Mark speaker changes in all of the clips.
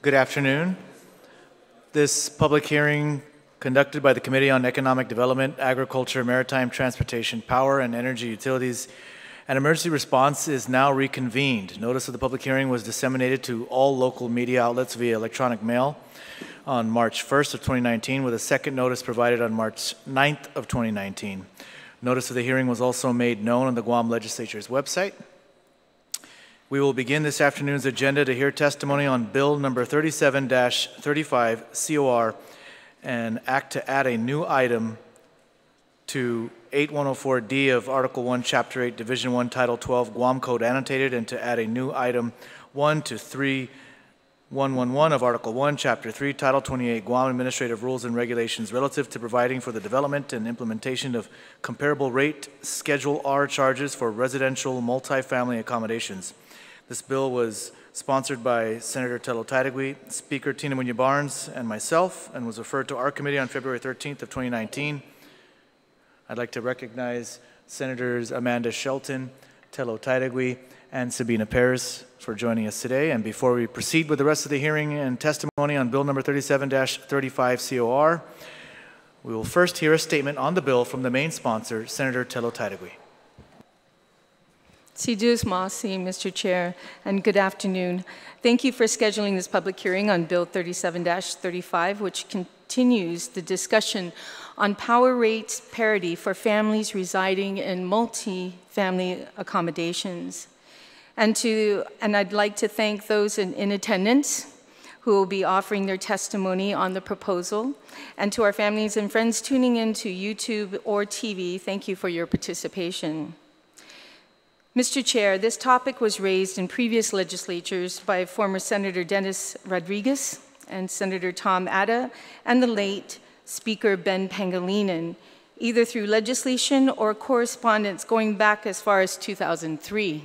Speaker 1: Good afternoon. This public hearing conducted by the Committee on Economic Development, Agriculture, Maritime Transportation, Power and Energy Utilities and Emergency Response is now reconvened. Notice of the public hearing was disseminated to all local media outlets via electronic mail on March 1st of 2019, with a second notice provided on March 9th of 2019. Notice of the hearing was also made known on the Guam Legislature's website. We will begin this afternoon's agenda to hear testimony on Bill number 37-35 COR and act to add a new item to 8104D of Article 1, Chapter 8, Division 1, Title 12, Guam Code Annotated, and to add a new item 1 to 3111 of Article 1, Chapter 3, Title 28, Guam Administrative Rules and Regulations relative to providing for the development and implementation of comparable rate Schedule R charges for residential multifamily accommodations. This bill was sponsored by Senator Tello Taitagui, Speaker Tina Muñoz Barnes, and myself, and was referred to our committee on February 13th of 2019. I'd like to recognize Senators Amanda Shelton, Tello Taitagui, and Sabina Perez for joining us today. And before we proceed with the rest of the hearing and testimony on Bill number 37-35 COR, we will first hear a statement on the bill from the main sponsor, Senator Tello Taitagui.
Speaker 2: Sidus Masi, Mr. Chair, and good afternoon. Thank you for scheduling this public hearing on Bill 37-35, which continues the discussion on power rates parity for families residing in multi-family accommodations. And I'd like to thank those in attendance who will be offering their testimony on the proposal. And to our families and friends tuning in to YouTube or TV, thank you for your participation. Mr. Chair, this topic was raised in previous legislatures by former Senator Dennis Rodriguez and Senator Tom Atta and the late Speaker Ben Pangilinan, either through legislation or correspondence going back as far as 2003.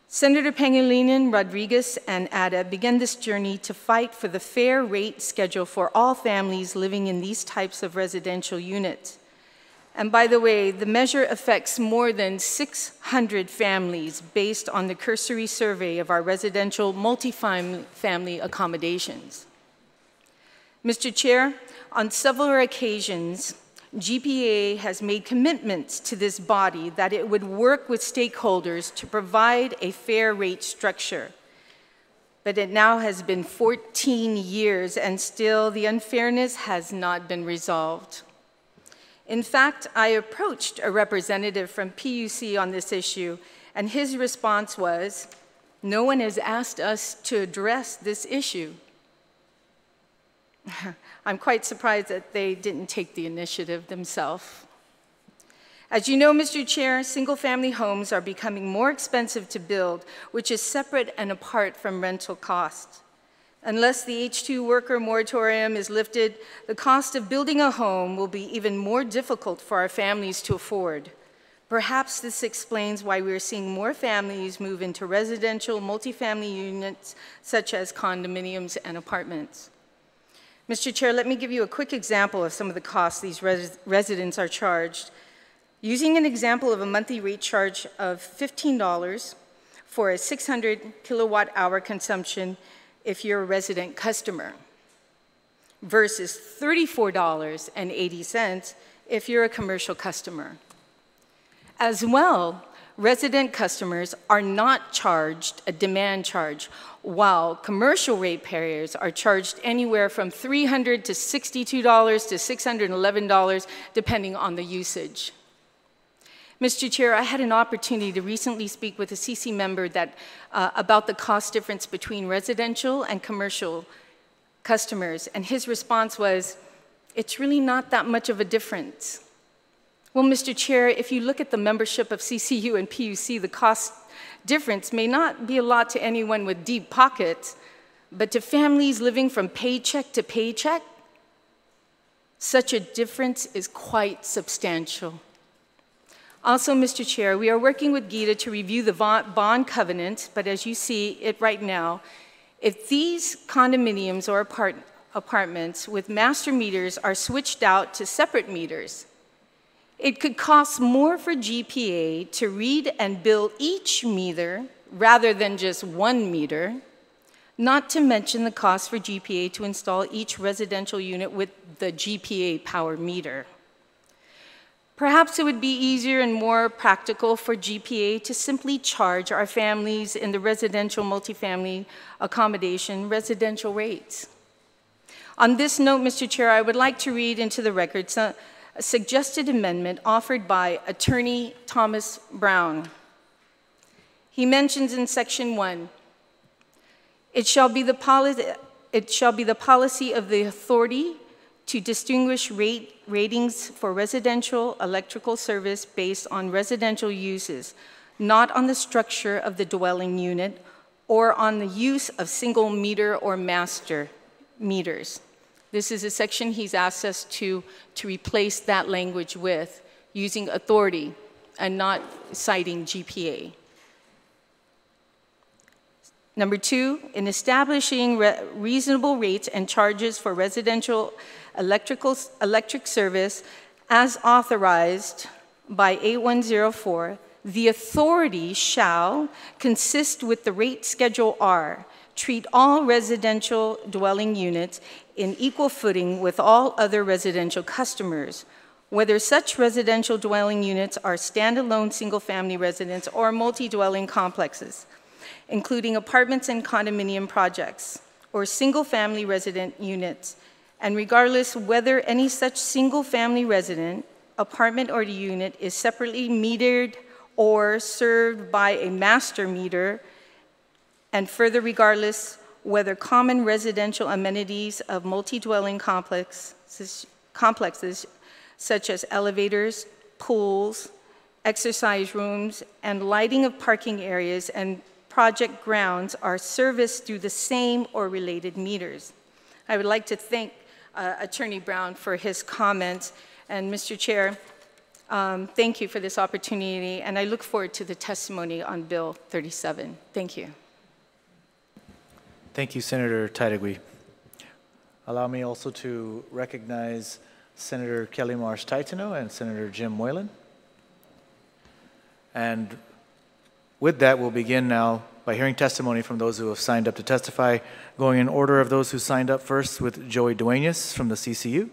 Speaker 2: Senator Pangilinan, Rodriguez, and Atta began this journey to fight for the fair rate schedule for all families living in these types of residential units. And by the way, the measure affects more than 600 families based on the cursory survey of our residential multi-family accommodations. Mr. Chair, on several occasions, GPA has made commitments to this body that it would work with stakeholders to provide a fair rate structure. But it now has been 14 years and still the unfairness has not been resolved. In fact, I approached a representative from PUC on this issue, and his response was, "No one has asked us to address this issue." I'm quite surprised that they didn't take the initiative themselves. As you know, Mr. Chair, single-family homes are becoming more expensive to build, which is separate and apart from rental costs. Unless the H-2 worker moratorium is lifted, the cost of building a home will be even more difficult for our families to afford. Perhaps this explains why we're seeing more families move into residential multifamily units, such as condominiums and apartments. Mr. Chair, let me give you a quick example of some of the costs these residents are charged. Using an example of a monthly rate charge of $15 for a 600 kilowatt hour consumption if you're a resident customer, versus $34.80 if you're a commercial customer. As well, resident customers are not charged a demand charge, while commercial rate payers are charged anywhere from $300 to $62 to $611, depending on the usage. Mr. Chair, I had an opportunity to recently speak with a CC member about the cost difference between residential and commercial customers, and his response was, "It's really not that much of a difference." Well, Mr. Chair, if you look at the membership of CCU and PUC, the cost difference may not be a lot to anyone with deep pockets, but to families living from paycheck to paycheck, such a difference is quite substantial. Also, Mr. Chair, we are working with GITA to review the bond covenant, but as you see it right now, if these condominiums or apartments with master meters are switched out to separate meters, it could cost more for GPA to read and bill each meter rather than just one meter. not to mention the cost for GPA to install each residential unit with the GPA power meter. Perhaps it would be easier and more practical for GPA to simply charge our families in the residential multifamily accommodation residential rates. On this note, Mr. Chair, I would like to read into the record a suggested amendment offered by Attorney Thomas Brown. He mentions in Section 1, it shall be the policy of the authority to distinguish ratings for residential electrical service based on residential uses, not on the structure of the dwelling unit or on the use of single meter or master meters. This is a section he's asked us to replace that language with, using authority and not citing GPA. Number 2, in establishing reasonable rates and charges for residential electric service as authorized by 8104, the authority shall consist with the rate schedule R, treat all residential dwelling units in equal footing with all other residential customers, whether such residential dwelling units are standalone single-family residents or multi-dwelling complexes, including apartments and condominium projects, or single-family resident units, and regardless whether any such single-family resident, apartment, or unit is separately metered or served by a master meter, and further regardless whether common residential amenities of multi-dwelling complexes such as elevators, pools, exercise rooms, and lighting of parking areas and project grounds are serviced through the same or related meters. I would like to thank Attorney Brown for his comments. And Mr. Chair, thank you for this opportunity, and I look forward to the testimony on Bill 37. Thank you.
Speaker 1: Thank you, Senator Taitigui. Allow me also to recognize Senator Kelly Marsh-Taitano and Senator Jim Moylan. And with that, we'll begin now by hearing testimony from those who have signed up to testify, going in order of those who signed up first with Joey Duenas from the CCU,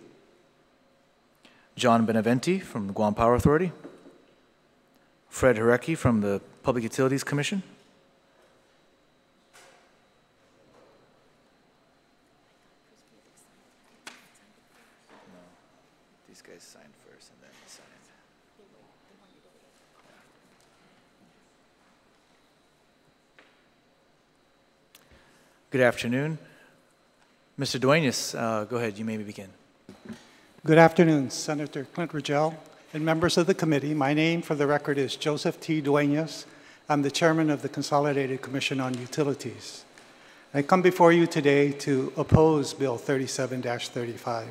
Speaker 1: John Beneventi from the Guam Power Authority, Fred Harecki from the Public Utilities Commission, these guys signed first and then signed. Good afternoon. Mr. Duenas, go ahead, you may begin.
Speaker 3: Good afternoon, Senator Clynton Ridgell and members of the committee. My name for the record is Joseph T. Duenas. I'm the chairman of the Consolidated Commission on Utilities. I come before you today to oppose Bill 37-35.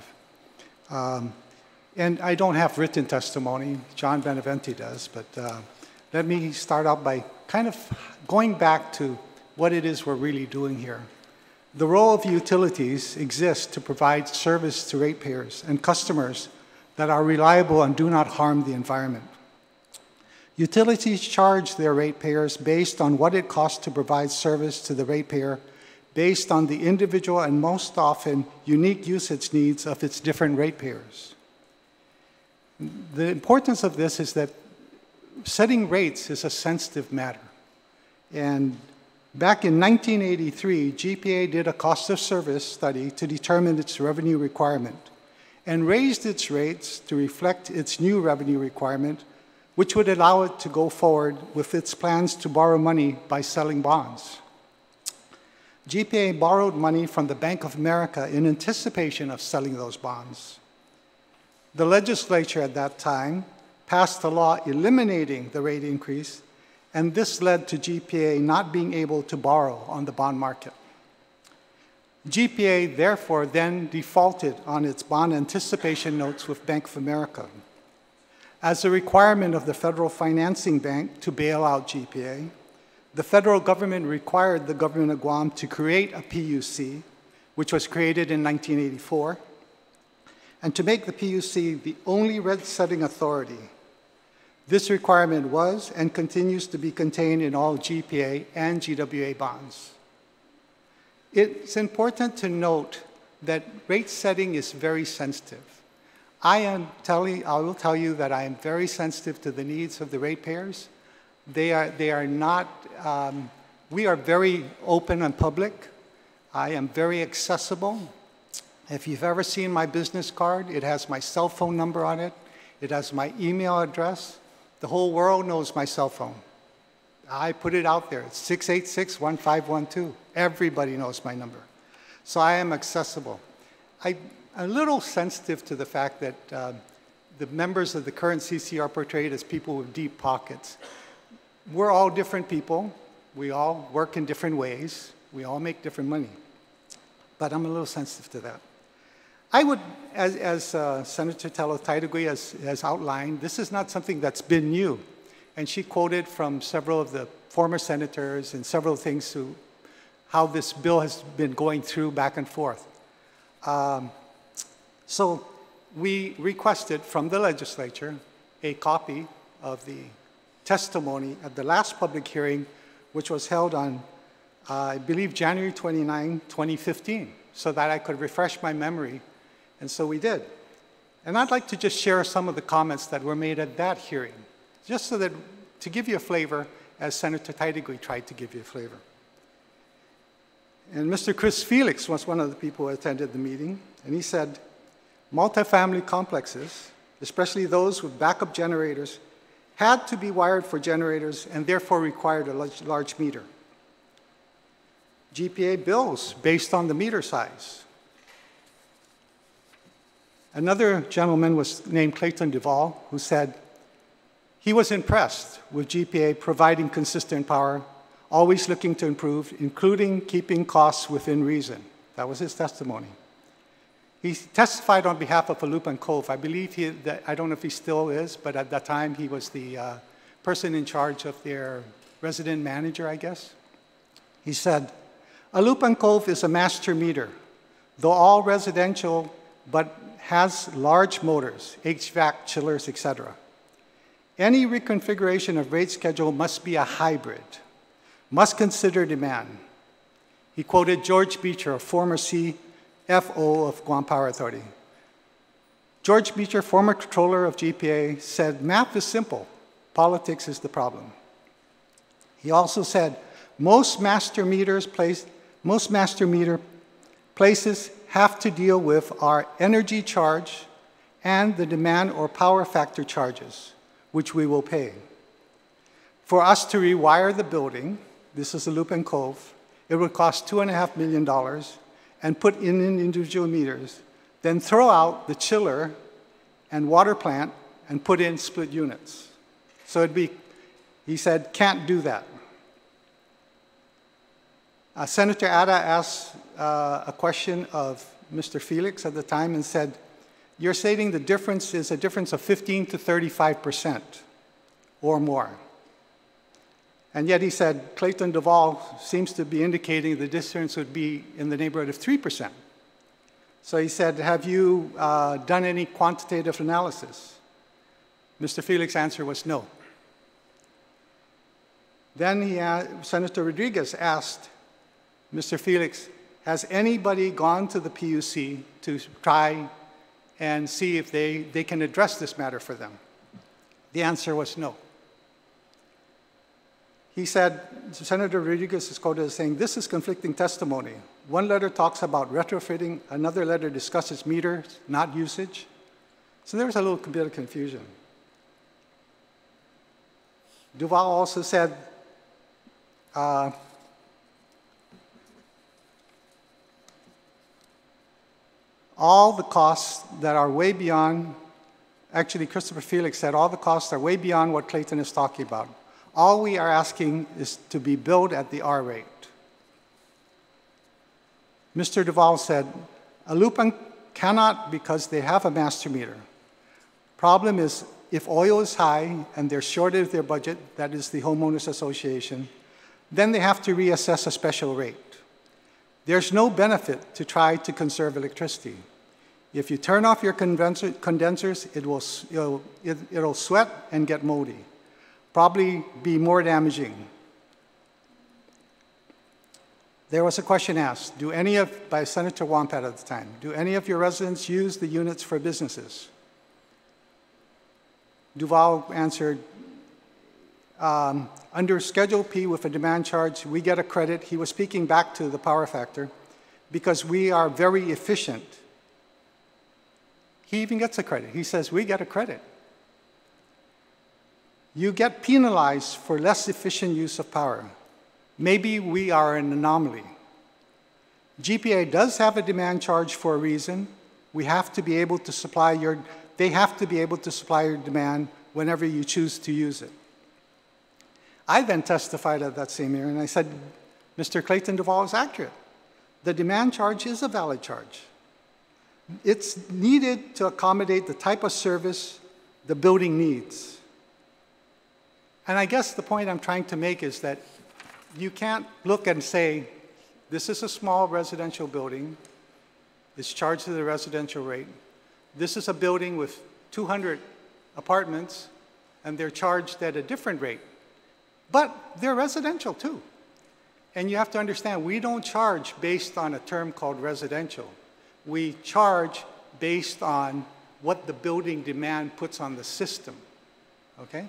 Speaker 3: And I don't have written testimony, John Beneventi does, but let me start out by kind of going back to what it is we're really doing here. The role of utilities exists to provide service to ratepayers and customers that are reliable and do not harm the environment. Utilities charge their ratepayers based on what it costs to provide service to the ratepayer based on the individual and most often unique usage needs of its different ratepayers. The importance of this is that setting rates is a sensitive matter. And back in 1983, GPA did a cost of service study to determine its revenue requirement and raised its rates to reflect its new revenue requirement, which would allow it to go forward with its plans to borrow money by selling bonds. GPA borrowed money from the Bank of America in anticipation of selling those bonds. The legislature at that time passed a law eliminating the rate increase, and this led to GPA not being able to borrow on the bond market. GPA therefore then defaulted on its bond anticipation notes with Bank of America. As a requirement of the Federal Financing Bank to bail out GPA, the federal government required the government of Guam to create a PUC, which was created in 1984, and to make the PUC the only rate-setting authority. This requirement was and continues to be contained in all GPA and GWA bonds. It's important to note that rate setting is very sensitive. I will tell you that I am very sensitive to the needs of the ratepayers. They are not, we are very open and public. I am very accessible. If you've ever seen my business card, it has my cell phone number on it. It has my email address. The whole world knows my cell phone. I put it out there. It's 686-1512. Everybody knows my number. So I am accessible. I'm a little sensitive to the fact that the members of the current CC are portrayed as people with deep pockets. We're all different people. We all work in different ways. We all make different money. But I'm a little sensitive to that. I would, as Senator Taitague has outlined, this is not something that's been new. And she quoted from several of the former senators and several things to how this bill has been going through back and forth. So we requested from the legislature a copy of the testimony at the last public hearing, which was held on, I believe, January 29, 2015, so that I could refresh my memory. And so we did. And I'd like to just share some of the comments that were made at that hearing, just so that, to give you a flavor, as Senator Taitague tried to give you a flavor. And Mr. Chris Felix was one of the people who attended the meeting, and he said, multifamily complexes, especially those with backup generators, had to be wired for generators and therefore required a large meter. GPA bills based on the meter size. Another gentleman was named Clayton Duvall, who said he was impressed with GPA providing consistent power, always looking to improve, including keeping costs within reason. That was his testimony. He testified on behalf of Alupan Cove. I believe I don't know if he still is, but at that time he was the person in charge of their resident manager, I guess. He said, Alupan Cove is a master meter, though all residential, but has large motors, HVAC, chillers, etc. Any reconfiguration of rate schedule must be a hybrid, must consider demand. He quoted George Beecher, a former CFO of Guam Power Authority. George Beecher, former controller of GPA, said, math is simple, politics is the problem. He also said, most master meter places have to deal with our energy charge and the demand or power factor charges, which we will pay. For us to rewire the building, this is Alupan Cove, it would cost $2.5 million and put in individual meters, then throw out the chiller and water plant and put in split units. So it'd be, he said, can't do that. Senator Ada asked a question of Mr. Felix at the time and said, you're stating the difference is a difference of 15 to 35% or more. And yet he said, Clayton Duvall seems to be indicating the difference would be in the neighborhood of 3%. So he said, have you done any quantitative analysis? Mr. Felix's answer was no. Then Senator Rodriguez asked Mr. Felix, has anybody gone to the PUC to try and see if they can address this matter for them? The answer was no. He said, Senator Rodriguez is quoted as saying, this is conflicting testimony. One letter talks about retrofitting, another letter discusses meters, not usage. So there was a little bit of confusion. Duvall also said, all the costs that are way beyond, actually Christopher Felix said all the costs are way beyond what Clayton is talking about. All we are asking is to be billed at the R rate. Mr. Duvall said, Alupan cannot because they have a master meter. Problem is, if oil is high and they're short of their budget, that is the homeowners association, then they have to reassess a special rate. There's no benefit to try to conserve electricity. If you turn off your condensers, it'll sweat and get moldy. Probably be more damaging. There was a question asked, by Senator Wampat at the time, do any of your residents use the units for businesses? Duval answered, under Schedule P with a demand charge, we get a credit. He was speaking back to the power factor because we are very efficient. He even gets a credit. He says, we get a credit. You get penalized for less efficient use of power. Maybe we are an anomaly. GPA does have a demand charge for a reason. We have to be able to supply they have to be able to supply your demand whenever you choose to use it. I then testified at that same hearing, and I said, Mr. Clayton Duval is accurate. The demand charge is a valid charge. It's needed to accommodate the type of service the building needs. And I guess the point I'm trying to make is that you can't look and say, this is a small residential building, it's charged at the residential rate. This is a building with 200 apartments, and they're charged at a different rate. But they're residential too. And you have to understand, we don't charge based on a term called residential. We charge based on what the building demand puts on the system, okay?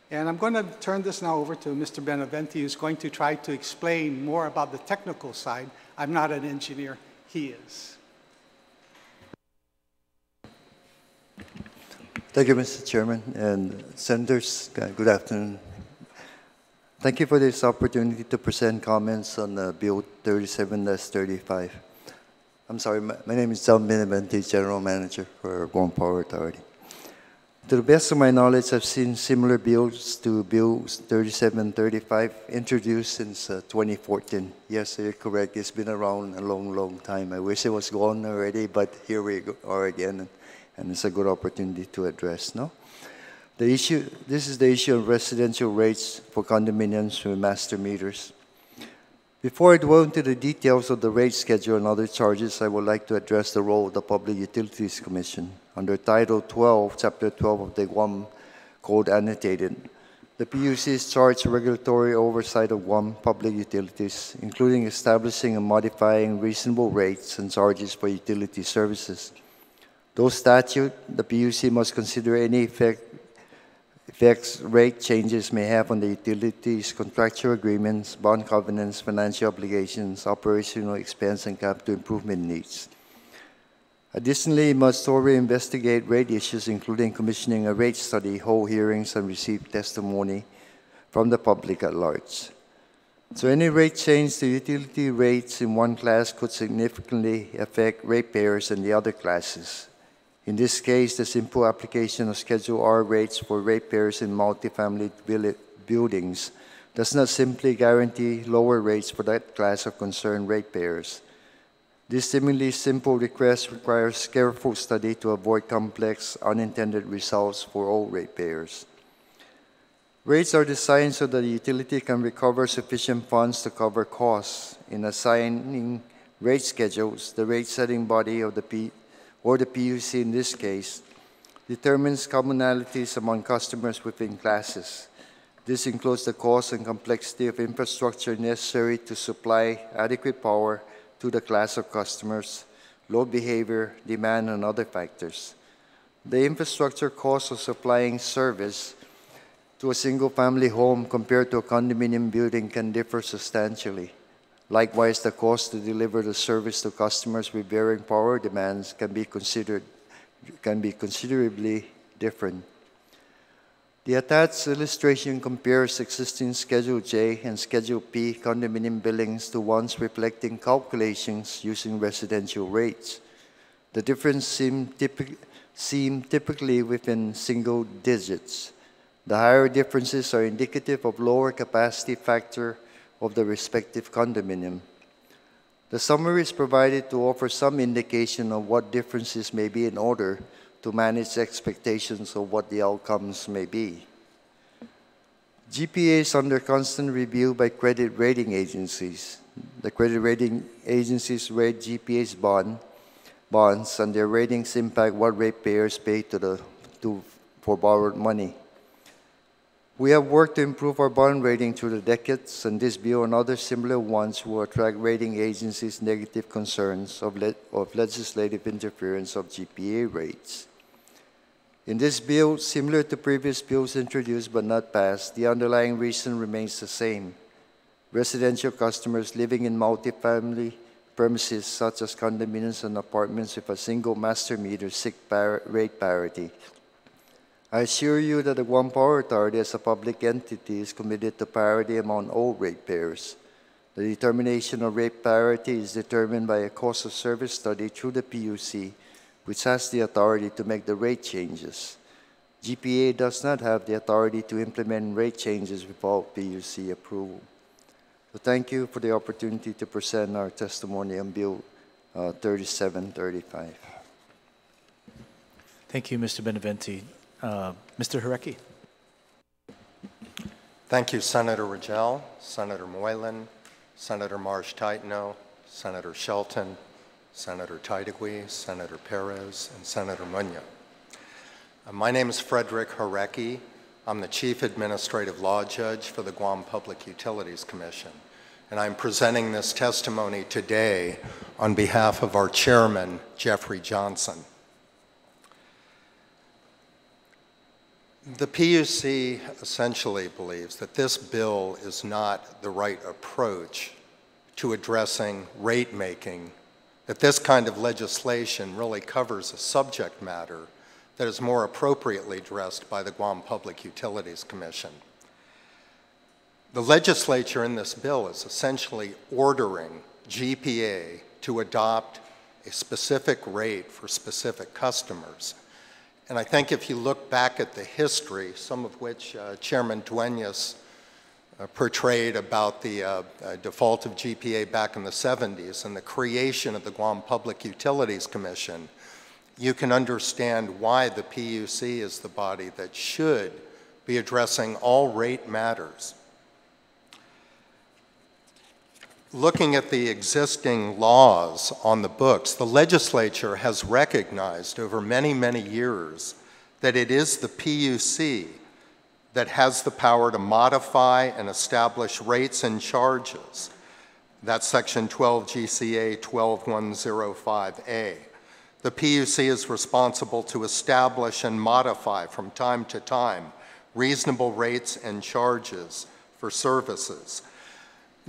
Speaker 3: And I'm going to turn this now over to Mr. Benavente, who's going to try to explain more about the technical side. I'm not an engineer, he is.
Speaker 4: Thank you, Mr. Chairman, and Senators, good afternoon. Thank you for this opportunity to present comments on Bill 37-35. I'm sorry, my name is John Benavente, General Manager for Guam Power Authority. To the best of my knowledge, I've seen similar bills to Bill 3735 introduced since 2014. Yes, you're correct. It's been around a long, long time. I wish it was gone already, but here we are again, and it's a good opportunity to address. No, this is the issue of residential rates for condominiums with master meters. Before I dwell into the details of the rate schedule and other charges, I would like to address the role of the Public Utilities Commission. Under Title 12, Chapter 12 of the Guam Code annotated, the PUC is charged regulatory oversight of Guam public utilities, including establishing and modifying reasonable rates and charges for utility services. Those statute, the PUC must consider any effects rate changes may have on the utilities, contractual agreements, bond covenants, financial obligations, operational expense, and capital improvement needs. Additionally, it must thoroughly investigate rate issues, including commissioning a rate study, hold hearings, and receive testimony from the public at large. So any rate change to utility rates in one class could significantly affect ratepayers in the other classes. In this case, the simple application of Schedule R rates for ratepayers in multifamily buildings does not simply guarantee lower rates for that class of concerned ratepayers. This seemingly simple request requires careful study to avoid complex, unintended results for all ratepayers. Rates are designed so that the utility can recover sufficient funds to cover costs. In assigning rate schedules, the rate-setting body of the PUC in this case determines commonalities among customers within classes. This includes the cost and complexity of infrastructure necessary to supply adequate power to the class of customers, load behavior, demand, and other factors. The infrastructure cost of supplying service to a single-family home compared to a condominium building can differ substantially. Likewise, the cost to deliver the service to customers with varying power demands can be considerably different. The attached illustration compares existing Schedule J and Schedule P condominium billings to ones reflecting calculations using residential rates. The difference seem typically within single digits. The higher differences are indicative of lower capacity factor of the respective condominium. The summary is provided to offer some indication of what differences may be in order to manage expectations of what the outcomes may be. GPA is under constant review by credit rating agencies. The credit rating agencies rate GPA's bonds, and their ratings impact what ratepayers pay for borrowed money. We have worked to improve our bond rating through the decades, and this bill and other similar ones will attract rating agencies' negative concerns of legislative interference of GPA rates. In this bill, similar to previous bills introduced but not passed, the underlying reason remains the same. Residential customers living in multifamily premises such as condominiums and apartments with a single master meter seek rate parity. I assure you that the Guam Power Authority as a public entity is committed to parity among all ratepayers. The determination of rate parity is determined by a cost of service study through the PUC, which has the authority to make the rate changes. GPA does not have the authority to implement rate changes without PUC approval. So thank you for the opportunity to present our testimony on Bill 3735.
Speaker 1: Thank you, Mr. Benavente. Mr. Harecki.
Speaker 5: Thank you, Senator Ridgell, Senator Moylan, Senator Marsh-Titano, Senator Shelton, Senator Taitigui, Senator Perez, and Senator Munya. My name is Frederick Harecki. I'm the Chief Administrative Law Judge for the Guam Public Utilities Commission, and I'm presenting this testimony today on behalf of our chairman, Jeffrey Johnson. The PUC essentially believes that this bill is not the right approach to addressing rate making, that this kind of legislation really covers a subject matter that is more appropriately addressed by the Guam Public Utilities Commission. The legislature in this bill is essentially ordering GPA to adopt a specific rate for specific customers. And I think if you look back at the history, some of which Chairman Duenas portrayed about the default of GPA back in the 70s and the creation of the Guam Public Utilities Commission, you can understand why the PUC is the body that should be addressing all rate matters. Looking at the existing laws on the books, the legislature has recognized over many, many years that it is the PUC that has the power to modify and establish rates and charges. That's Section 12 GCA 12105A. The PUC is responsible to establish and modify from time to time reasonable rates and charges for services.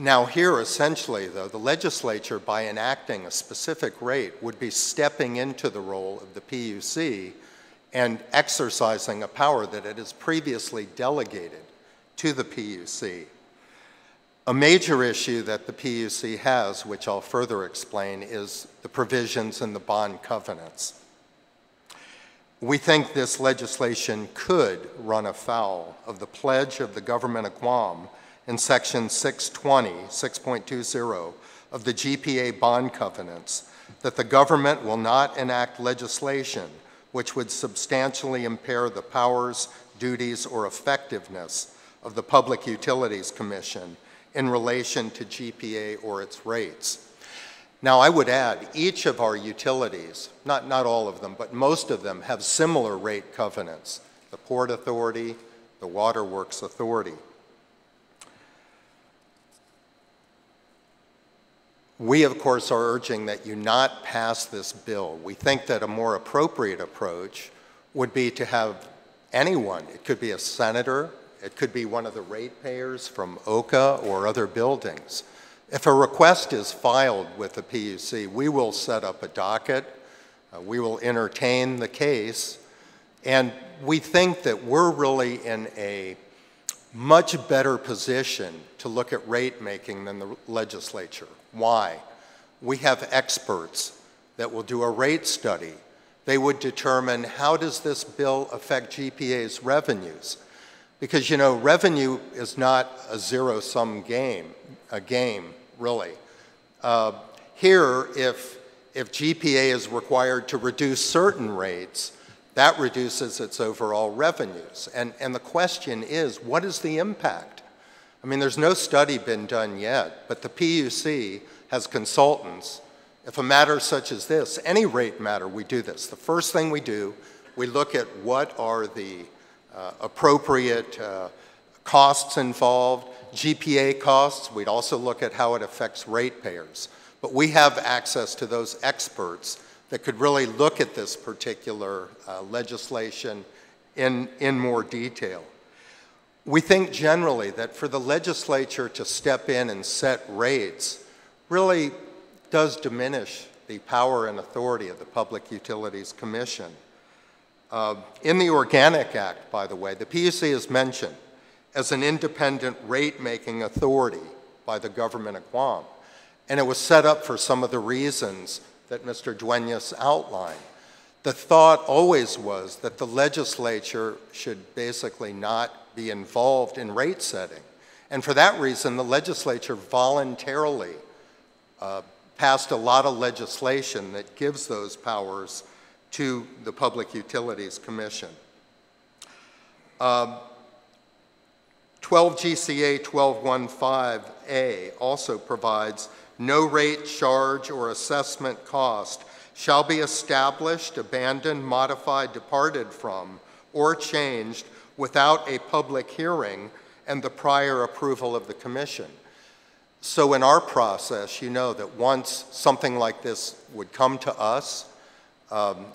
Speaker 5: Now here, essentially, though, the legislature, by enacting a specific rate, would be stepping into the role of the PUC and exercising a power that it has previously delegated to the PUC. A major issue that the PUC has, which I'll further explain, is the provisions in the bond covenants. We think this legislation could run afoul of the pledge of the government of Guam in Section 620 of the GPA bond covenants, that the government will not enact legislation which would substantially impair the powers, duties, or effectiveness of the Public Utilities Commission in relation to GPA or its rates. Now, I would add, each of our utilities, not all of them, but most of them have similar rate covenants: the Port Authority, the Waterworks Authority. We, of course, are urging that you not pass this bill. We think that a more appropriate approach would be to have anyone, it could be a senator, it could be one of the ratepayers from OCA or other buildings. If a request is filed with the PUC, we will set up a docket, we will entertain the case, and we think that we're really in a much better position to look at rate making than the legislature. Why? We have experts that will do a rate study. They would determine, how does this bill affect GPA's revenues? Because, you know, revenue is not a zero-sum game, really. Here, if GPA is required to reduce certain rates, that reduces its overall revenues. And the question is, what is the impact? I mean, there's no study been done yet, but the PUC has consultants. If a matter such as this, any rate matter, we do this. The first thing we do, we look at what are the appropriate costs involved, GPA costs. We'd also look at how it affects ratepayers. But we have access to those experts that could really look at this particular legislation in more detail. We think generally that for the legislature to step in and set rates really does diminish the power and authority of the Public Utilities Commission. In the Organic Act, by the way, the PUC is mentioned as an independent rate-making authority by the government of Guam. And it was set up for some of the reasons that Mr. Duenas outlined. The thought always was that the legislature should basically not be involved in rate setting. And for that reason, the legislature voluntarily passed a lot of legislation that gives those powers to the Public Utilities Commission. 12 GCA 1215A also provides no rate, charge, or assessment cost shall be established, abandoned, modified, departed from, or changed without a public hearing and the prior approval of the Commission. So in our process, you know that once something like this would come to us,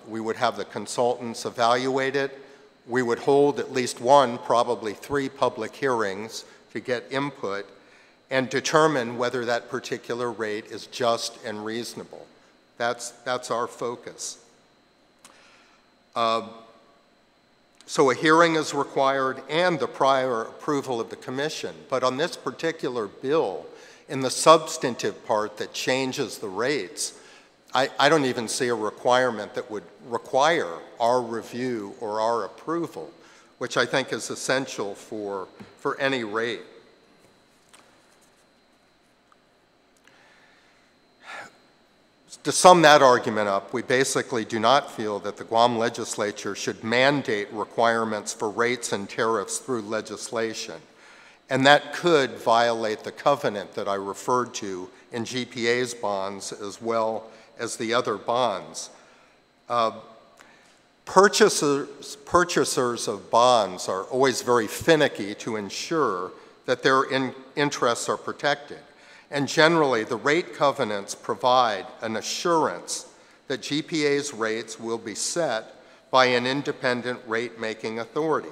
Speaker 5: we would have the consultants evaluate it. We would hold at least one, probably 3 public hearings to get input and determine whether that particular rate is just and reasonable. That's our focus. So a hearing is required and the prior approval of the Commission. But on this particular bill, in the substantive part that changes the rates, I don't even see a requirement that would require our review or our approval, which I think is essential for any rate. To sum that argument up, we basically do not feel that the Guam legislature should mandate requirements for rates and tariffs through legislation. And that could violate the covenant that I referred to in GPA's bonds as well as the other bonds. Purchasers of bonds are always very finicky to ensure that their interests are protected. And generally, the rate covenants provide an assurance that GPA's rates will be set by an independent rate-making authority.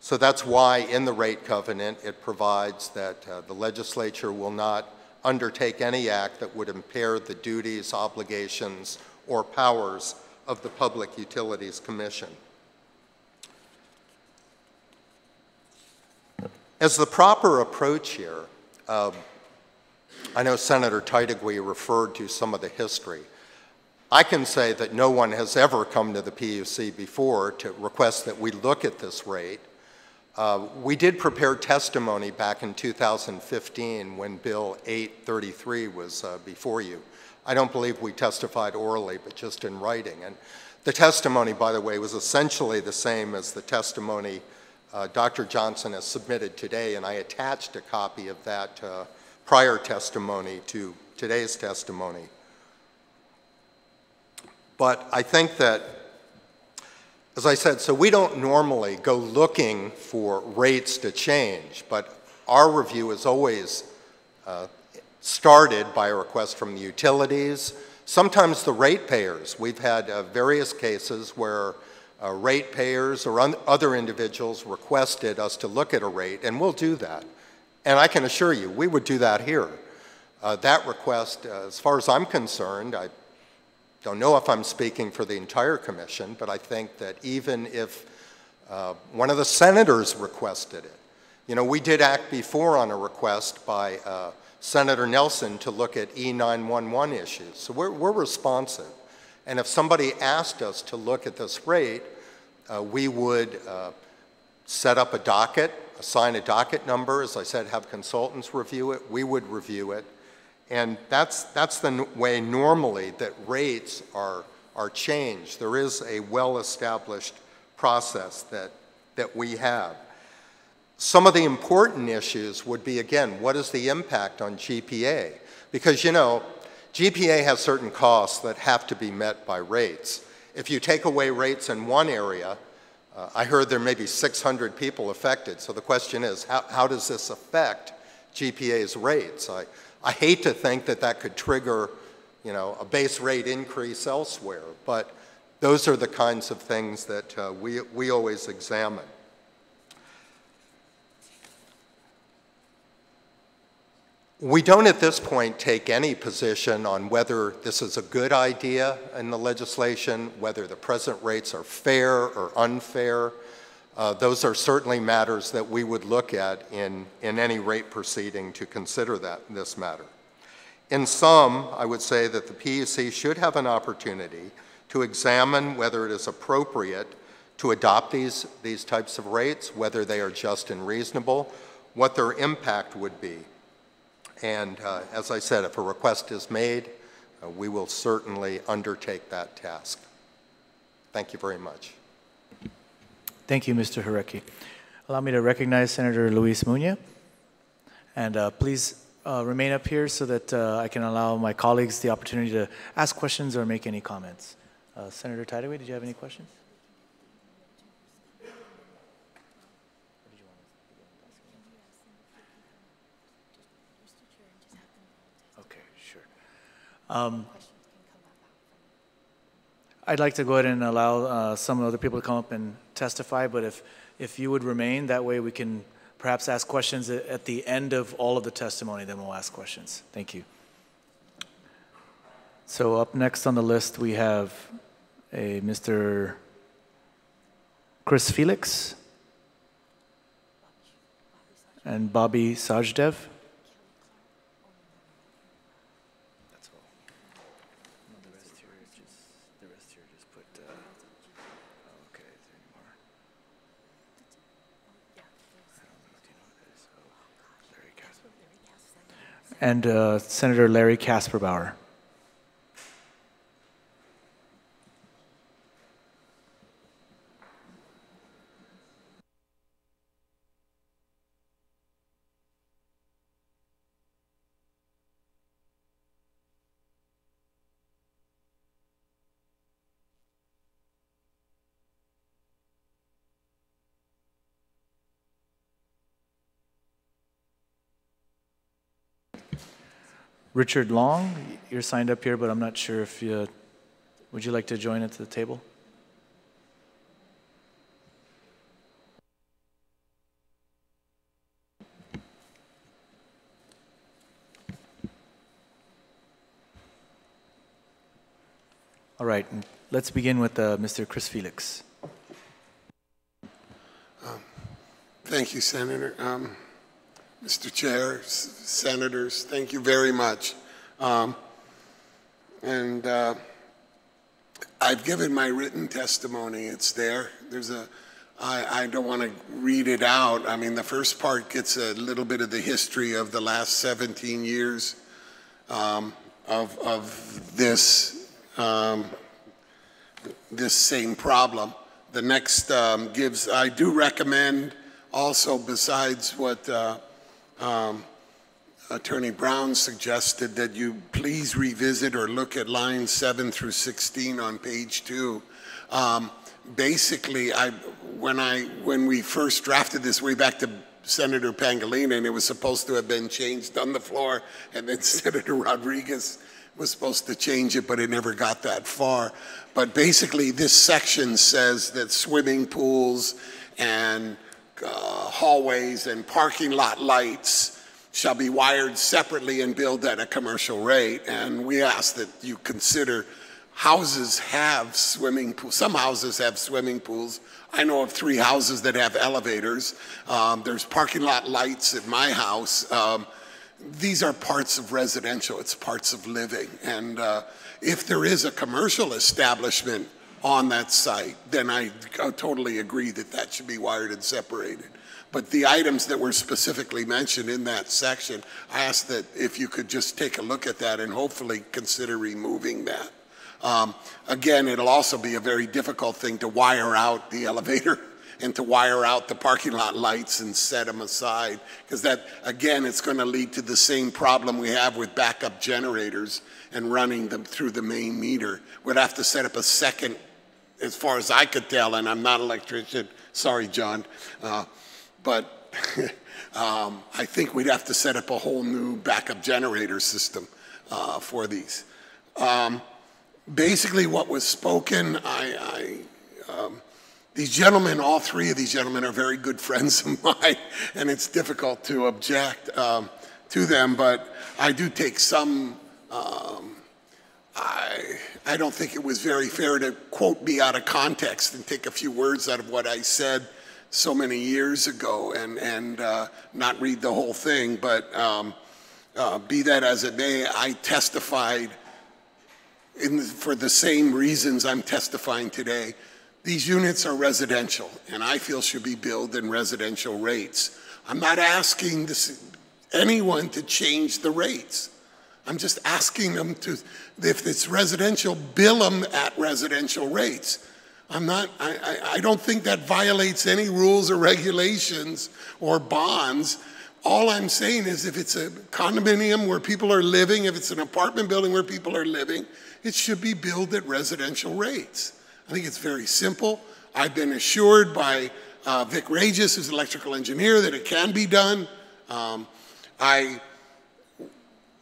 Speaker 5: So that's why in the rate covenant it provides that the legislature will not undertake any act that would impair the duties, obligations, or powers of the Public Utilities Commission. As the proper approach here, I know Senator Titagui referred to some of the history. I can say that no one has ever come to the PUC before to request that we look at this rate. We did prepare testimony back in 2015 when Bill 833 was before you. I don't believe we testified orally, but just in writing. And the testimony, by the way, was essentially the same as the testimony Dr. Johnson has submitted today, and I attached a copy of that prior testimony to today's testimony. But I think that, as I said, so we don't normally go looking for rates to change, but our review is always started by a request from the utilities, sometimes the ratepayers. We've had various cases where ratepayers or other individuals requested us to look at a rate, and we'll do that. And I can assure you, we would do that here. That request, as far as I'm concerned, I don't know if I'm speaking for the entire commission, but I think that even if one of the senators requested it, you know, we did act before on a request by Senator Nelson to look at E911 issues. So we're responsive. And if somebody asked us to look at this rate, we would set up a docket, assign a docket number, as I said, have consultants review it, we would review it. And that's the way normally that rates are changed. There is a well-established process that we have. Some of the important issues would be, again, what is the impact on GPA? Because, you know, GPA has certain costs that have to be met by rates. If you take away rates in one area, I heard there may be 600 people affected, so the question is, how does this affect GPA's rates? I hate to think that that could trigger, a base rate increase elsewhere, but those are the kinds of things that we always examine. We don't at this point take any position on whether this is a good idea in the legislation, whether the present rates are fair or unfair. Those are certainly matters that we would look at in any rate proceeding to consider this matter. In sum, I would say that the PUC should have an opportunity to examine whether it is appropriate to adopt these types of rates, whether they are just and reasonable, what their impact would be. And as I said, if a request is made, we will certainly undertake that task. Thank you very much.
Speaker 1: Thank you, Mr. Jarecki. Allow me to recognize Senator Luis Muñoz. And please remain up here so that I can allow my colleagues the opportunity to ask questions or make any comments. Senator Tideway, did you have any questions? Okay, sure. I'd like to go ahead and allow some other people to come up and testify, but if you would remain, that way we can perhaps ask questions at the end of all of the testimony, then we'll ask questions. Thank you. So up next on the list, we have a Mr. Chris Felix and Bobby Sajdev. And Senator Larry Kasperbauer. Richard Long, you're signed up here, but I'm not sure if you, would you like to join at the table? All right, let's begin with Mr. Chris Felix.
Speaker 6: Thank you, Senator. Mr. Chair, Senators, thank you very much. I've given my written testimony. It's there. I don't want to read it out. I mean, the first part gets a little bit of the history of the last 17 years of this same problem. The next gives, I do recommend also, besides what Attorney Brown suggested, that you please revisit or look at lines 7 through 16 on page 2. Basically, when we first drafted this way back to Senator Pangilinan, and it was supposed to have been changed on the floor, and then Senator Rodriguez was supposed to change it, but it never got that far. But basically, this section says that swimming pools and hallways and parking lot lights shall be wired separately and billed at a commercial rate. And we ask that you consider houses have swimming pools. Some houses have swimming pools. I know of 3 houses that have elevators. There's parking lot lights at my house. These are parts of residential. It's parts of living. And if there is a commercial establishment on that site, then I totally agree that that should be wired and separated. But the items that were specifically mentioned in that section, I ask that if you could just take a look at that and hopefully consider removing that. Again, it'll also be a very difficult thing to wire out the elevator and to wire out the parking lot lights and set them aside, because that, again, it's going to lead to the same problem we have with backup generators and running them through the main meter. We'd have to set up a second as far as I could tell, and I'm not an electrician, sorry, John, but I think we'd have to set up a whole new backup generator system for these. Basically what was spoken, these gentlemen, all three of these gentlemen are very good friends of mine, and it's difficult to object to them, but I do take some, I don't think it was very fair to quote me out of context and take a few words out of what I said so many years ago and not read the whole thing, but be that as it may, I testified for the same reasons I'm testifying today. These units are residential, and I feel should be billed in residential rates. I'm not asking anyone to change the rates. I'm just asking them to, if it's residential, bill them at residential rates. I don't think that violates any rules or regulations or bonds. All I'm saying is if it's a condominium where people are living, if it's an apartment building where people are living, it should be billed at residential rates. I think it's very simple. I've been assured by Vic Regis, who's an electrical engineer, that it can be done. I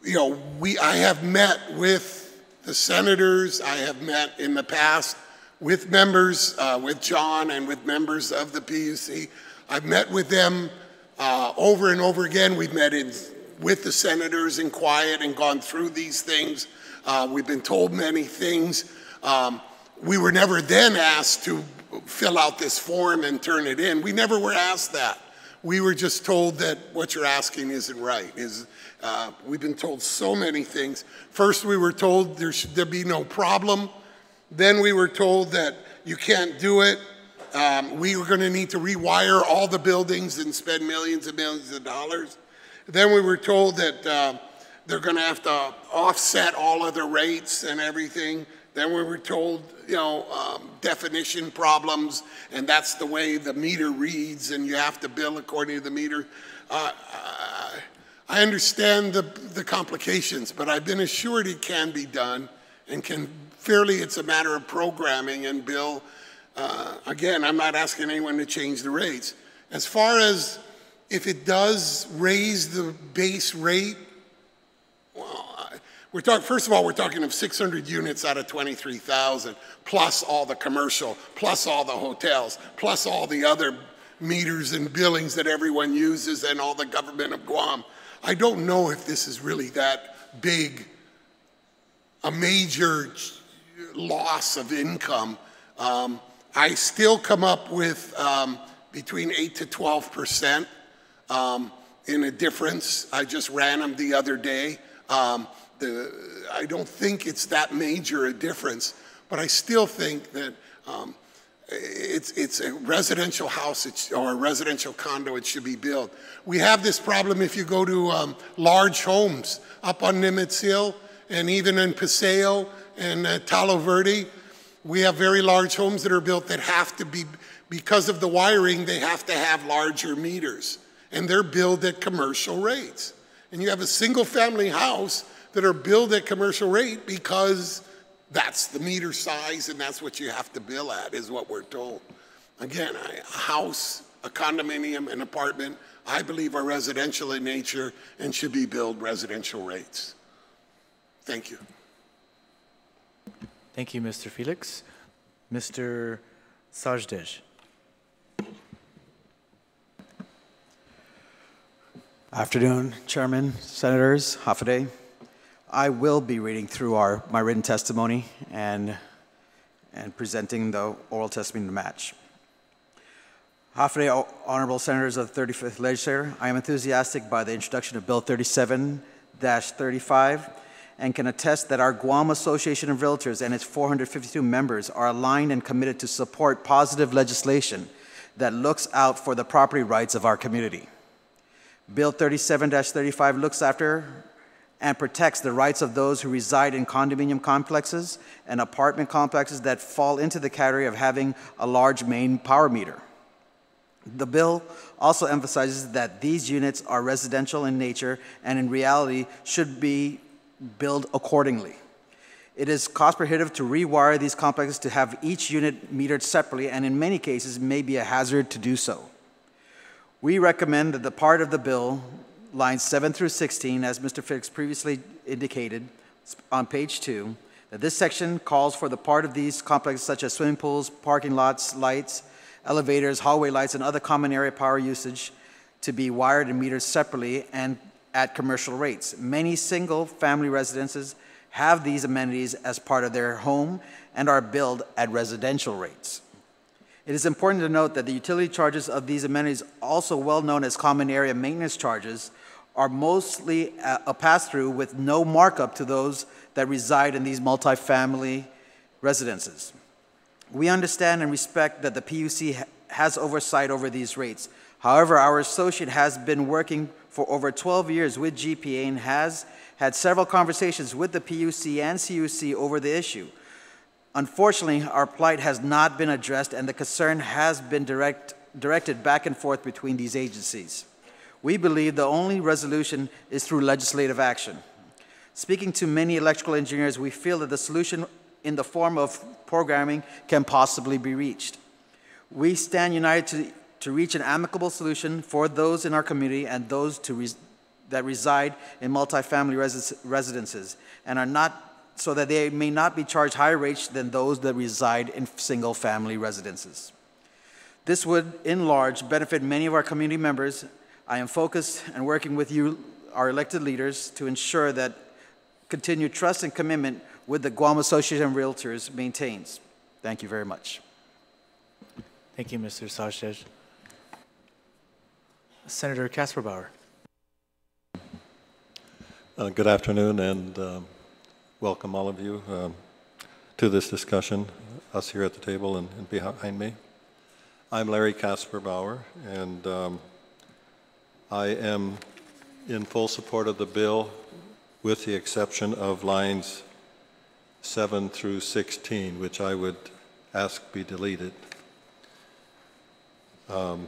Speaker 6: have met with the senators. I have met in the past with members, with John and with members of the PUC. I've met with them over and over again. We've met with the senators in quiet and gone through these things. We've been told many things. We were never then asked to fill out this form and turn it in. We never were asked that. We were just told that what you're asking isn't right. We've been told so many things. First, we were told there'd be no problem. Then we were told that you can't do it. We were going to need to rewire all the buildings and spend millions and millions of dollars. Then we were told that they're going to have to offset all of the rates and everything. Then we were told, definition problems, and that's the way the meter reads, and you have to bill according to the meter. I understand the complications, but I've been assured it can be done, and it's a matter of programming and bill. Again, I'm not asking anyone to change the rates. As far as if it does raise the base rate, well, first of all, we're talking of 600 units out of 23,000, plus all the commercial, plus all the hotels, plus all the other meters and billings that everyone uses and all the government of Guam. I don't know if this is really that big, a major loss of income. I still come up with between 8 to 12% in a difference. I just ran them the other day. I don't think it's that major a difference, but I still think that it's a residential house or a residential condo, it should be built. We have this problem if you go to large homes up on Nimitz Hill and even in Paseo and Talo Verde. We have very large homes that are built that have to be, because of the wiring, they have to have larger meters, and they're billed at commercial rates. And you have a single family house that are billed at commercial rate because that's the meter size and that's what you have to bill at, is what we're told. Again, a house, a condominium, an apartment, I believe are residential in nature and should be billed residential rates. Thank you.
Speaker 1: Thank you, Mr. Felix. Mr. Sajdej.
Speaker 7: Afternoon, Chairman, Senators, Hafaday. I will be reading through my written testimony and presenting the oral testimony to match. Hafaday, Honorable Senators of the 35th Legislature, I am enthusiastic by the introduction of Bill 37-35 and can attest that our Guam Association of Realtors and its 452 members are aligned and committed to support positive legislation that looks out for the property rights of our community. Bill 37-35 looks after and protects the rights of those who reside in condominium complexes and apartment complexes that fall into the category of having a large main power meter. The bill also emphasizes that these units are residential in nature and in reality should be billed accordingly. It is cost prohibitive to rewire these complexes to have each unit metered separately, and in many cases may be a hazard to do so. We recommend that the part of the bill, lines 7 through 16, as Mr. Felix previously indicated on page 2, that this section calls for the part of these complexes such as swimming pools, parking lots, lights, elevators, hallway lights, and other common area power usage to be wired and metered separately and at commercial rates. Many single-family residences have these amenities as part of their home and are billed at residential rates. It is important to note that the utility charges of these amenities, also well known as common area maintenance charges, are mostly a pass-through with no markup to those that reside in these multifamily residences. We understand and respect that the PUC has oversight over these rates. However, our associate has been working for over 12 years with GPA and has had several conversations with the PUC and CUC over the issue. Unfortunately, our plight has not been addressed and the concern has been directed back and forth between these agencies. We believe the only resolution is through legislative action. Speaking to many electrical engineers, we feel that the solution in the form of programming can possibly be reached. We stand united to reach an amicable solution for those in our community and those that reside in multifamily residences and are not, so that they may not be charged higher rates than those that reside in single-family residences. This would, in large, benefit many of our community members. I am focused and working with you, our elected leaders, to ensure that continued trust and commitment with the Guam Association of Realtors maintains. Thank you very much.
Speaker 1: Thank you, Mr. Sanchez. Senator Kasperbauer.
Speaker 8: Good afternoon, and welcome all of you to this discussion, us here at the table and behind me. I'm Larry Kasperbauer, and I am in full support of the bill with the exception of lines 7 through 16, which I would ask be deleted. I'm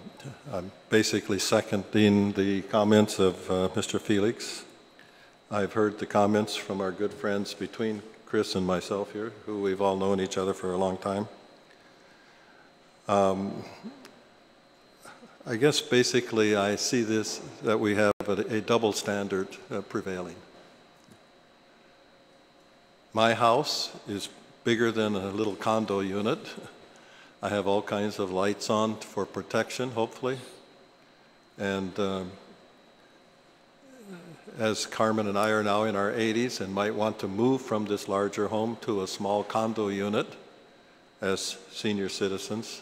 Speaker 8: basically seconding the comments of Mr. Felix. I've heard the comments from our good friends between Chris and myself here, who we've all known each other for a long time. I guess basically I see this, that we have a double standard prevailing. My house is bigger than a little condo unit. I have all kinds of lights on for protection, hopefully. And as Carmen and I are now in our 80s and might want to move from this larger home to a small condo unit as senior citizens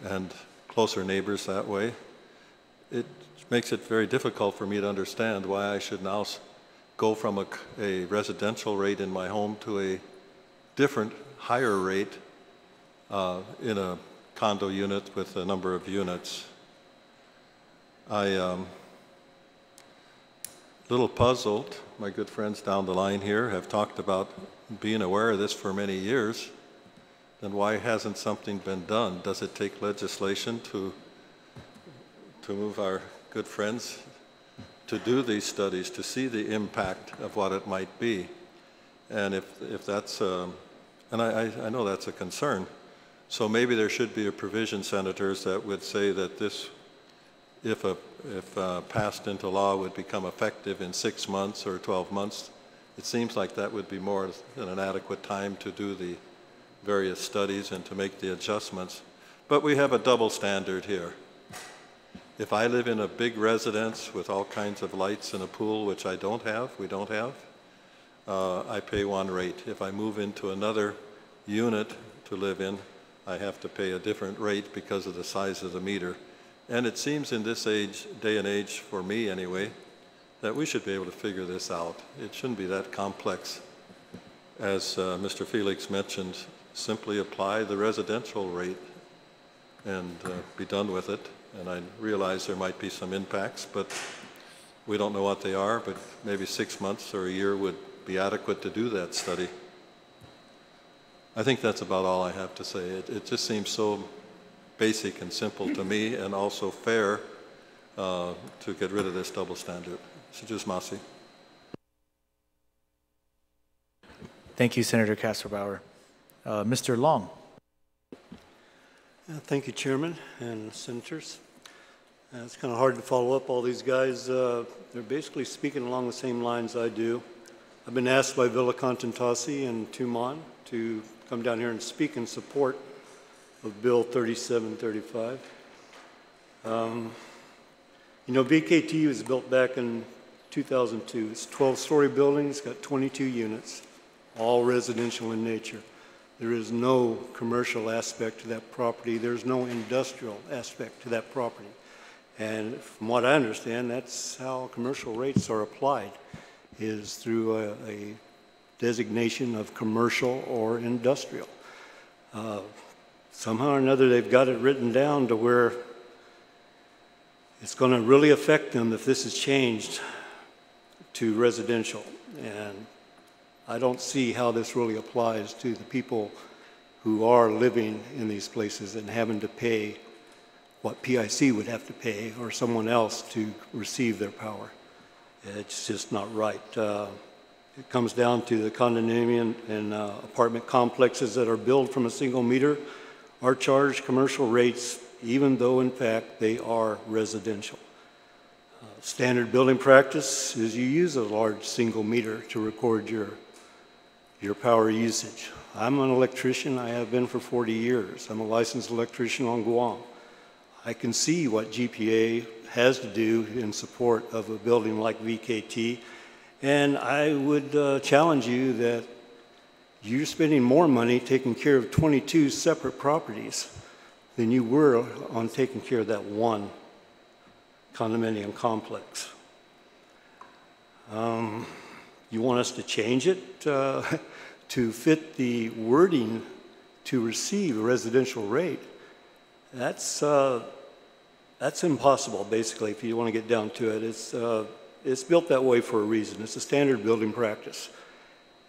Speaker 8: and closer neighbors that way, it makes it very difficult for me to understand why I should now go from a residential rate in my home to a different, higher rate in a condo unit with a number of units. A little puzzled. My good friends down the line here have talked about being aware of this for many years. Then why hasn't something been done? Does it take legislation to move our good friends to do these studies, to see the impact of what it might be? And if that's, and I know that's a concern. So maybe there should be a provision, senators, that would say that this, if passed into law, would become effective in 6 months or 12 months. It seems like that would be more than an adequate time to do the various studies and to make the adjustments. But we have a double standard here. If I live in a big residence with all kinds of lights and a pool, which we don't have, I pay one rate. If I move into another unit to live in, I have to pay a different rate because of the size of the meter. And it seems in this day and age, for me anyway, that we should be able to figure this out. It shouldn't be that complex. As Mr. Felix mentioned, simply apply the residential rate and be done with it. And I realize there might be some impacts, but we don't know what they are, but maybe 6 months or a year would be adequate to do that study. I think that's about all I have to say. It just seems so basic and simple to me, and also fair to get rid of this double standard. Sujus Masi.
Speaker 1: Thank you, Senator Castro-Bauer. Mr. Long.
Speaker 9: Thank you, Chairman and Senators. It's kind of hard to follow up all these guys. They're basically speaking along the same lines I do. I've been asked by Villa Contentasi and Tumon to come down here and speak in support of Bill 3735. You know, VKT was built back in 2002. It's a 12-story building. It's got 22 units, all residential in nature. There is no commercial aspect to that property. There's no industrial aspect to that property. And from what I understand, that's how commercial rates are applied, is through a designation of commercial or industrial. Somehow or another, they've got it written down to where it's going to really affect them if this is changed to residential. And I don't see how this really applies to the people who are living in these places and having to pay what PIC would have to pay or someone else to receive their power. It's just not right. It comes down to the condominium and apartment complexes that are built from a single meter are charged commercial rates, even though in fact they are residential. Standard building practice is you use a large single meter to record your power usage. I'm an electrician. I have been for 40 years. I'm a licensed electrician on Guam. I can see what GPA has to do in support of a building like VKT, and I would challenge you that you're spending more money taking care of 22 separate properties than you were on taking care of that one condominium complex. You want us to change it to fit the wording to receive a residential rate? That's impossible, basically, if you want to get down to it. It's built that way for a reason. It's a standard building practice.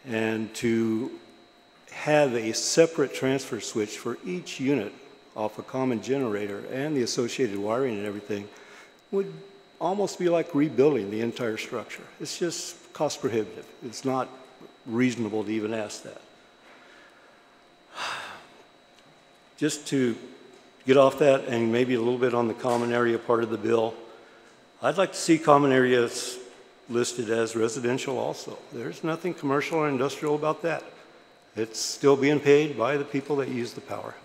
Speaker 9: And to have a separate transfer switch for each unit off a common generator and the associated wiring and everything would almost be like rebuilding the entire structure. It's just cost prohibitive. It's not reasonable to even ask that. Just to get off that and maybe a little bit on the common area part of the bill, I'd like to see common areas listed as residential also. There's nothing commercial or industrial about that. It's still being paid by the people that use the power.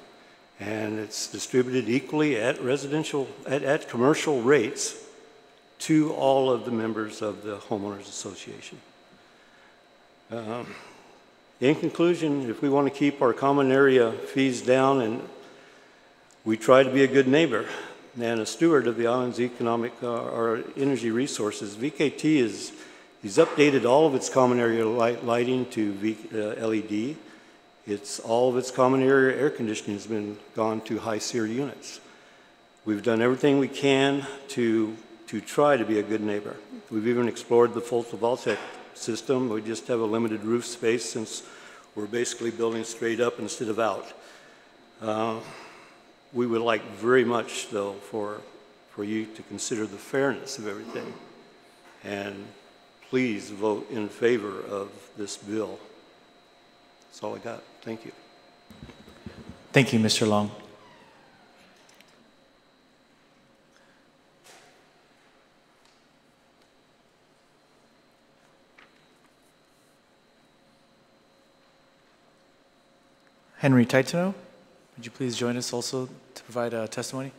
Speaker 9: And it's distributed equally at residential, at commercial rates to all of the members of the homeowners association. In conclusion, if we want to keep our common area fees down, and we try to be a good neighbor and a steward of the island's economic or energy resources, VKT he's updated all of its common area lighting to LED. It's all of its common area air conditioning has been gone to high SEER units. We've done everything we can to try to be a good neighbor. We've even explored the photovoltaic system. We just have a limited roof space since we're basically building straight up instead of out. We would like very much, though, for you to consider the fairness of everything. And please vote in favor of this bill. That's all I got. Thank you.
Speaker 1: Thank you, Mr. Long. Henry Taitano, would you please join us also to provide a testimony?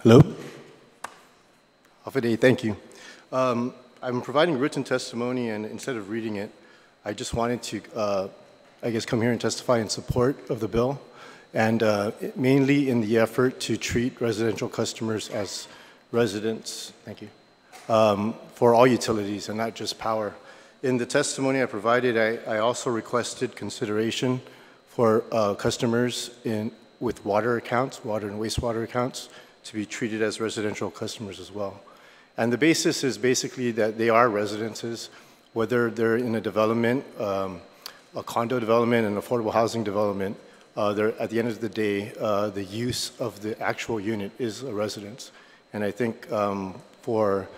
Speaker 10: Hello. Afade, thank you. I'm providing written testimony, and instead of reading it, I just wanted to, I guess, come here and testify in support of the bill, and mainly in the effort to treat residential customers as residents, thank you, for all utilities and not just power. In the testimony I provided, I also requested consideration for customers with water accounts, water and wastewater accounts, to be treated as residential customers as well. And the basis is basically that they are residences, whether they're in a development a condo development and affordable housing development, at the end of the day, the use of the actual unit is a residence. And I think for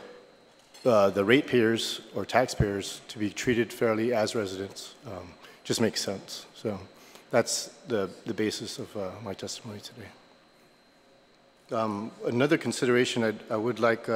Speaker 10: the ratepayers or taxpayers to be treated fairly as residents just makes sense. So that's the basis of my testimony today. Another consideration I would like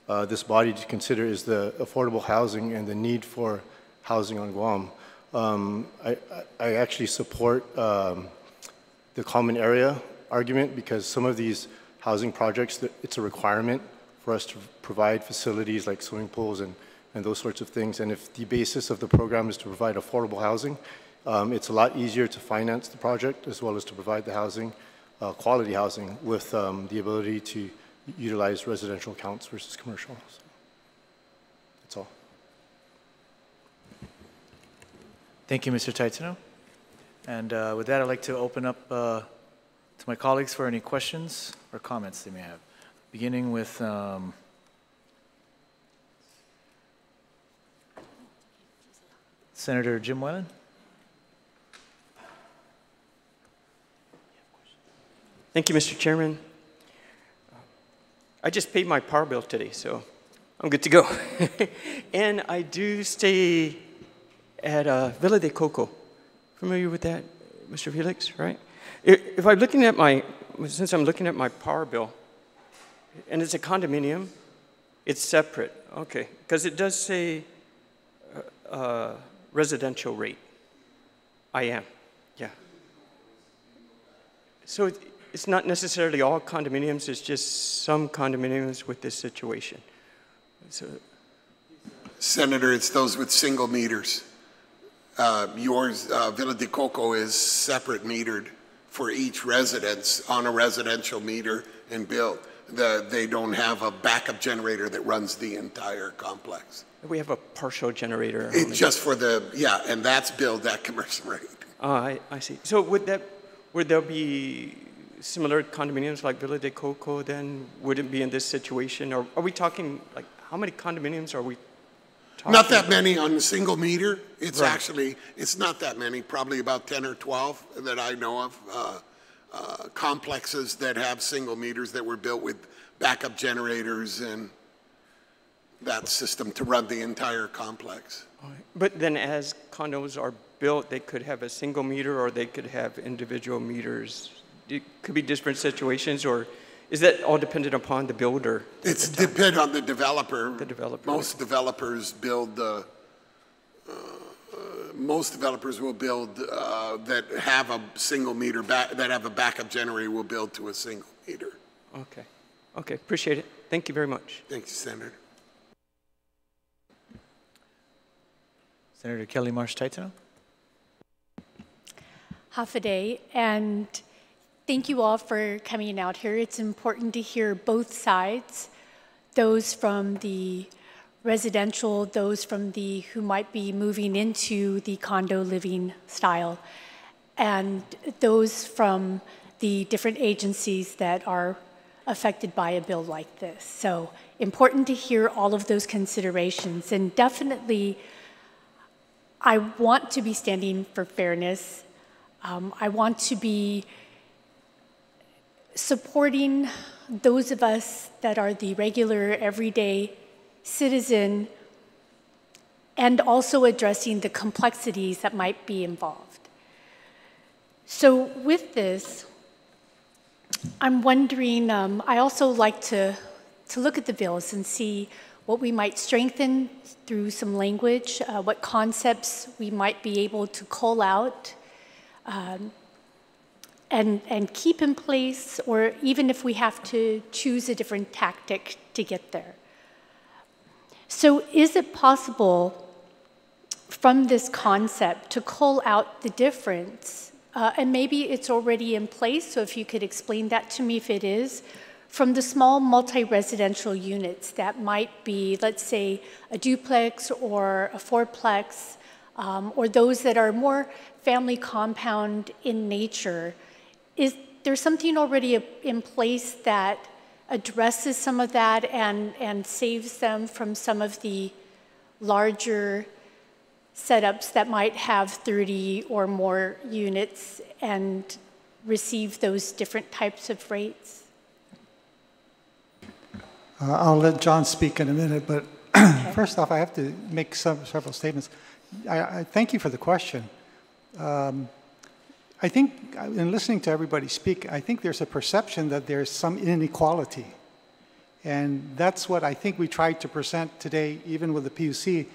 Speaker 10: this body to consider is the affordable housing and the need for housing on Guam. I actually support the common area argument because some of these housing projects, it's a requirement for us to provide facilities like swimming pools and those sorts of things. And if the basis of the program is to provide affordable housing, it's a lot easier to finance the project as well as to provide the housing, quality housing, with the ability to utilize residential accounts versus commercial. So that's all.
Speaker 1: Thank you, Mr. Taitano. And with that, I'd like to open up to my colleagues for any questions or comments they may have. Beginning with Senator Jim Whalen.
Speaker 11: Thank you, Mr. Chairman. I just paid my power bill today, so I'm good to go. And I do stay at Villa de Coco. Familiar with that, Mr. Felix, right? If I'm looking at since I'm looking at my power bill, and it's a condominium, it's separate. Okay, because it does say residential rate. I am, yeah. So it's not necessarily all condominiums, it's just some condominiums with this situation. So,
Speaker 6: Senator, it's those with single meters. Yours, Villa de Coco, is separate metered for each residence on a residential meter and bill. They don't have a backup generator that runs the entire complex.
Speaker 11: we have a partial generator.
Speaker 6: It's just for the, yeah, and that's billed at commercial rate.
Speaker 11: I see. So would there be similar condominiums like Villa de Coco then? Would it be in this situation? Or are we talking, like, how many condominiums are we talking?
Speaker 6: Not that many on the single meter. It's
Speaker 11: right.
Speaker 6: Actually, it's not that many, probably about 10 or 12 that I know of. Complexes that have single meters that were built with backup generators and that system to run the entire complex.
Speaker 11: But then as condos are built, they could have a single meter or they could have individual meters. It could be different situations, or is that all dependent upon the builder?
Speaker 6: It's dependent on the developer.
Speaker 11: The developer.
Speaker 6: Most developers build most developers will build that have a single meter, that have a backup generator will build to a single meter.
Speaker 11: Okay. Okay, appreciate it. Thank you very much.
Speaker 6: Thank you, Senator.
Speaker 1: Senator Kelly Marsh Taitano.
Speaker 12: Half a day, and thank you all for coming out here. It's important to hear both sides, those from the residential, those from the who might be moving into the condo living style, and those from the different agencies that are affected by a bill like this. So important to hear all of those considerations, and definitely I want to be standing for fairness. I want to be supporting those of us that are the regular, everyday citizen, and also addressing the complexities that might be involved. So with this, I'm wondering, I also like to look at the bills and see what we might strengthen through some language, what concepts we might be able to cull out and keep in place, or even if we have to choose a different tactic to get there. So is it possible from this concept to cull out the difference, and maybe it's already in place, so if you could explain that to me if it is, from the small multi-residential units that might be, let's say, a duplex or a fourplex, or those that are more family compound in nature. Is there something already in place that addresses some of that and saves them from some of the larger setups that might have 30 or more units and receive those different types of rates?
Speaker 3: I'll let John speak in a minute, but first off, I have to make several statements. I thank you for the question. I think, in listening to everybody speak, I think there's a perception that there's some inequality. And that's what I think we tried to present today, even with the PUC,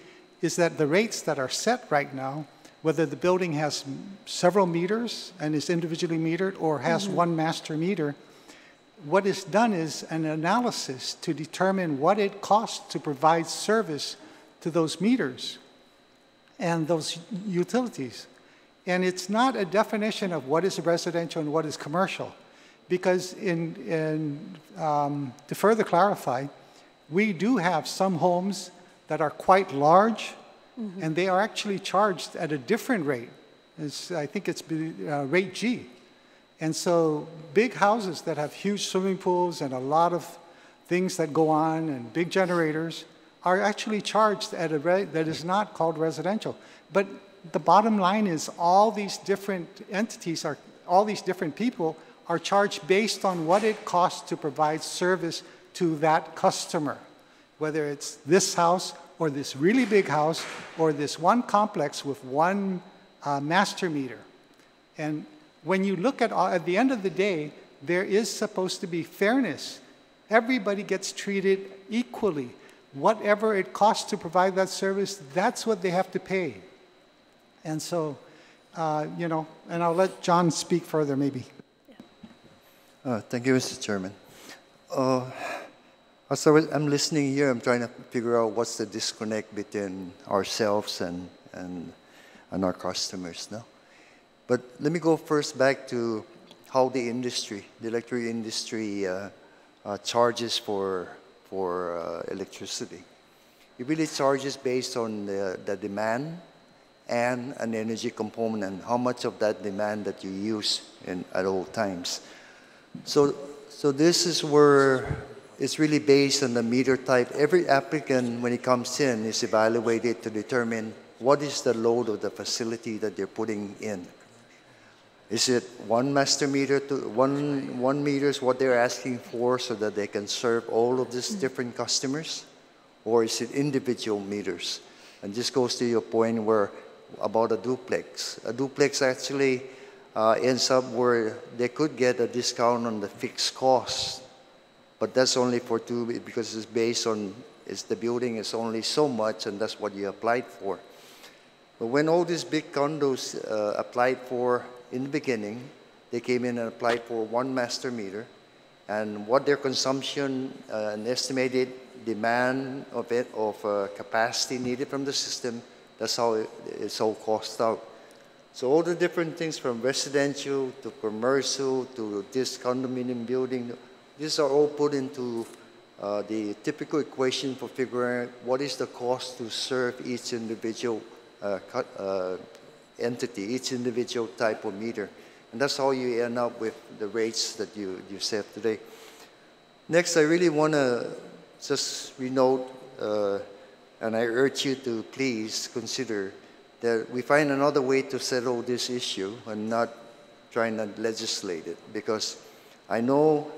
Speaker 3: is that the rates that are set right now, whether the building has several meters and is individually metered or has one master meter, what is done is an analysis to determine what it costs to provide service to those meters and those utilities. And it's not a definition of what is residential and what is commercial. Because to further clarify, we do have some homes that are quite large, and they are actually charged at a different rate. I think it's rate G. And so big houses that have huge swimming pools and a lot of things that go on and big generators are actually charged at a rate that is not called residential. But the bottom line is all these different entities, all these different people are charged based on what it costs to provide service to that customer, whether it's this house or this really big house or this one complex with one master meter. And when you look at the end of the day, there is supposed to be fairness. Everybody gets treated equally. Whatever it costs to provide that service, that's what they have to pay. And so, you know, and I'll let John speak further maybe.
Speaker 4: Thank you, Mr. Chairman. As I'm listening here, I'm trying to figure out what's the disconnect between ourselves and our customers now. But let me go first back to how the industry, the electric industry, charges for electricity. It really charges based on the demand and an energy component and how much of that demand that you use at all times. So this is where it's really based on the meter type. Every applicant, when it comes in, is evaluated to determine what is the load of the facility that they're putting in. Is it one master meter to one meter is what they're asking for so that they can serve all of these different customers? Or is it individual meters? And this goes to your point where about a duplex. A duplex actually ends up where they could get a discount on the fixed cost, but that's only for two because it's based on the building is only so much and that's what you applied for. But when all these big condos applied for in the beginning, they came in and applied for one master meter, and what their consumption and estimated demand of capacity needed from the system, that's how it's all costed out. So all the different things from residential to commercial to this condominium building, these are all put into the typical equation for figuring out what is the cost to serve each individual entity, each individual type of meter. And that's how you end up with the rates that you set today. Next, I really want to just renote, and I urge you to please consider that we find another way to settle this issue and not trying to legislate it. Because I know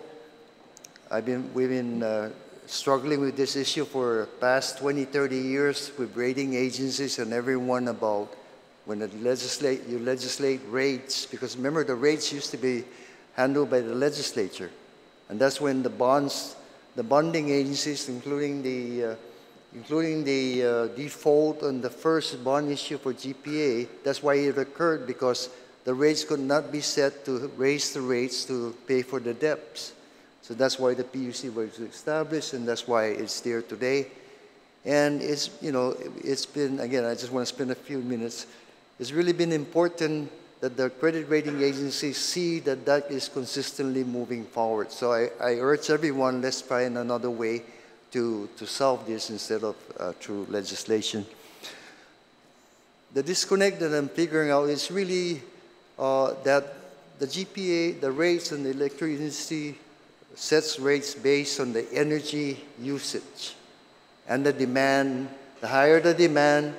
Speaker 4: we've been struggling with this issue for the past 20, 30 years with rating agencies and everyone about when you legislate rates, because remember the rates used to be handled by the legislature. And that's when the bonding agencies, including the default on the first bond issue for GPA, that's why it occurred, because the rates could not be set to raise the rates to pay for the debts. So that's why the PUC was established, and that's why it's there today. And it's, you know, it's been, again, I just want to spend a few minutes. It's really been important that the credit rating agencies see that that is consistently moving forward. So I urge everyone, let's find another way to solve this instead of through legislation. The disconnect that I'm figuring out is really that the GPA, the rates in the electric industry, sets rates based on the energy usage and the demand. The higher the demand,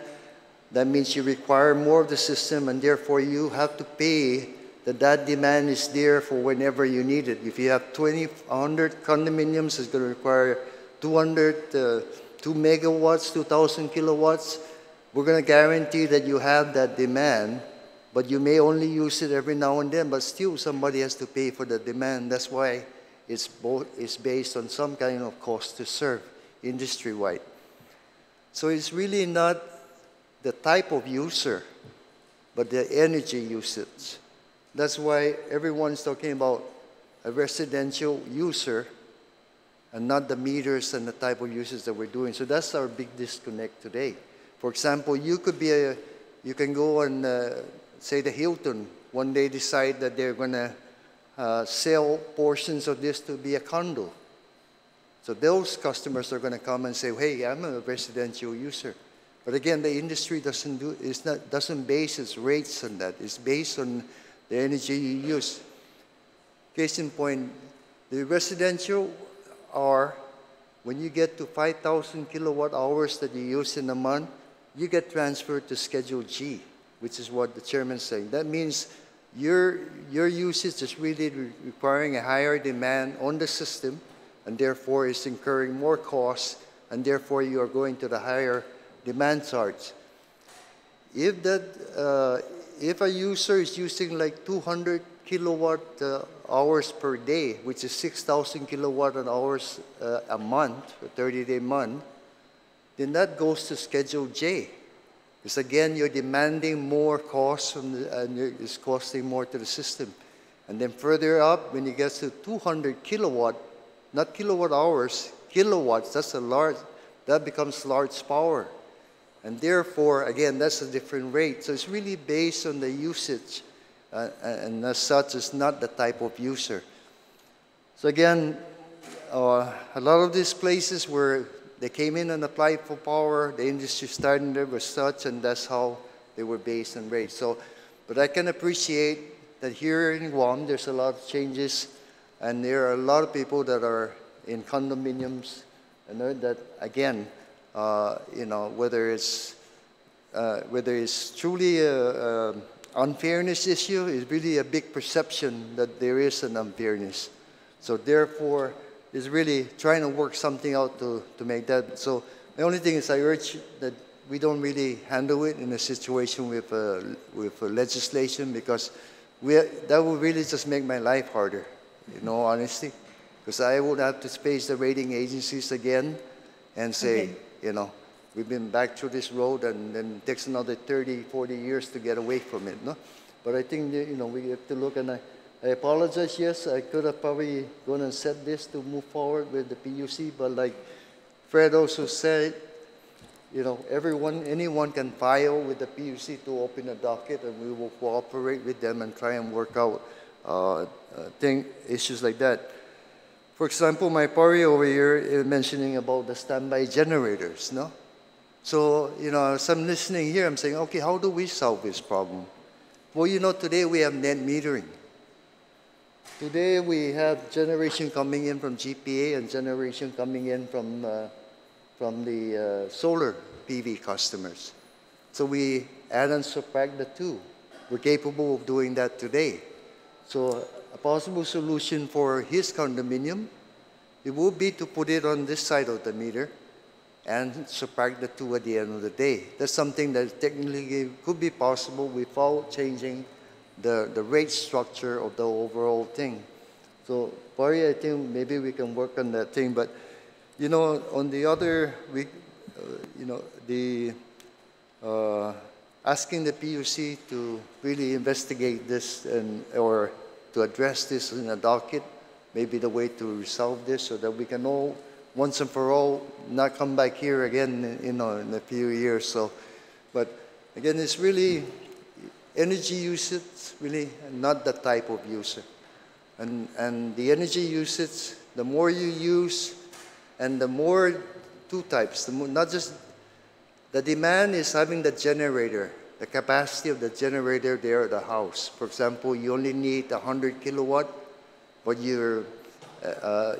Speaker 4: that means you require more of the system, and therefore you have to pay that demand is there for whenever you need it. If you have 100 condominiums, it's going to require 2 megawatts, 2,000 kilowatts. We're going to guarantee that you have that demand, but you may only use it every now and then, but still somebody has to pay for the demand. That's why it's based on some kind of cost to serve industry-wide. So it's really not the type of user, but the energy usage. That's why everyone's talking about a residential user and not the meters and the type of uses that we're doing. So that's our big disconnect today. For example, you can go and say the Hilton one day decide that they're going to sell portions of this to be a condo. So those customers are going to come and say, hey, I'm a residential user. But again, the industry doesn't base its rates on that. It's based on the energy you use. Case in point, the residential are, when you get to 5,000 kilowatt hours that you use in a month, you get transferred to Schedule G, which is what the chairman's saying. That means your usage is really requiring a higher demand on the system, and therefore is incurring more costs, and therefore you are going to the higher demand charge. If a user is using like 200 kilowatt hours per day, which is 6,000 kilowatt hours a month, a 30-day month, then that goes to Schedule J. Because again, you're demanding more costs and it's costing more to the system. And then further up, when it gets to 200 kilowatt, not kilowatt hours, kilowatts, that becomes large power. And therefore, again, that's a different rate. So it's really based on the usage. And as such, it's not the type of user. So again, a lot of these places where they came in and applied for power, the industry started there was such, and that's how they were based on rates. So, but I can appreciate that here in Guam, there's a lot of changes, and there are a lot of people that are in condominiums, and that, again, you know, whether it's truly a unfairness issue, is really a big perception that there is an unfairness. So therefore, is really trying to work something out to make that. So the only thing is I urge that we don't really handle it in a situation with legislation, because that would really just make my life harder, in all honesty. Because I would have to face the rating agencies again and say, you know, we've been back through this road, and then it takes another 30, 40 years to get away from it, no? But I think that, you know, we have to look, and I apologize, yes, I could have probably gone and said this to move forward with the PUC, but like Fred also said, you know, anyone can file with the PUC to open a docket, and we will cooperate with them and try and work out issues like that. For example, my party over here is mentioning about the standby generators, no? So, you know, as I'm listening here, I'm saying, okay, how do we solve this problem? Well, you know, today we have net metering. Today we have generation coming in from GPA and generation coming in from the solar PV customers. So we add and subtract the two. We're capable of doing that today. So a possible solution for his condominium, it would be to put it on this side of the meter and subtract the two at the end of the day. That's something that technically could be possible without changing the rate structure of the overall thing. So, Barry, I think maybe we can work on that thing. But, you know, on the other, you know, asking the PUC to really investigate this or to address this in a docket may be the way to resolve this, so that we can all, once and for all, not come back here again, you know, in a few years. So, but again, it's really energy usage, really not the type of user. And the energy usage, the more you use, and the more two types, not just the demand is having the generator, the capacity of the generator there at the house. For example, you only need 100 kilowatt, but you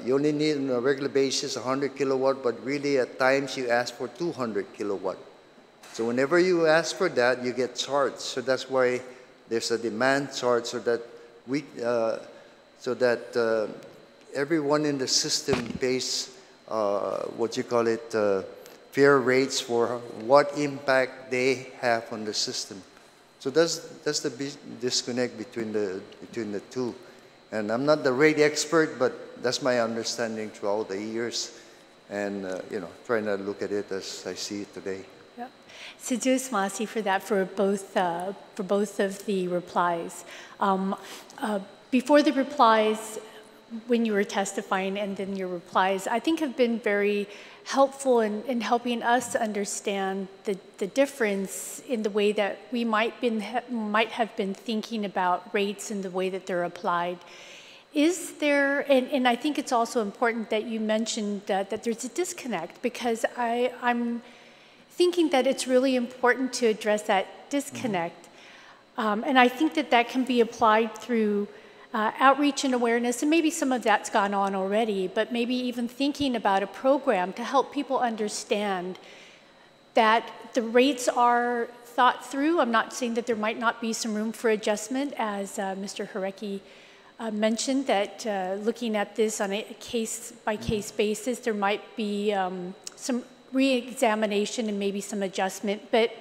Speaker 4: only need on a regular basis 100 kilowatt, but really at times you ask for 200 kilowatt. So whenever you ask for that, you get charged. So that's why there's a demand charge, so that everyone in the system pays fair rates for what impact they have on the system. So that's the disconnect between the two. And I'm not the rate expert, but that's my understanding throughout the years, and trying to look at it as I see it today.
Speaker 12: Yep. So Jus Masi for that, for both of the replies. Before the replies, when you were testifying, and then your replies, I think have been very helpful in helping us understand the difference in the way that we might have been thinking about rates and the way that they're applied. Is there, and I think it's also important that you mentioned that there's a disconnect, because I'm thinking that it's really important to address that disconnect. And I think that can be applied through outreach and awareness, and maybe some of that's gone on already, but maybe even thinking about a program to help people understand that the rates are thought through. I'm not saying that there might not be some room for adjustment, as Mr. Harecki mentioned, that looking at this on a case-by-case basis, there might be some re-examination and maybe some adjustment, but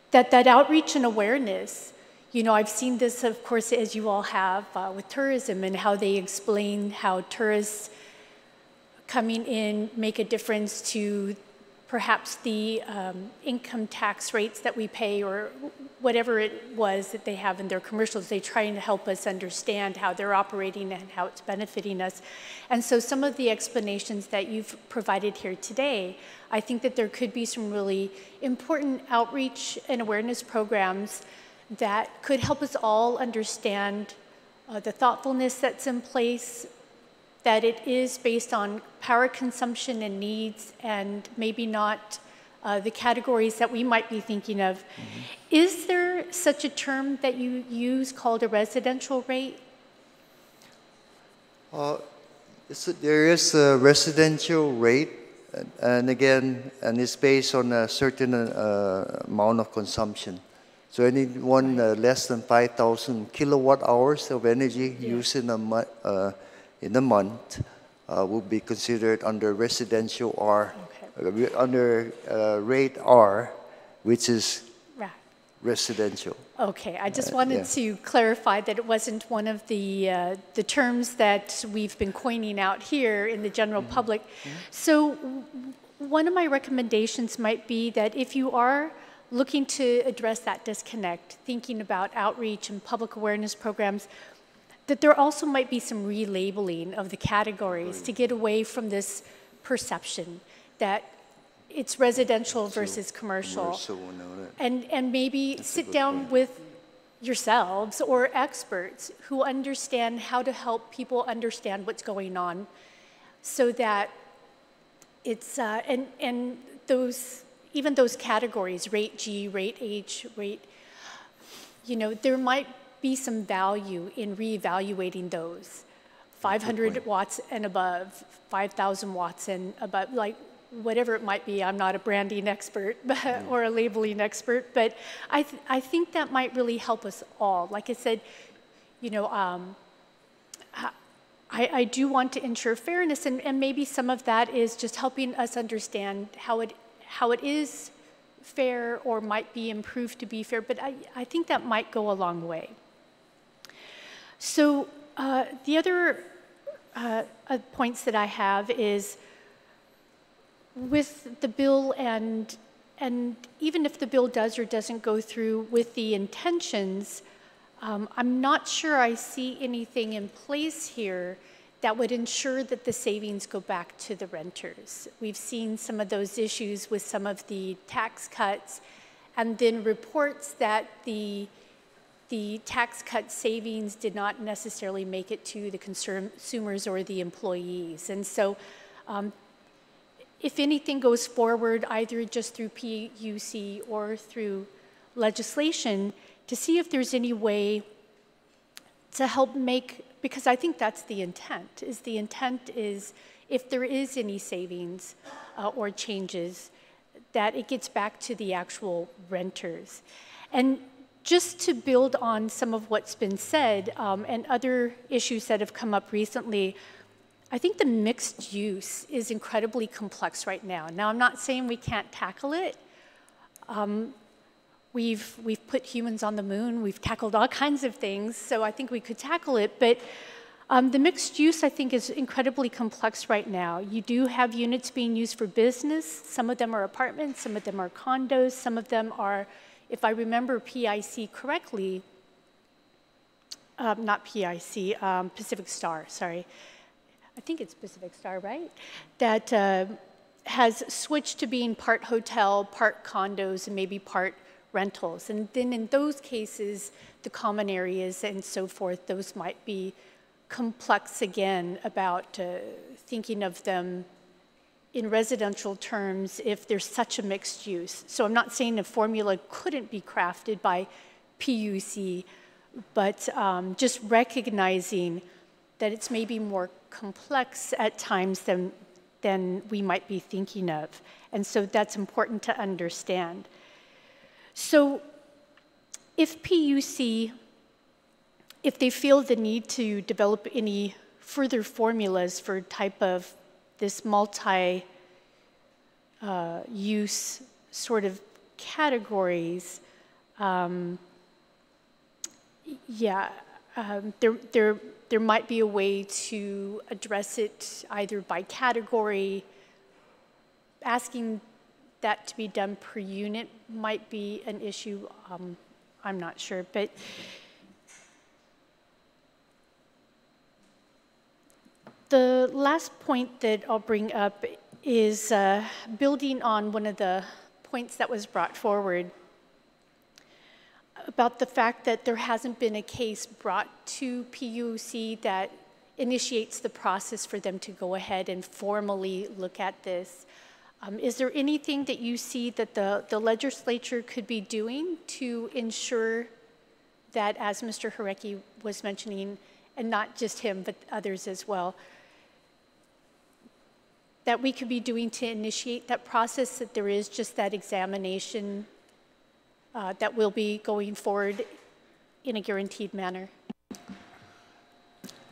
Speaker 12: that outreach and awareness, I've seen this, of course, as you all have, with tourism, and how they explain how tourists coming in make a difference to perhaps the income tax rates that we pay, or whatever it was that they have in their commercials. They try to help us understand how they're operating and how it's benefiting us. And so some of the explanations that you've provided here today, I think that there could be some really important outreach and awareness programs that could help us all understand the thoughtfulness that's in place, that it is based on power consumption and needs, and maybe not the categories that we might be thinking of. Mm-hmm. Is there such a term that you use called a residential rate?
Speaker 4: There is a residential rate, and again, it's based on a certain amount of consumption. So anyone less than 5,000 kilowatt hours of energy used in a month will be considered under residential R, under rate R, which is residential.
Speaker 12: Okay, I just wanted to clarify that it wasn't one of the terms that we've been coining out here in the general public. So one of my recommendations might be that if you are looking to address that disconnect, thinking about outreach and public awareness programs, that there also might be some relabeling of the categories to get away from this perception that it's residential versus commercial. And maybe sit down with yourselves or experts who understand how to help people understand what's going on, so that it's, and those, even those categories, rate G, rate H, rate, there might be some value in reevaluating those. 500 watts and above, 5,000 watts and above, like whatever it might be. I'm not a branding expert or a labeling expert, but I think that might really help us all. Like I said, I do want to ensure fairness, and maybe some of that is just helping us understand how it is fair or might be improved to be fair, but I think that might go a long way. So the other points that I have is with the bill, and even if the bill does or doesn't go through with the intentions, I'm not sure I see anything in place here that would ensure that the savings go back to the renters. We've seen some of those issues with some of the tax cuts, and then reports that the tax cut savings did not necessarily make it to the consumers or the employees. And so if anything goes forward, either just through PUC or through legislation, to see if there's any way to help make, because I think that's the intent, is if there is any savings or changes, that it gets back to the actual renters. And just to build on some of what's been said and other issues that have come up recently, I think the mixed use is incredibly complex right now. Now, I'm not saying we can't tackle it. We've put humans on the moon, we've tackled all kinds of things, so I think we could tackle it, but the mixed use, I think, is incredibly complex right now. You do have units being used for business. Some of them are apartments, some of them are condos, some of them are, if I remember PIC correctly, not PIC, Pacific Star, sorry. I think it's Pacific Star, right? That has switched to being part hotel, part condos, and maybe part rentals. And then in those cases, the common areas and so forth, those might be complex again about thinking of them in residential terms if there's such a mixed use. So I'm not saying a formula couldn't be crafted by PUC, but just recognizing that it's maybe more complex at times than we might be thinking of. And so that's important to understand. So if PUC, if they feel the need to develop any further formulas for type of this multi-use sort of categories, there might be a way to address it either by category. Asking that to be done per unit might be an issue. I'm not sure, but the last point that I'll bring up is building on one of the points that was brought forward about the fact that there hasn't been a case brought to PUC that initiates the process for them to go ahead and formally look at this. Is there anything that you see that the legislature could be doing to ensure that, as Mr. Jarecki was mentioning, and not just him, but others as well, that we could be doing to initiate that process, that there is just that examination that will be going forward in a guaranteed manner?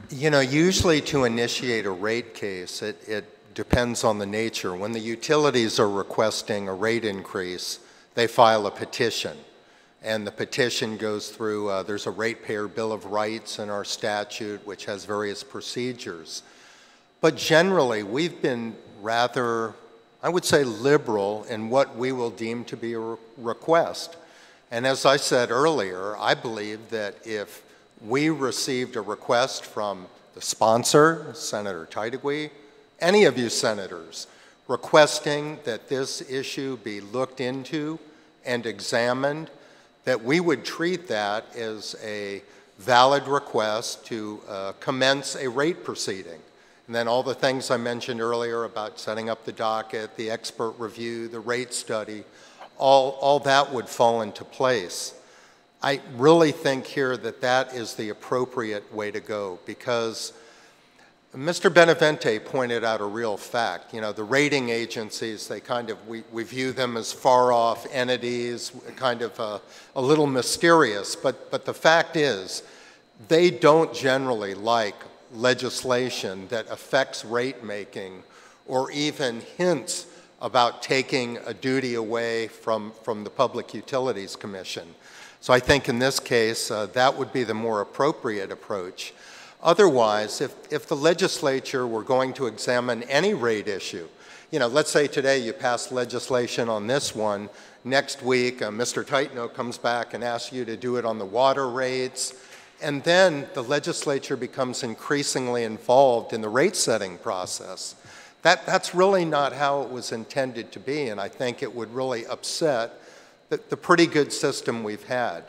Speaker 5: You know, usually to initiate a rate case, it depends on the nature. When the utilities are requesting a rate increase, they file a petition. And the petition goes through, there's a ratepayer bill of rights in our statute, which has various procedures. But generally, we've been rather, I would say, liberal in what we will deem to be a request. And as I said earlier, I believe that if we received a request from the sponsor, Senator Teitegui, any of you senators, requesting that this issue be looked into and examined, that we would treat that as a valid request to commence a rate proceeding. And then all the things I mentioned earlier about setting up the docket, the expert review, the rate study, all that would fall into place. I really think here that that is the appropriate way to go, because Mr. Benavente pointed out a real fact. You know, the rating agencies, they kind of, we view them as far-off entities, kind of a little mysterious, but the fact is, they don't generally like legislation that affects rate making or even hints about taking a duty away from the Public Utilities Commission. So I think in this case, that would be the more appropriate approach. Otherwise, if the legislature were going to examine any rate issue, you know, let's say today you pass legislation on this one, next week Mr. Titano comes back and asks you to do it on the water rates, and then the legislature becomes increasingly involved in the rate setting process. That's really not how it was intended to be, and I think it would really upset the pretty good system we've had.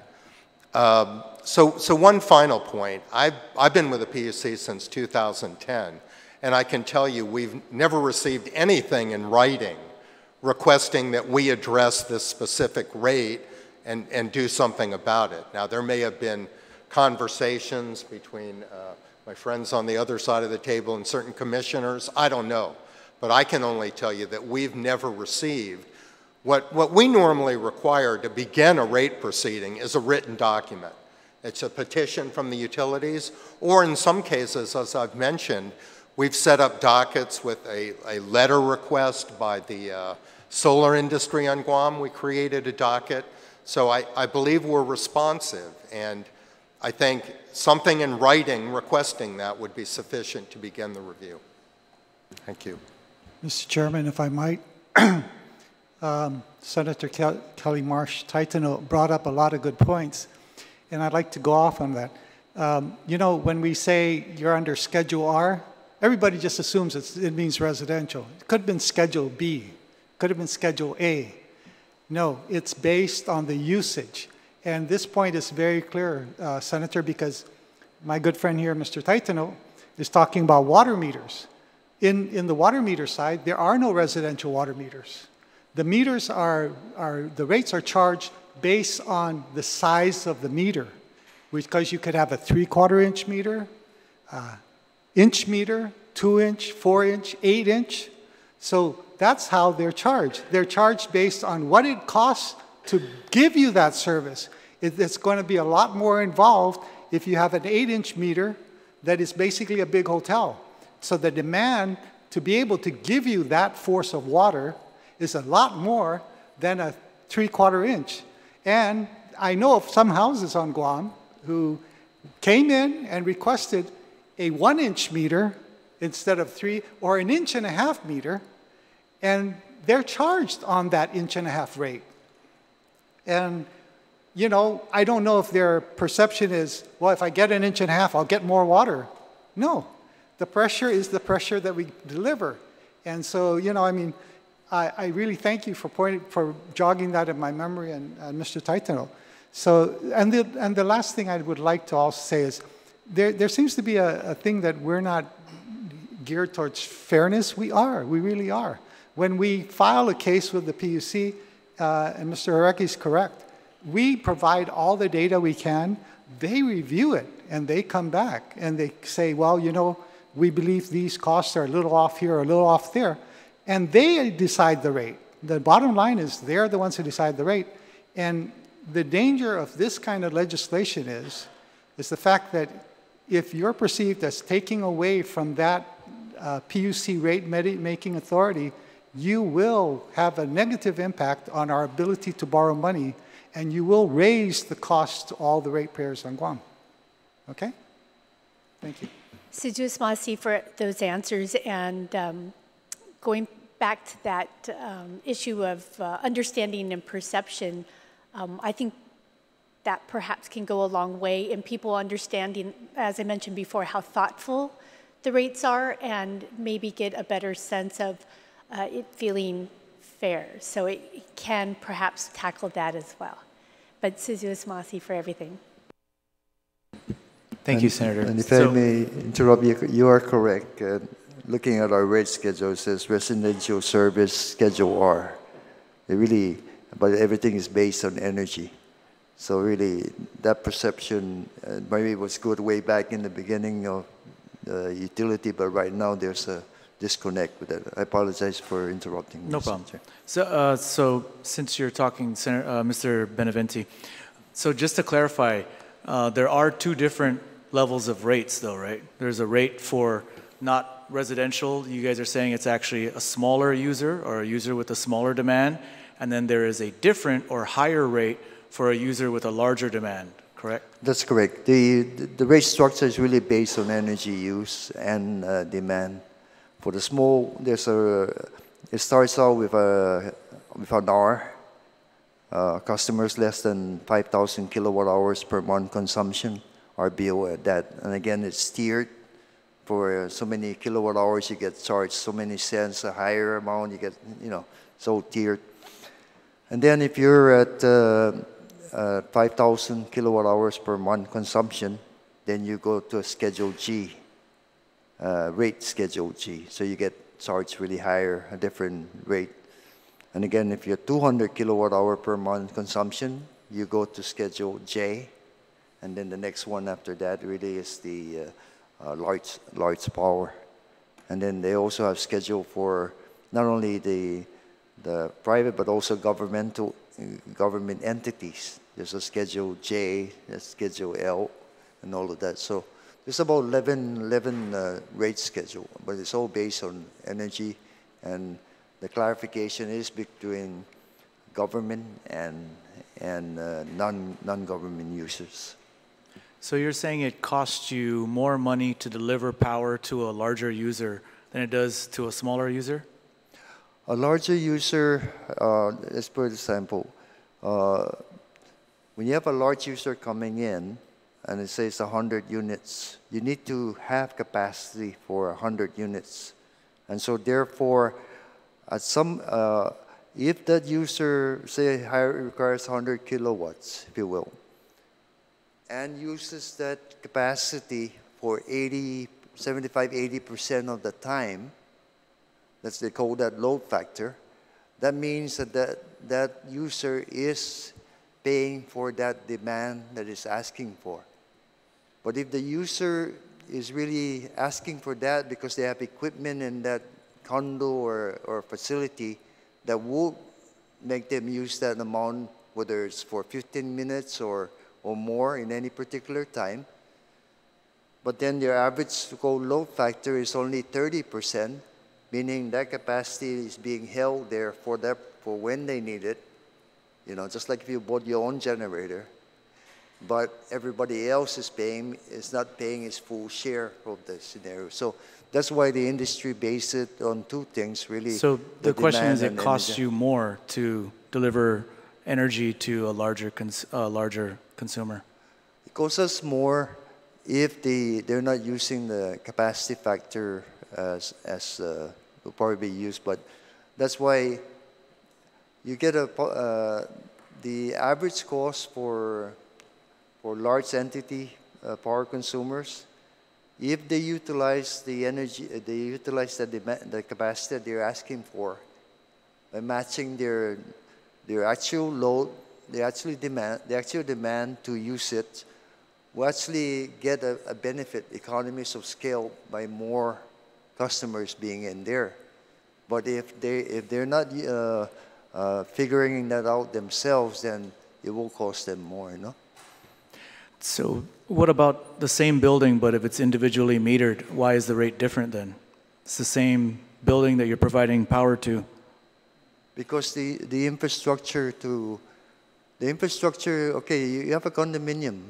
Speaker 5: So one final point. I've been with the PUC since 2010, and I can tell you we've never received anything in writing requesting that we address this specific rate and do something about it. Now, there may have been conversations between my friends on the other side of the table and certain commissioners. I don't know. But I can only tell you that we've never received What we normally require to begin a rate proceeding is a written document. It's a petition from the utilities, or in some cases, as I've mentioned, we've set up dockets with a letter request by the solar industry on Guam. We created a docket. So I believe we're responsive, and I think something in writing requesting that would be sufficient to begin the review. Thank you.
Speaker 3: Mr. Chairman, if I might, Senator Kelly Marsh Titano brought up a lot of good points, and I'd like to go off on that. You know, when we say you're under Schedule R, everybody just assumes it means residential. It could have been Schedule B, could have been Schedule A. No, it's based on the usage. And this point is very clear, Senator, because my good friend here, Mr. Titano, is talking about water meters. In the water meter side, there are no residential water meters. The meters the rates are charged based on the size of the meter, because you could have a 3/4 inch meter, inch meter, 2-inch, 4-inch, 8-inch. So that's how they're charged. They're charged based on what it costs to give you that service. It's going to be a lot more involved if you have an 8-inch meter that is basically a big hotel. So the demand to be able to give you that force of water is a lot more than a 3/4 inch. And I know of some houses on Guam who came in and requested a 1-inch meter instead of 3, or an 1.5-inch meter, and they're charged on that 1.5-inch rate. And, you know, I don't know if their perception is, well, if I get an 1.5-inch, I'll get more water. No, the pressure is the pressure that we deliver. And so, you know, I mean, I really thank you for jogging that in my memory, and Mr. Titano. So, and the last thing I would like to also say is, there seems to be a thing that we're not geared towards fairness. We really are. When we file a case with the PUC, and Mr. Hareki is correct, we provide all the data we can, they review it, and they come back, and they say, well, you know, we believe these costs are a little off here, or a little off there, and they decide the rate. The bottom line is they're the ones who decide the rate, and the danger of this kind of legislation is the fact that if you're perceived as taking away from that PUC rate-making authority, you will have a negative impact on our ability to borrow money, and you will raise the cost to all the ratepayers on Guam. Okay? Thank you.
Speaker 12: Sujus Masi for those answers, and going back to that issue of understanding and perception, I think that perhaps can go a long way in people understanding, as I mentioned before, how thoughtful the rates are, and maybe get a better sense of it feeling fair. So it can perhaps tackle that as well. But Sujus Masi for everything.
Speaker 1: Thank you, Senator.
Speaker 4: And if I may interrupt you, you are correct. Looking at our rate schedule, it says residential service Schedule R. But everything is based on energy. So really, that perception maybe was good way back in the beginning of the utility, but right now there's a disconnect with that. I apologize for interrupting.
Speaker 1: No problem. So since you're talking, Mr. Beneventi, so just to clarify, there are two different levels of rates though, right? There's a rate for not residential. You guys are saying it's actually a smaller user, or a user with a smaller demand, and then there is a different or higher rate for a user with a larger demand, correct?
Speaker 4: That's correct. The rate structure is really based on energy use and demand. For the small, it starts out with an R. Customers less than 5,000 kilowatt hours per month consumption are below at that. And again, it's tiered. For so many kilowatt hours, you get charged so many cents. A higher amount, you get, you know, so tiered. And then if you're at 5,000 kilowatt hours per month consumption, then you go to a Schedule G, rate Schedule G. So you get charged really higher, a different rate. And again, if you're 200 kilowatt hour per month consumption, you go to Schedule J. And then the next one after that really is the large power. And then they also have schedule for not only the the private but also government entities. There's a Schedule J, a Schedule L, and all of that. So there's about 11 rate schedule, but it's all based on energy, and the clarification is between government and non-government users.
Speaker 1: So you're saying it costs you more money to deliver power to a larger user than it does to a smaller user?
Speaker 4: A larger user, let's put an example. When you have a large user coming in, and it says 100 units, you need to have capacity for 100 units. And so therefore, at some, if that user, say, requires 100 kilowatts, if you will, and uses that capacity for 75–80% of the time, they call that load factor, that means that user is paying for that demand that is asking for. But if the user is really asking for that because they have equipment in that condo or facility that will make them use that amount, whether it's for 15 minutes or more in any particular time, but then their average load factor is only 30%, meaning that capacity is being held there for when they need it. You know, just like if you bought your own generator, but everybody else is not paying its full share of the scenario. So that's why the industry based it on two things, really.
Speaker 1: So the question is, it costs you more to deliver energy to a larger consumer?
Speaker 4: It costs us more if they're not using the capacity factor as will probably be used, but that's why you get the average cost for large entity power consumers, if they utilize the energy, they utilize the capacity that they're asking for by matching their actual load, the actual demand to use it, will actually get a benefit, economies of scale, by more customers being in there. But if they're not figuring that out themselves, then it will cost them more, you know?
Speaker 1: So what about the same building, but if it's individually metered, why is the rate different then? It's the same building that you're providing power to.
Speaker 4: Because the infrastructure, okay, you have a condominium.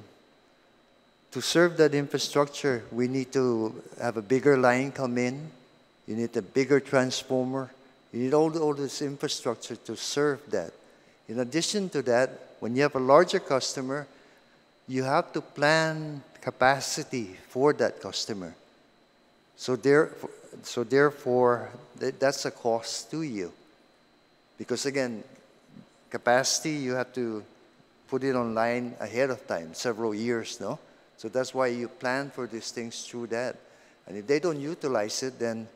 Speaker 4: To serve that infrastructure, we need to have a bigger line come in. You need a bigger transformer. You need all this infrastructure to serve that. In addition to that, when you have a larger customer, you have to plan capacity for that customer. So therefore, that's a cost to you. Because again, capacity, you have to put it online ahead of time, several years, no? So that's why you plan for these things through that. And if they don't utilize it, then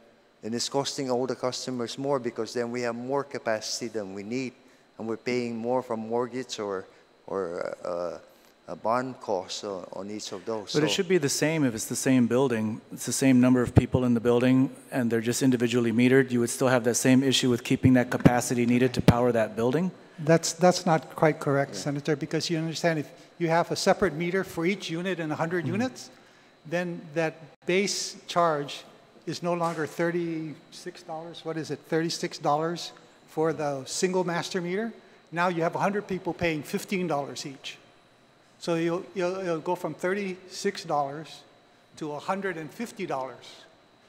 Speaker 4: it's costing all the customers more, because then we have more capacity than we need, and we're paying more from mortgage or a bond cost on each of those.
Speaker 1: But it should be the same if it's the same building. It's the same number of people in the building, and they're just individually metered. You would still have that same issue with keeping that capacity needed to power that building?
Speaker 3: That's not quite correct, Senator, because you understand, if you have a separate meter for each unit in 100 units, then that base charge is no longer $36, what is it, $36 for the single master meter. Now you have 100 people paying $15 each. So you'll go from $36 to $150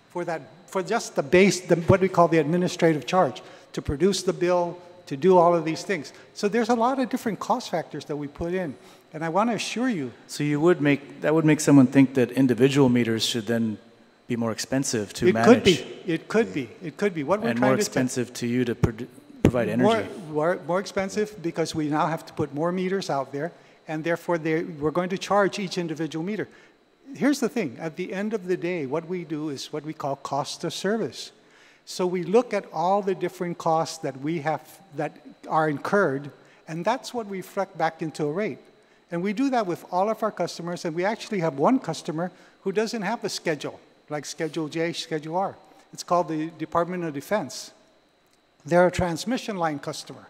Speaker 3: for just the base, what we call the administrative charge, to produce the bill, to do all of these things. So there's a lot of different cost factors that we put in. And I want to assure you.
Speaker 1: So that would make someone think that individual meters should then be more expensive to manage.
Speaker 3: It could be. What we're
Speaker 1: and
Speaker 3: trying
Speaker 1: more
Speaker 3: to
Speaker 1: expensive to you to provide energy.
Speaker 3: More expensive because we now have to put more meters out there, and therefore we're going to charge each individual meter. Here's the thing. At the end of the day, what we do is what we call cost of service. So we look at all the different costs that we have that are incurred, and that's what we reflect back into a rate. And we do that with all of our customers, and we actually have one customer who doesn't have a schedule, like Schedule J, Schedule R. It's called the Department of Defense. They're a transmission line customer.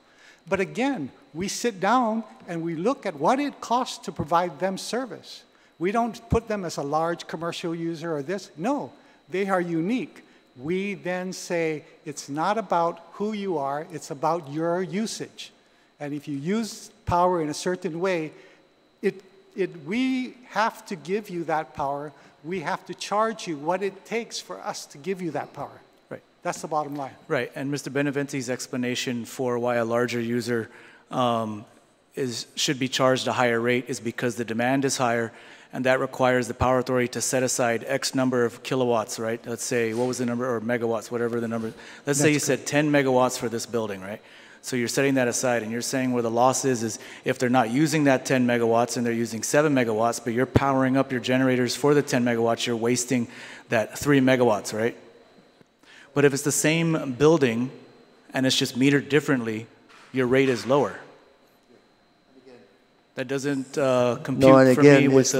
Speaker 3: But again, we sit down and we look at what it costs to provide them service. We don't put them as a large commercial user or this. No, they are unique. We then say, it's not about who you are, it's about your usage. And if you use power in a certain way, we have to give you that power. We have to charge you what it takes for us to give you that power.
Speaker 1: Right.
Speaker 3: That's the bottom line.
Speaker 1: Right, and Mr. Beneventi's explanation for why a larger user should be charged a higher rate is because the demand is higher, and that requires the Power Authority to set aside X number of kilowatts, right? Let's say, what was the number, or megawatts, whatever the number. Let's say you said 10 megawatts for this building, right? So you're setting that aside, and you're saying where the loss is if they're not using that 10 megawatts and they're using 7 megawatts, but you're powering up your generators for the 10 megawatts, you're wasting that 3 megawatts, right? But if it's the same building and it's just metered differently, your rate is lower. That doesn't compute for me with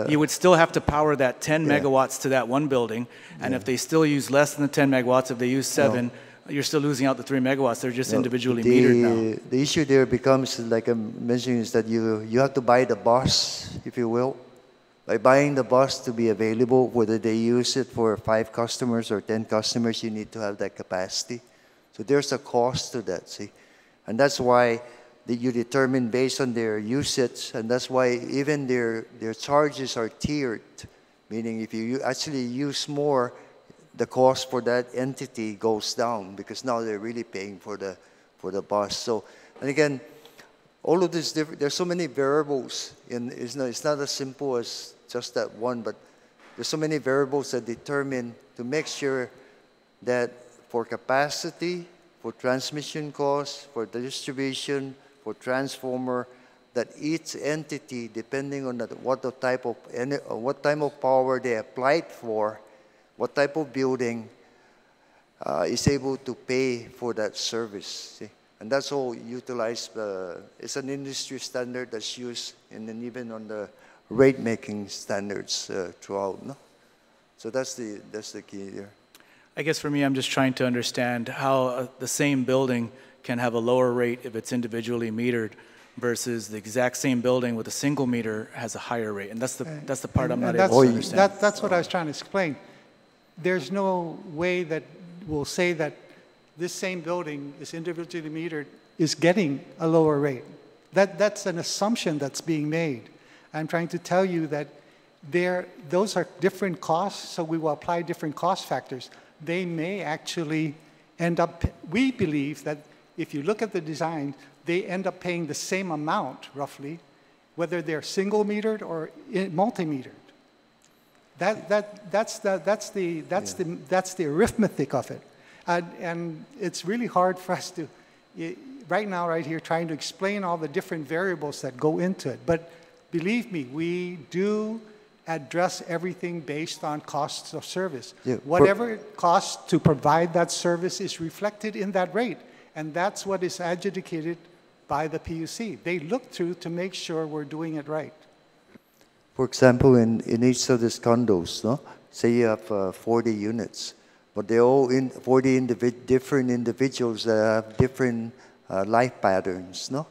Speaker 1: you would still have to power that 10 megawatts to that one building, and if they still use less than the 10 megawatts, if they use 7, you're still losing out the 3 megawatts. They're just individually metered now.
Speaker 4: The issue there becomes, like I'm mentioning, is that you have to buy the bus, if you will. By buying the bus to be available, whether they use it for 5 customers or 10 customers, you need to have that capacity. So there's a cost to that, see? And that's why you determine based on their usage, and that's why even their charges are tiered, meaning if you actually use more, the cost for that entity goes down because now they're really paying for the bus. So, and again, all of this, there's so many variables, and it's not as simple as just that one, but there's so many variables that determine to make sure that for capacity, for transmission costs, for the distribution, for transformer, that each entity, depending on what type of power they applied for, what type of building, is able to pay for that service. See? And that's all utilized. It's an industry standard that's used, and then even on the rate-making standards throughout. No? So that's the key there.
Speaker 1: I guess for me, I'm just trying to understand how the same building can have a lower rate if it's individually metered versus the exact same building with a single meter has a higher rate. And that's the part I'm not able to understand.
Speaker 3: That's what I was trying to explain. There's no way that we'll say that this same building is individually metered is getting a lower rate. That's an assumption that's being made. I'm trying to tell you that those are different costs, so we will apply different cost factors. They may actually end up, we believe that if you look at the design, they end up paying the same amount, roughly, whether they're single metered or multi-metered. That's the arithmetic of it. And it's really hard for us to, right now, right here, trying to explain all the different variables that go into it. But believe me, we do address everything based on costs of service. Yeah. Whatever it costs to provide that service is reflected in that rate. And that's what is adjudicated by the PUC. They look through to make sure we're doing it right.
Speaker 4: For example, in each of these condos, no? Say you have 40 units, but they're all 40 different individuals that have different life patterns, no?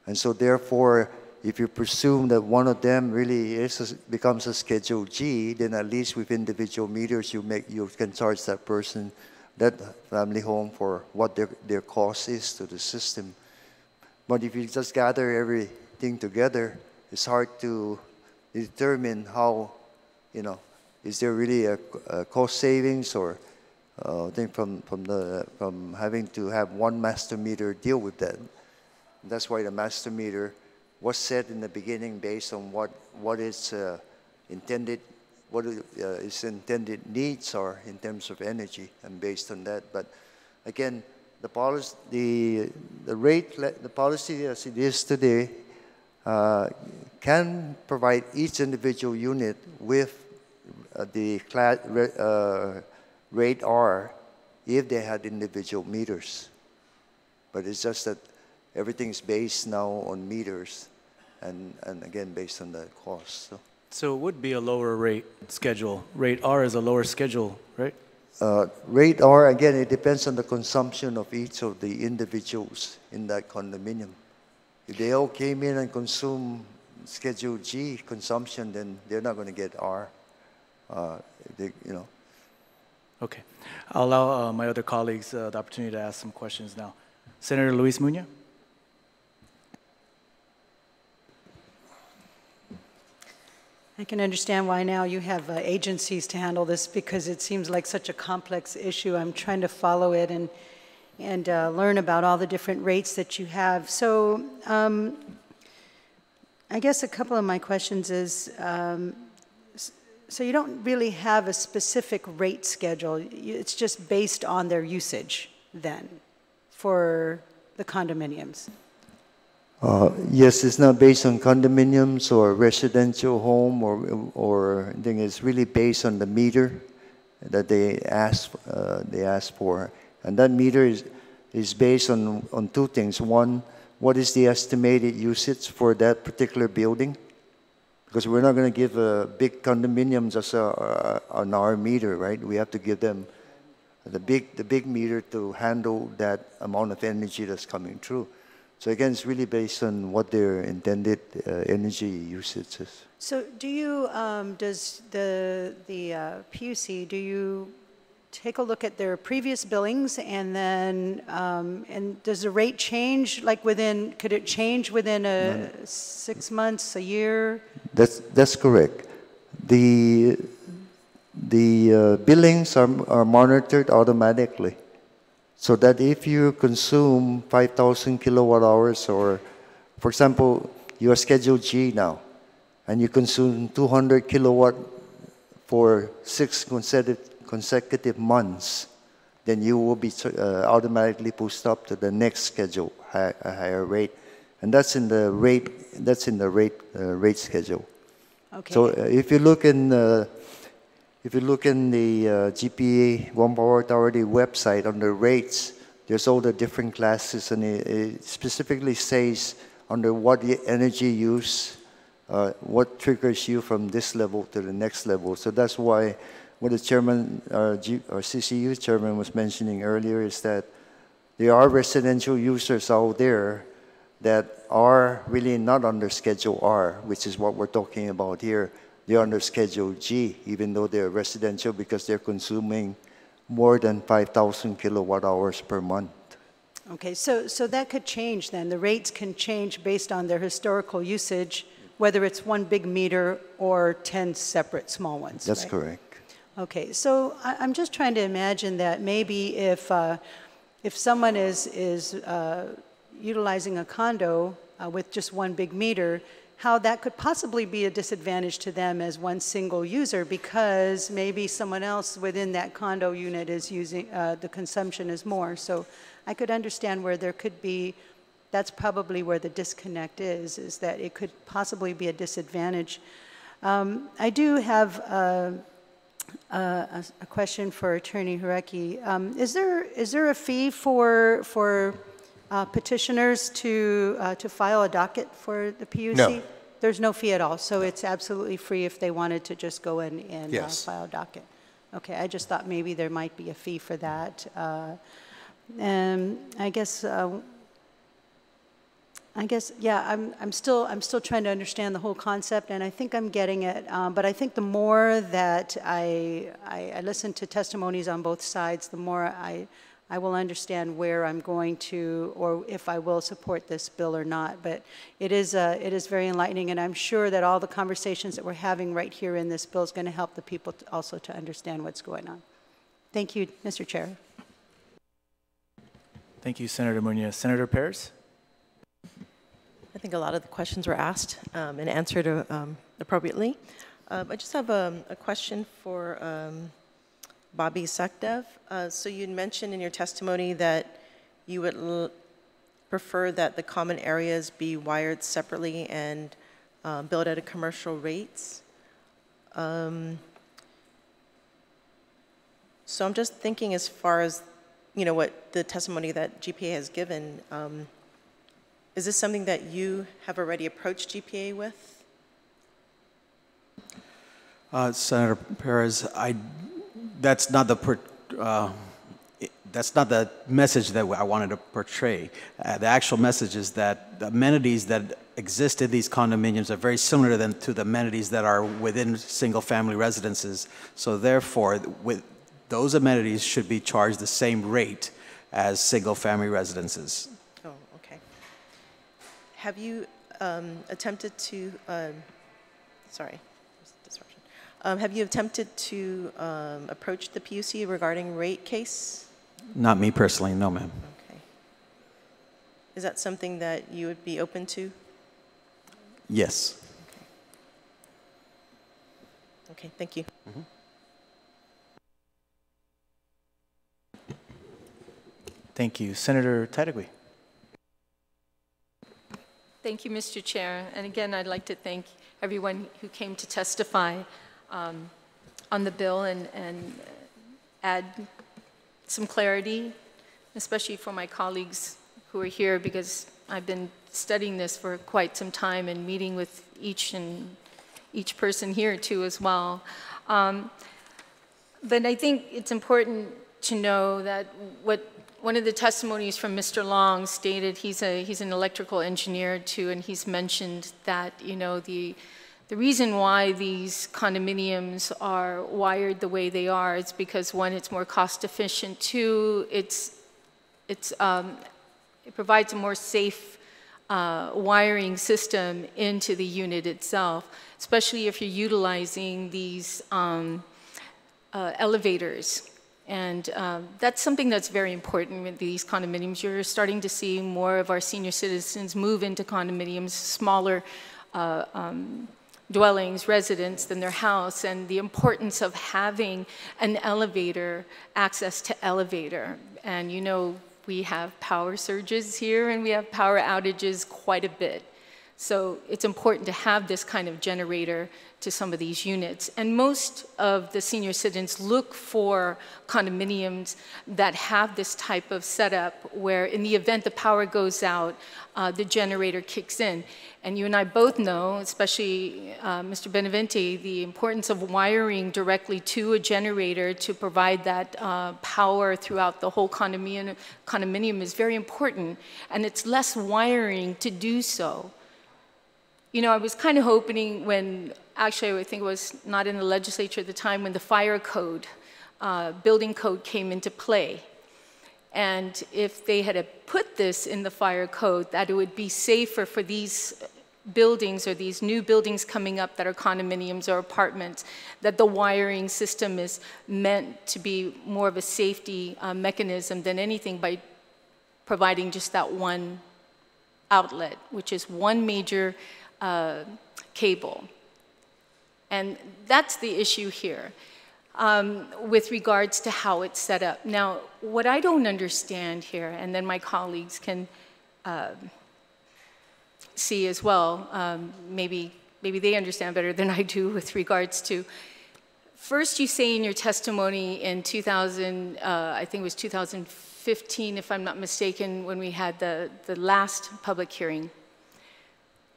Speaker 4: And so therefore, if you presume that one of them really becomes a Schedule G, then at least with individual meters, you can charge that person, that family home, for what their cost is to the system. But if you just gather everything together, it's hard to determine how, is there really a cost savings or thing from having to have one master meter deal with that. And that's why the master meter was set in the beginning based on what its intended needs are in terms of energy, and based on that. But again, the policy, the policy as it is today, can provide each individual unit with the rate R if they had individual meters. But it's just that everything's based now on meters, and again based on the cost. So
Speaker 1: it would be a lower rate schedule. Rate R is a lower schedule, right?
Speaker 4: Rate R, again, it depends on the consumption of each of the individuals in that condominium. If they all came in and consume Schedule G consumption, then they're not going to get R.
Speaker 1: Okay. I'll allow my other colleagues the opportunity to ask some questions now. Senator Luis Muñoz.
Speaker 13: I can understand why now you have agencies to handle this, because it seems like such a complex issue. I'm trying to follow it and learn about all the different rates that you have. So I guess a couple of my questions is, so you don't really have a specific rate schedule. It's just based on their usage then for the condominiums.
Speaker 4: Yes, it's not based on condominiums or residential home or anything. It's really based on the meter that they ask for, and that meter is based on two things. One, what is the estimated usage for that particular building? Because we're not going to give big condominiums as an R meter, right? We have to give them the big meter to handle that amount of energy that's coming through. So again, it's really based on what their intended energy usage is.
Speaker 13: So do you, does the PUC, do you take a look at their previous billings and then, and does the rate change like within, could it change within 6 months, a year?
Speaker 4: That's correct. The billings are monitored automatically. So that if you consume 5,000 kilowatt hours, or for example, you are Schedule G now, and you consume 200 kilowatt for 6 consecutive months, then you will be automatically pushed up to the next schedule, a higher rate, and that's in the rate. That's in the rate schedule.
Speaker 13: Okay.
Speaker 4: So if you look in the GPA One Power Authority website under rates, there's all the different classes, and it specifically says under what energy use, what triggers you from this level to the next level. So that's why what the chairman, our CCU chairman was mentioning earlier, is that there are residential users out there that are really not under Schedule R, which is what we're talking about here. They're under Schedule G, even though they're residential, because they're consuming more than 5,000 kilowatt hours per month.
Speaker 13: Okay, so that could change then. The rates can change based on their historical usage, whether it's one big meter or 10 separate small ones.
Speaker 4: That's
Speaker 13: right?
Speaker 4: correct.
Speaker 13: Okay, so I'm just trying to imagine that maybe if someone is utilizing a condo with just one big meter, how that could possibly be a disadvantage to them as one single user, because maybe someone else within that condo unit is using, the consumption is more. So I could understand where there could be, that's probably where the disconnect is that it could possibly be a disadvantage. I do have a question for Attorney Hureki. Is there a fee for petitioners to file a docket for the PUC?
Speaker 5: No.
Speaker 13: There's no fee at all, so it's absolutely free if they wanted to just go in and
Speaker 5: Yes.
Speaker 13: file a docket. Okay, I just thought maybe there might be a fee for that. I guess, yeah, I'm still trying to understand the whole concept, and I think I'm getting it. But I think the more that I listen to testimonies on both sides, the more I will understand where I'm going to, or if I will support this bill or not. But it is very enlightening, and I'm sure that all the conversations that we're having right here in this bill is going to help the people also to understand what's going on. Thank you, Mr. Chair.
Speaker 1: Thank you, Senator Muñoz. Senator Perez?
Speaker 14: I think a lot of the questions were asked and answered appropriately. I just have a question for Bobby Sakdev. So you mentioned in your testimony that you would prefer that the common areas be wired separately and billed at a commercial rates. So I'm just thinking, as far as what the testimony that GPA has given, is this something that you have already approached GPA with?
Speaker 7: Senator Perez, that's not the that's not the message that I wanted to portray. The actual message is that the amenities that exist in these condominiums are very similar to the amenities that are within single-family residences. So therefore, with those amenities should be charged the same rate as single-family residences.
Speaker 14: Oh, okay. Have you attempted to, sorry, disruption. Have you attempted to approach the PUC regarding rate case?
Speaker 7: Not me personally, no, ma'am.
Speaker 14: Okay. Is that something that you would be open to?
Speaker 7: Yes.
Speaker 14: Okay, thank you.
Speaker 7: Mm-hmm.
Speaker 1: Thank you. Senator Tadegui.
Speaker 2: Thank you, Mr. Chair. And again, I'd like to thank everyone who came to testify on the bill and add some clarity, especially for my colleagues who are here, because I've been studying this for quite some time and meeting with each person here too as well. But I think it's important to know that one of the testimonies from Mr. Long stated, he's an electrical engineer too, and he's mentioned that, you know, the reason why these condominiums are wired the way they are is because, one, it's more cost efficient. Two, it provides a more safe wiring system into the unit itself, especially if you're utilizing these elevators. And that's something that's very important with these condominiums. You're starting to see more of our senior citizens move into condominiums, smaller dwellings, residents than their house, and the importance of having an elevator, access to elevator. And you know, we have power surges here and we have power outages quite a bit. So it's important to have this kind of generator to some of these units. And most of the senior citizens look for condominiums that have this type of setup where in the event the power goes out, the generator kicks in. And you and I both know, especially Mr. Benavente, the importance of wiring directly to a generator to provide that power throughout the whole condominium is very important. And it's less wiring to do so. You know, I was kind of hoping when, actually I think it was not in the legislature at the time, when the fire code, building code came into play. And if they had put this in the fire code, that it would be safer for these buildings or these new buildings coming up that are condominiums or apartments, that the wiring system is meant to be more of a safety mechanism than anything by providing just that one outlet, which is one major cable. And that's the issue here with regards to how it's set up. Now, what I don't understand here, and then my colleagues can see as well, maybe they understand better than I do with regards to, first you say in your testimony in I think it was 2015, if I'm not mistaken, when we had the last public hearing,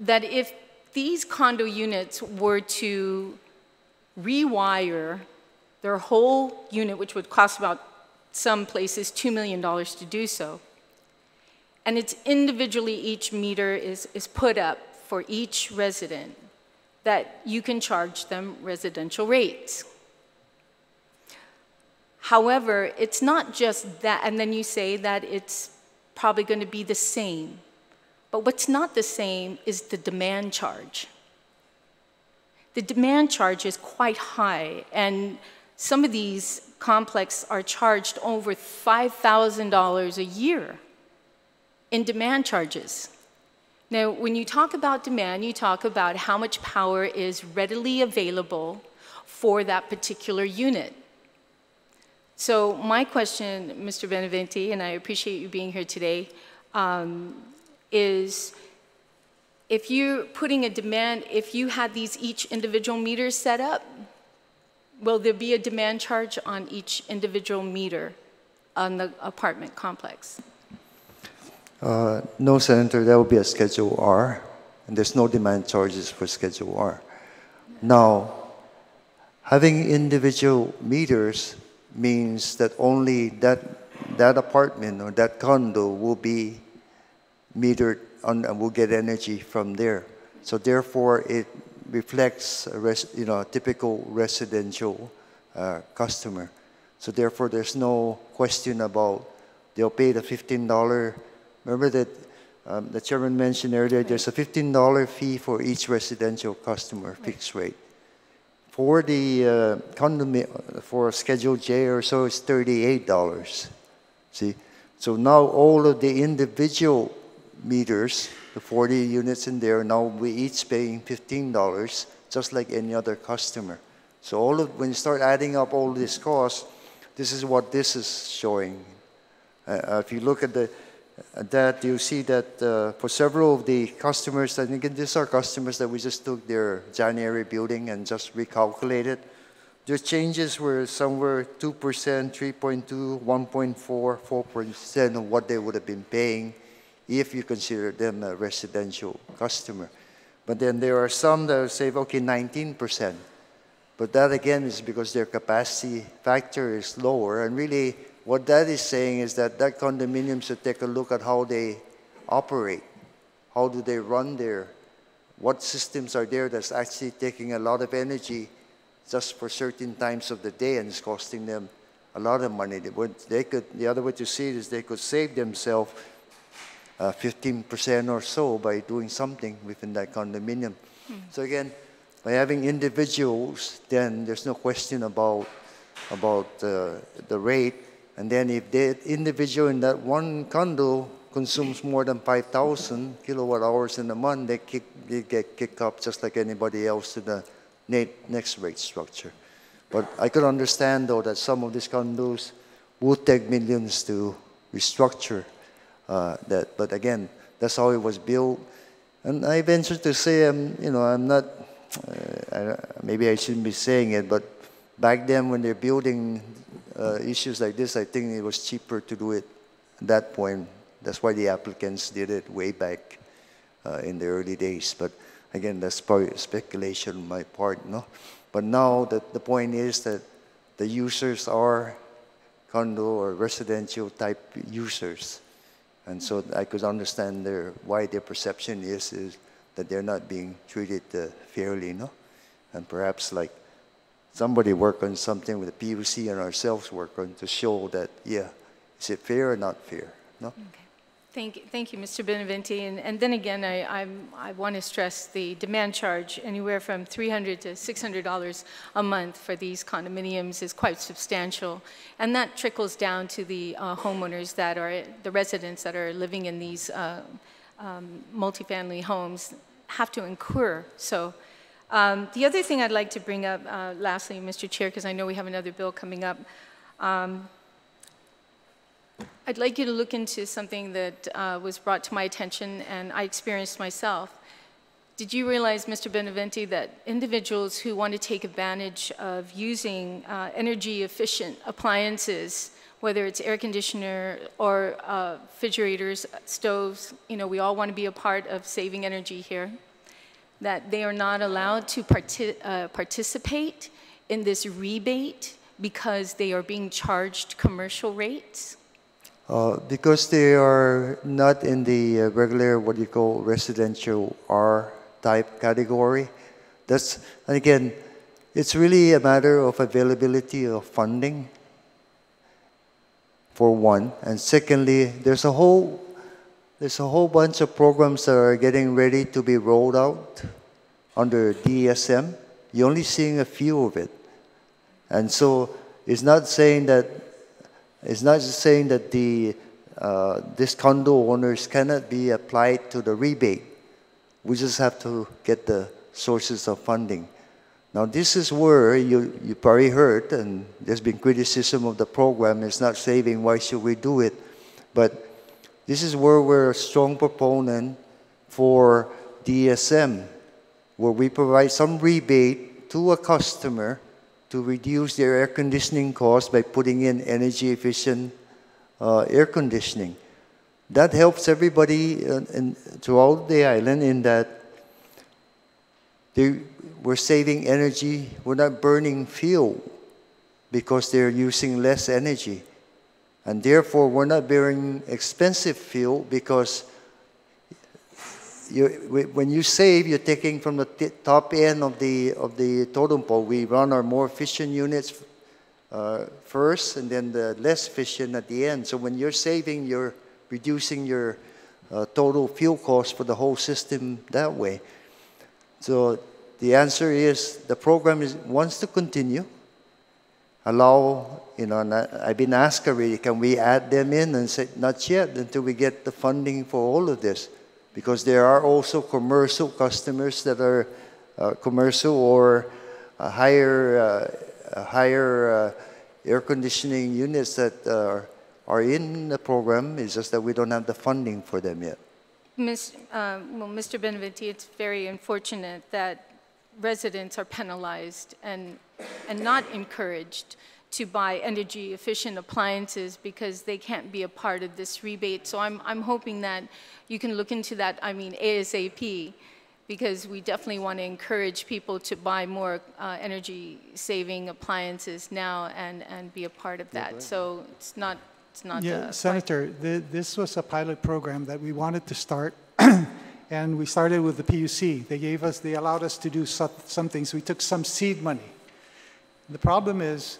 Speaker 2: that if these condo units were to rewire their whole unit, which would cost about some places $2 million to do so, and it's individually, each meter is put up for each resident, that you can charge them residential rates. However, it's not just that, and then you say that it's probably going to be the same. But what's not the same is the demand charge. The demand charge is quite high, and some of these complexes are charged over $5,000 a year in demand charges. Now, when you talk about demand, you talk about how much power is readily available for that particular unit. So my question, Mr. Benavente, and I appreciate you being here today, is if you're putting a demand, if you had these each individual meters set up, will there be a demand charge on each individual meter on the apartment complex?
Speaker 4: No, Senator, that would be a Schedule R, and there's no demand charges for Schedule R. Now, having individual meters means that only that apartment or that condo will be metered on and will get energy from there. So therefore, it reflects a typical residential customer. So therefore, there's no question about they'll pay the $15. Remember that the chairman mentioned earlier, there's a $15 fee for each residential customer, fixed rate. For the for Schedule J or so, it's $38. See, so now all of the individual meters, the 40 units in there, now we each paying $15, just like any other customer. So when you start adding up all these costs, this is what this is showing. If you look at that, you see that for several of the customers, and again, these are customers that we just took their January billing and just recalculated. Their changes were somewhere 2%, 3.2, 1.4, 4% of what they would have been paying if you consider them a residential customer. But then there are some that say, okay, 19%. But that again is because their capacity factor is lower. And really, what that is saying is that condominium should take a look at how they operate. How do they run what systems are there that's actually taking a lot of energy just for certain times of the day and it's costing them a lot of money. The other way to see it is they could save themselves 15% or so by doing something within that condominium. So again, by having individuals, then there's no question about the rate. And then if the individual in that one condo consumes more than 5,000 kilowatt hours in a month, they get kicked up just like anybody else to the next rate structure. But I could understand, though, that some of these condos would take millions to restructure that. But again, that's how it was built. And I venture to say, I'm not, maybe I shouldn't be saying it, but back then when they're building issues like this, I think it was cheaper to do it at that point. That's why the applicants did it way back in the early days. But again, that's probably speculation on my part, no? But now the point is that the users are condo or residential type users. And so I could understand why their perception is that they're not being treated fairly, no? And perhaps like somebody work on something with the PUC and ourselves work on to show that, yeah, is it fair or not fair, no?
Speaker 2: Okay. Thank you, Mr. Benavente. And then again, I want to stress the demand charge, anywhere from $300 to $600 a month for these condominiums is quite substantial. And that trickles down to the homeowners that are, the residents that are living in these multifamily homes have to incur. So the other thing I'd like to bring up, lastly, Mr. Chair, because I know we have another bill coming up, I'd like you to look into something that was brought to my attention and I experienced myself. Did you realize, Mr. Benavente, that individuals who want to take advantage of using energy efficient appliances, whether it's air conditioner or refrigerators, stoves, we all want to be a part of saving energy here, that they are not allowed to participate in this rebate because they are being charged commercial rates?
Speaker 4: Because they are not in the regular, what you call residential R-type category. And again, it's really a matter of availability of funding, for one. And secondly, there's a whole bunch of programs that are getting ready to be rolled out under DSM. You're only seeing a few of it. And so it's not saying that these condo owners cannot be applied to the rebate. We just have to get the sources of funding. Now, this is where you probably heard, and there's been criticism of the program. It's not saving. Why should we do it? But this is where we're a strong proponent for DSM, where we provide some rebate to a customer to reduce their air conditioning costs by putting in energy efficient air conditioning. That helps everybody throughout the island in that we're saving energy, we're not burning fuel. because they're using less energy. And therefore, we're not bearing expensive fuel because when you save, you're taking from the top end of the totem pole. We run our more efficient units first, and then the less efficient at the end. So when you're saving, you're reducing your total fuel cost for the whole system that way. So the answer is the program wants to continue. Allow, and I've been asked already, can we add them in? And said, not yet, until we get the funding for all of this. Because there are also commercial customers that are commercial or higher air conditioning units that are in the program. It's just that we don't have the funding for them yet.
Speaker 2: Mr. Benavente, it's very unfortunate that residents are penalized and not encouraged to buy energy efficient appliances because they can't be a part of this rebate. So I'm hoping that you can look into that, ASAP, because we definitely want to encourage people to buy more energy saving appliances now and be a part of that. So it's not
Speaker 3: Yeah, Senator, this was a pilot program that we wanted to start. And we started with the PUC. They allowed us to do some things. We took some seed money. The problem is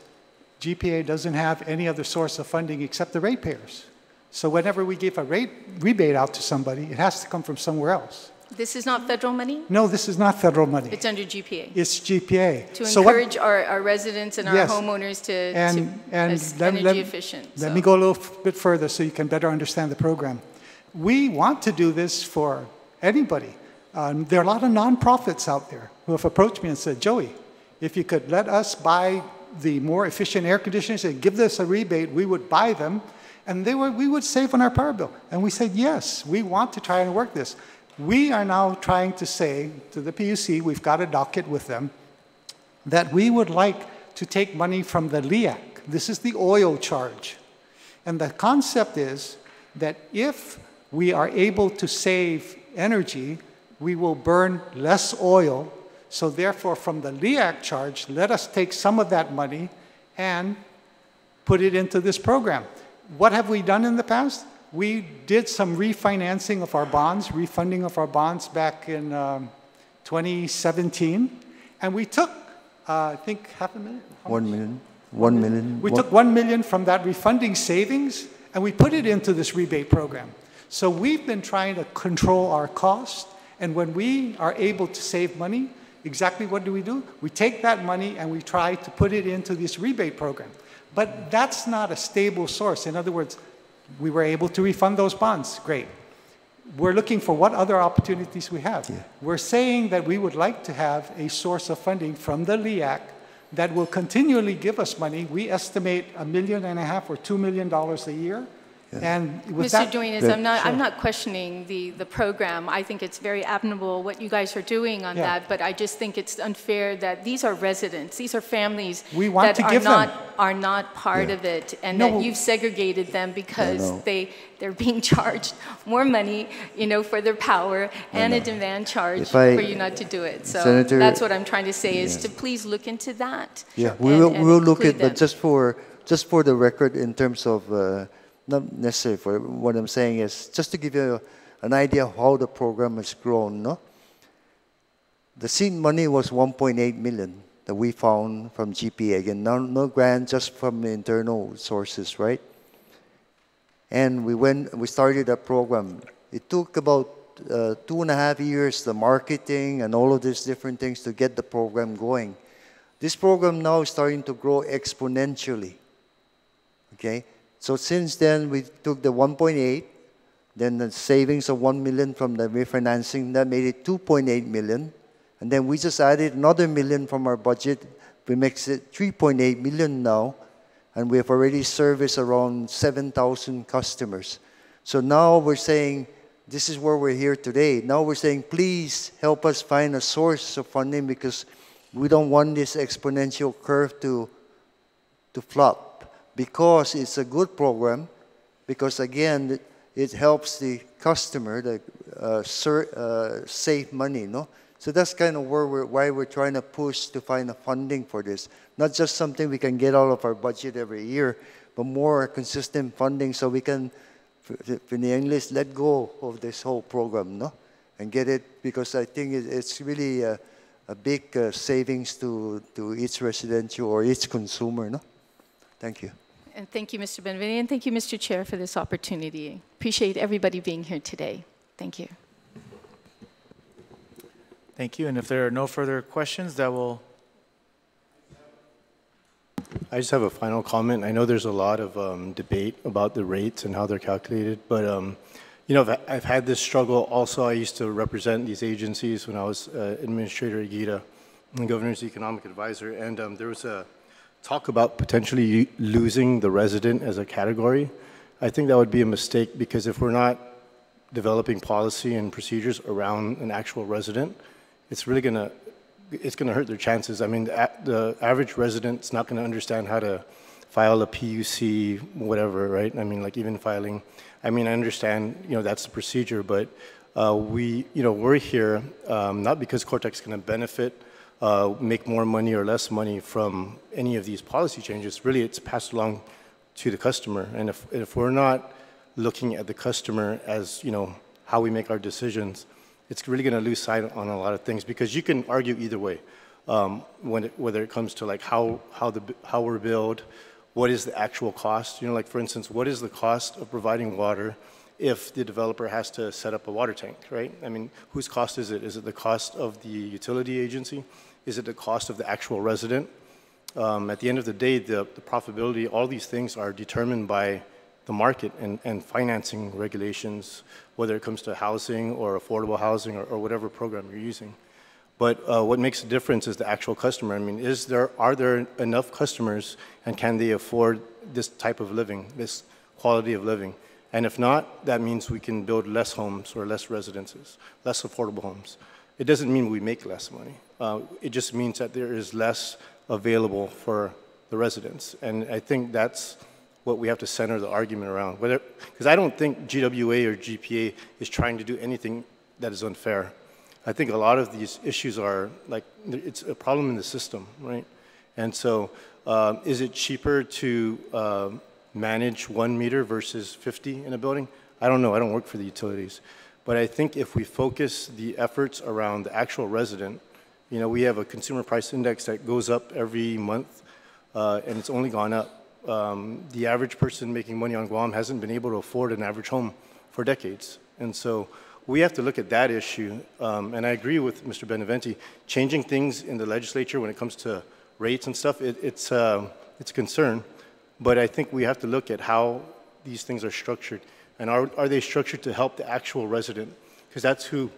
Speaker 3: GPA doesn't have any other source of funding except the ratepayers. So whenever we give a rebate out to somebody, it has to come from somewhere else.
Speaker 2: This is not federal money?
Speaker 3: No, this is not federal money.
Speaker 2: It's under GPA.
Speaker 3: It's GPA.
Speaker 2: To encourage our residents and our homeowners to energy efficient.
Speaker 3: Let me go a little bit further so you can better understand the program. We want to do this for anybody. There are a lot of nonprofits out there who have approached me and said, Joey, if you could let us buy the more efficient air conditioners and give us a rebate, we would buy them, and we would save on our power bill. And we said, yes, we want to try and work this. We are now trying to say to the PUC, we've got a docket with them, that we would like to take money from the LEAC. This is the oil charge. And the concept is that if we are able to save energy, we will burn less oil. So therefore, from the LEAC charge, let us take some of that money and put it into this program. What have we done in the past? We did some refinancing of our bonds, refunding of our bonds back in 2017. And we took, I think, $500,000?
Speaker 4: 1 million. 1 million.
Speaker 3: We took 1 million from that refunding savings, and we put it into this rebate program. So we've been trying to control our cost. And when we are able to save money, exactly what do? We take that money and we try to put it into this rebate program. But that's not a stable source. In other words, we were able to refund those bonds. Great. We're looking for what other opportunities we have. Yeah. We're saying that we would like to have a source of funding from the LEAC that will continually give us money. We estimate $1.5 million or $2 million a year. Yeah. And with
Speaker 2: Mr. Duenas, I'm not questioning the program. I think it's very admirable what you guys are doing on that, but I just think it's unfair that these are residents, these are families that are not part of it, and that you've segregated them because they're being charged more money, for their power and a demand charge for you not to do it. So Senator, that's what I'm trying to say is to please look into that.
Speaker 4: Yeah, we'll look at, but just for the record, in terms of. Not necessarily for what I'm saying is just to give you an idea of how the program has grown. No? The seed money was 1.8 million that we found from GPA. Again, no grant, just from the internal sources, right? And we started a program. It took about 2.5 years, the marketing and all of these different things to get the program going. This program now is starting to grow exponentially. Okay. So since then, we took the 1.8, then the savings of 1 million from the refinancing, that made it 2.8 million. And then we just added another million from our budget. We make it 3.8 million now. And we have already serviced around 7,000 customers. So now we're saying, this is where we're here today. Now we're saying, please help us find a source of funding because we don't want this exponential curve to flop. Because it's a good program, because again, it helps the customer save money, no? So that's kind of why we're trying to push to find a funding for this. Not just something we can get out of our budget every year, but more consistent funding so we can, in the English, let go of this whole program, no? And get it, because I think it's really a big savings to each residential or each consumer, no? Thank you.
Speaker 2: And thank you, Mr. Benevitti, and thank you, Mr. Chair, for this opportunity. Appreciate everybody being here today. Thank you.
Speaker 1: Thank you. And if there are no further questions, that will...
Speaker 10: I just have a final comment. I know there's a lot of debate about the rates and how they're calculated, but you know, I've had this struggle. Also, I used to represent these agencies when I was Administrator at GITA, the Governor's Economic Advisor, and there was a talk about potentially losing the resident as a category. I think that would be a mistake, because if we're not developing policy and procedures around an actual resident, it's really gonna hurt their chances. I mean, the average resident's not gonna understand how to file a PUC, whatever, right? I mean, like even filing, I mean, I understand, you know, that's the procedure, but we're here not because Cortex gonna benefit, make more money or less money from any of these policy changes. Really, it's passed along to the customer. And if we're not looking at the customer as, you know, how we make our decisions, it's really going to lose sight on a lot of things, because you can argue either way. Whether it comes to like how we're billed, what is the actual cost? You know, like for instance, what is the cost of providing water if the developer has to set up a water tank, right? I mean, whose cost is it? Is it the cost of the utility agency? Is it the cost of the actual resident? At the end of the day, the profitability, all these things are determined by the market and financing regulations, whether it comes to housing or affordable housing or whatever program you're using. But what makes a difference is the actual customer. I mean, are there enough customers, and can they afford this type of living, this quality of living? And if not, that means we can build less homes or less residences, less affordable homes. It doesn't mean we make less money. It just means that there is less available for the residents. And I think that's what we have to center the argument around. Because I don't think GWA or GPA is trying to do anything that is unfair. I think a lot of these issues are like, it's a problem in the system, right? And so is it cheaper to manage 1 meter versus 50 in a building? I don't know, I don't work for the utilities. But I think if we focus the efforts around the actual resident, you know, we have a consumer price index that goes up every month, and it's only gone up. The average person making money on Guam hasn't been able to afford an average home for decades. And so we have to look at that issue. And I agree with Mr. Beneventi, changing things in the legislature when it comes to rates and stuff, it's a concern. But I think we have to look at how these things are structured. And are they structured to help the actual resident? Because that's who,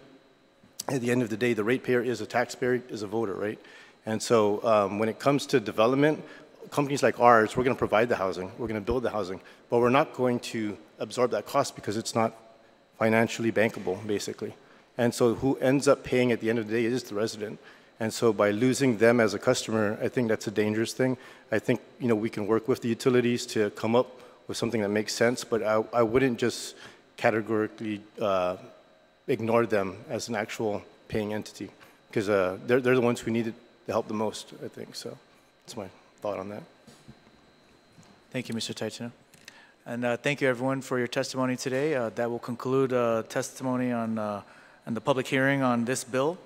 Speaker 10: at the end of the day, the ratepayer is a taxpayer, is a voter, right? And so when it comes to development, companies like ours, we're going to provide the housing, we're going to build the housing, but we're not going to absorb that cost because it's not financially bankable, basically. And so who ends up paying at the end of the day is the resident. And so by losing them as a customer, I think that's a dangerous thing. I think, you know, we can work with the utilities to come up with something that makes sense, but I wouldn't just categorically ignore them as an actual paying entity, because they're the ones who need the help the most, I think. So that's my thought on that.
Speaker 1: Thank you, Mr. Taitino. And thank you, everyone, for your testimony today. That will conclude testimony on the public hearing on this bill.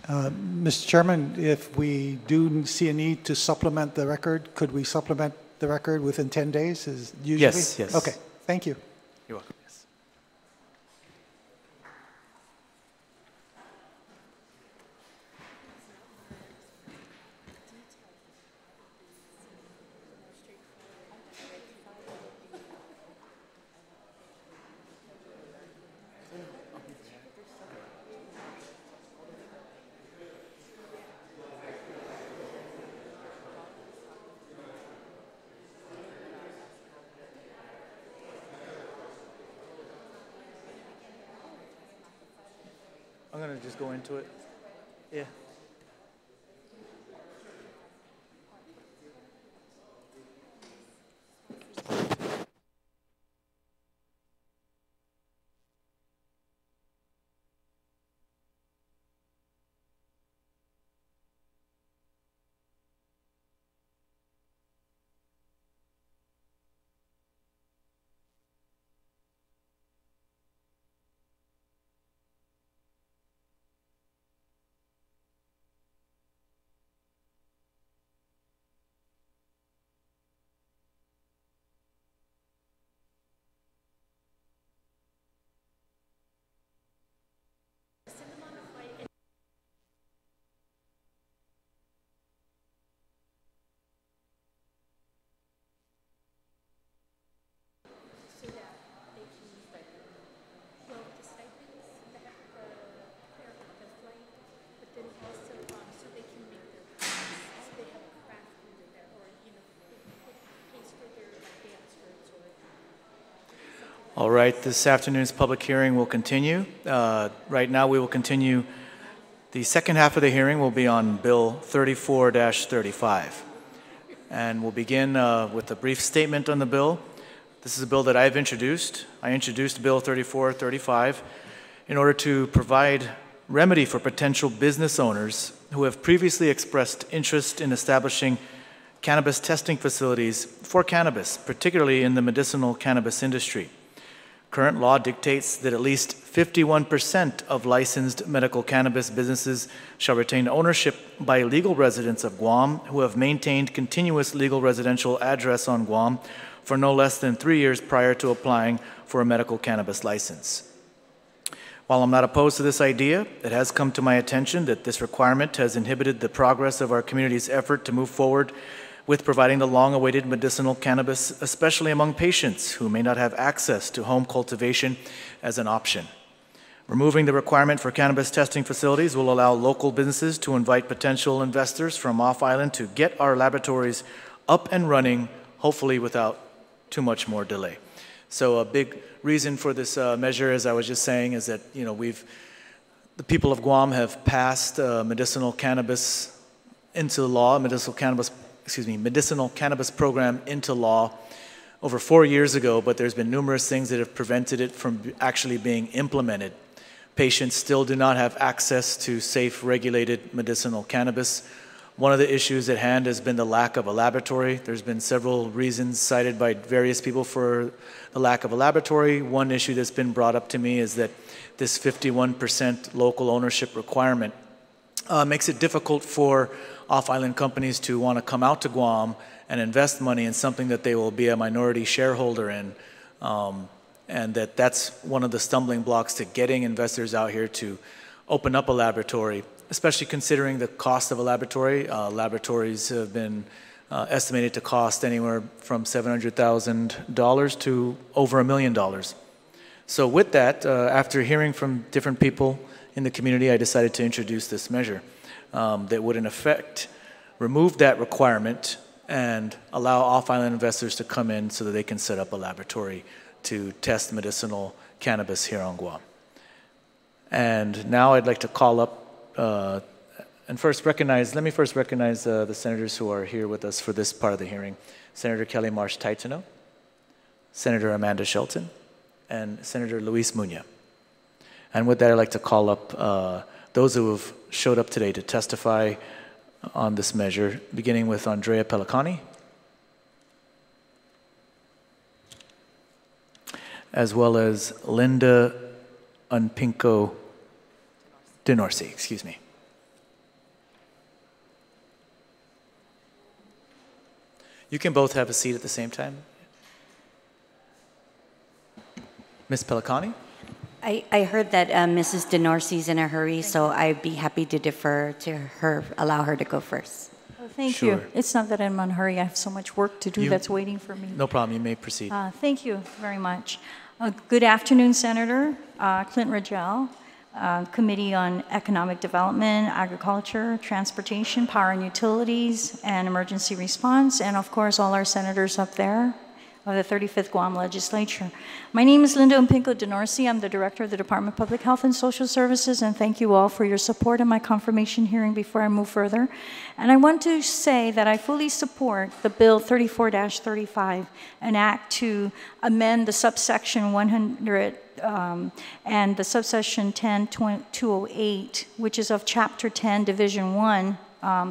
Speaker 3: Mr. Chairman, if we do see a need to supplement the record, could we supplement the record within 10 days? Is usually?
Speaker 1: Yes, yes.
Speaker 3: Okay, thank you.
Speaker 1: You're welcome. Yes. I'm going to just go into it. Yeah. All right, this afternoon's public hearing will continue. Right now, we will continue. The second half of the hearing will be on Bill 34-35. And we'll begin with a brief statement on the bill. This is a bill that I've introduced. I introduced Bill 34-35 in order to provide remedy for potential business owners who have previously expressed interest in establishing cannabis testing facilities for cannabis, particularly in the medicinal cannabis industry. Current law dictates that at least 51% of licensed medical cannabis businesses shall retain ownership by legal residents of Guam who have maintained continuous legal residential address on Guam for no less than 3 years prior to applying for a medical cannabis license. While I'm not opposed to this idea, it has come to my attention that this requirement has inhibited the progress of our community's effort to move forward with providing the long-awaited medicinal cannabis, especially among patients who may not have access to home cultivation as an option. Removing the requirement for cannabis testing facilities will allow local businesses to invite potential investors from off-island to get our laboratories up and running, hopefully without too much more delay. So a big reason for this measure, as I was just saying, is that the people of Guam have passed medicinal cannabis into law, medicinal cannabis program into law over 4 years ago, but there's been numerous things that have prevented it from actually being implemented. Patients still do not have access to safe, regulated medicinal cannabis. One of the issues at hand has been the lack of a laboratory. There's been several reasons cited by various people for the lack of a laboratory. One issue that's been brought up to me is that this 51% local ownership requirement makes it difficult for off-island companies to want to come out to Guam and invest money in something that they will be a minority shareholder in. And that's one of the stumbling blocks to getting investors out here to open up a laboratory, especially considering the cost of a laboratory. Laboratories have been estimated to cost anywhere from $700,000 to over $1 million. So with that, after hearing from different people in the community, I decided to introduce this measure that would, in effect, remove that requirement and allow off-island investors to come in so that they can set up a laboratory to test medicinal cannabis here on Guam. And now I'd like to call up let me first recognize the senators who are here with us for this part of the hearing. Senator Kelly Marsh Taitano, Senator Amanda Shelton, and Senator Luis Muña. And with that, I'd like to call up those who have showed up today to testify on this measure, beginning with Andrea Pellicani, as well as Linda Unpinko Denorsi, excuse me. You can both have a seat at the same time. Ms. Pellicani?
Speaker 15: I heard that Mrs. Denorsi's in a hurry, so I'd be happy to defer to her, allow her to go first.
Speaker 16: Oh, thank you. It's not that I'm in a hurry. I have so much work to do that's waiting for me.
Speaker 1: No problem. You may proceed.
Speaker 16: Thank you very much. Good afternoon, Senator Clynton Ridgell, Committee on Economic Development, Agriculture, Transportation, Power and Utilities, and Emergency Response, and of course all our senators up there of the 35th Guam Legislature. My name is Linda Unpinko Denorsi. I'm the Director of the Department of Public Health and Social Services, and thank you all for your support in my confirmation hearing before I move further. And I want to say that I fully support the Bill 34-35, an act to amend the subsection 100 and the subsection 10.208, which is of Chapter 10, Division 1,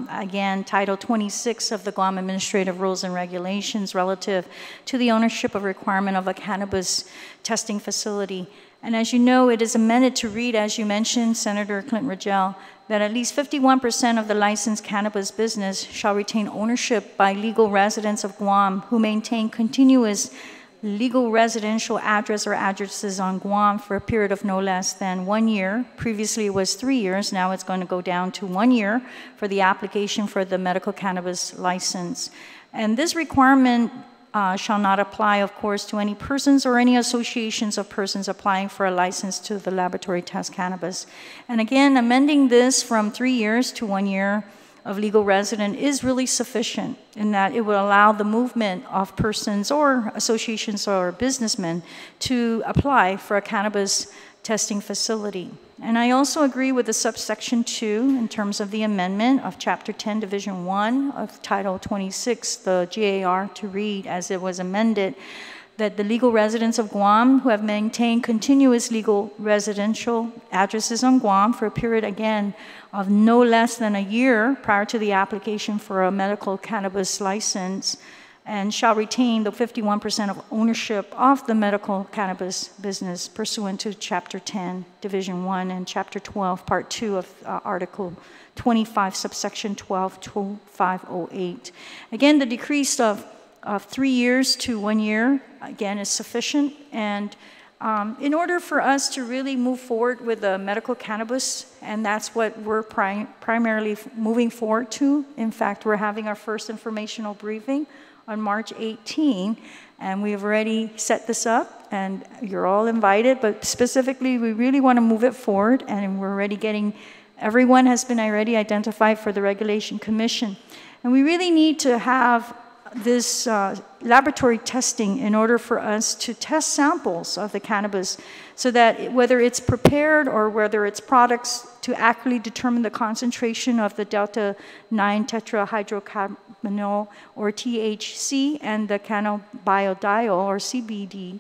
Speaker 16: again, Title 26 of the Guam Administrative Rules and Regulations relative to the ownership of requirement of a cannabis testing facility. And as you know, it is amended to read, as you mentioned, Senator Clynton Ridgell, that at least 51% of the licensed cannabis business shall retain ownership by legal residents of Guam who maintain continuous legal residential address or addresses on Guam for a period of no less than 1 year. Previously it was 3 years, now it's going to go down to 1 year for the application for the medical cannabis license. And this requirement shall not apply, of course, to any persons or any associations of persons applying for a license to the laboratory test cannabis. And again, amending this from 3 years to 1 year of legal resident is really sufficient in that it will allow the movement of persons or associations or businessmen to apply for a cannabis testing facility. And I also agree with the subsection 2 in terms of the amendment of Chapter 10, Division 1 of Title 26, the GAR, to read as it was amended, that the legal residents of Guam who have maintained continuous legal residential addresses on Guam for a period, again, of no less than a year prior to the application for a medical cannabis license and shall retain the 51% of ownership of the medical cannabis business pursuant to Chapter 10, Division 1, and Chapter 12, Part 2 of Article 25, subsection 12-2508. Again, the decrease of 3 years to 1 year, again, is sufficient. And in order for us to really move forward with the medical cannabis, and that's what we're primarily moving forward to. In fact, we're having our first informational briefing on March 18, and we've already set this up, and you're all invited, but specifically, we really want to move it forward, and we're already getting, everyone has been already identified for the Regulation Commission. And we really need to have this laboratory testing in order for us to test samples of the cannabis so that whether it's prepared or whether it's products to accurately determine the concentration of the delta-9 tetrahydrocannabinol or THC and the cannabidiol or CBD.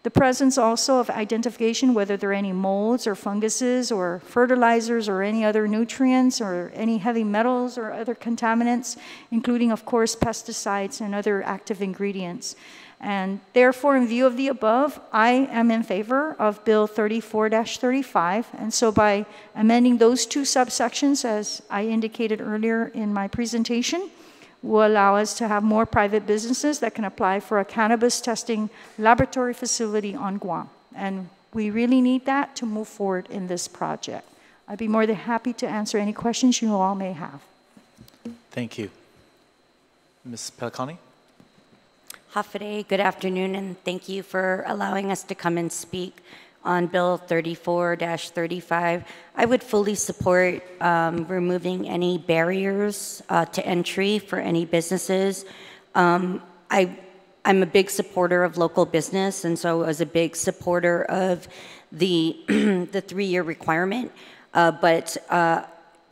Speaker 16: The presence also of identification whether there are any molds or funguses or fertilizers or any other nutrients or any heavy metals or other contaminants, including, of course, pesticides and other active ingredients. And therefore, in view of the above, I am in favor of Bill 34-35. And so by amending those two subsections, as I indicated earlier in my presentation, will allow us to have more private businesses that can apply for a cannabis testing laboratory facility on Guam. And we really need that to move forward in this project. I'd be more than happy to answer any questions you all may have.
Speaker 1: Thank you. Ms. Pelcani?
Speaker 15: Hafide, good afternoon, and thank you for allowing us to come and speak on Bill 34-35. I would fully support removing any barriers to entry for any businesses. I'm a big supporter of local business, and so I was a big supporter of the the 3-year requirement, but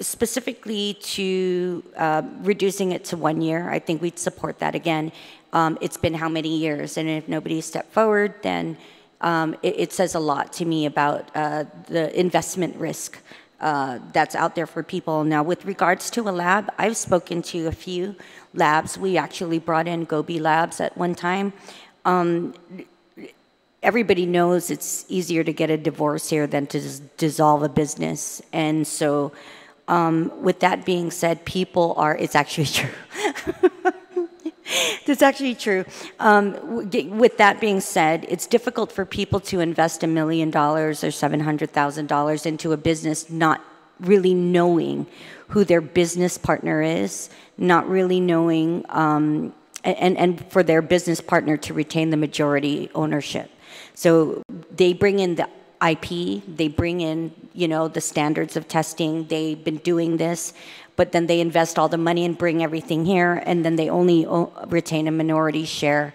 Speaker 15: specifically to reducing it to 1 year, I think we'd support that again. It's been how many years, and if nobody stepped forward, then it says a lot to me about the investment risk that's out there for people. Now, with regards to a lab, I've spoken to a few labs. We actually brought in Gobi Labs at one time. Everybody knows it's easier to get a divorce here than to just dissolve a business. And so with that being said, people are, it's actually true. That's actually true. With that being said, it's difficult for people to invest $1 million or $700,000 into a business not really knowing who their business partner is, not really knowing, and for their business partner to retain the majority ownership. So they bring in the IP, they bring in, you know, the standards of testing, they've been doing this, but then they invest all the money and bring everything here, and then they only retain a minority share.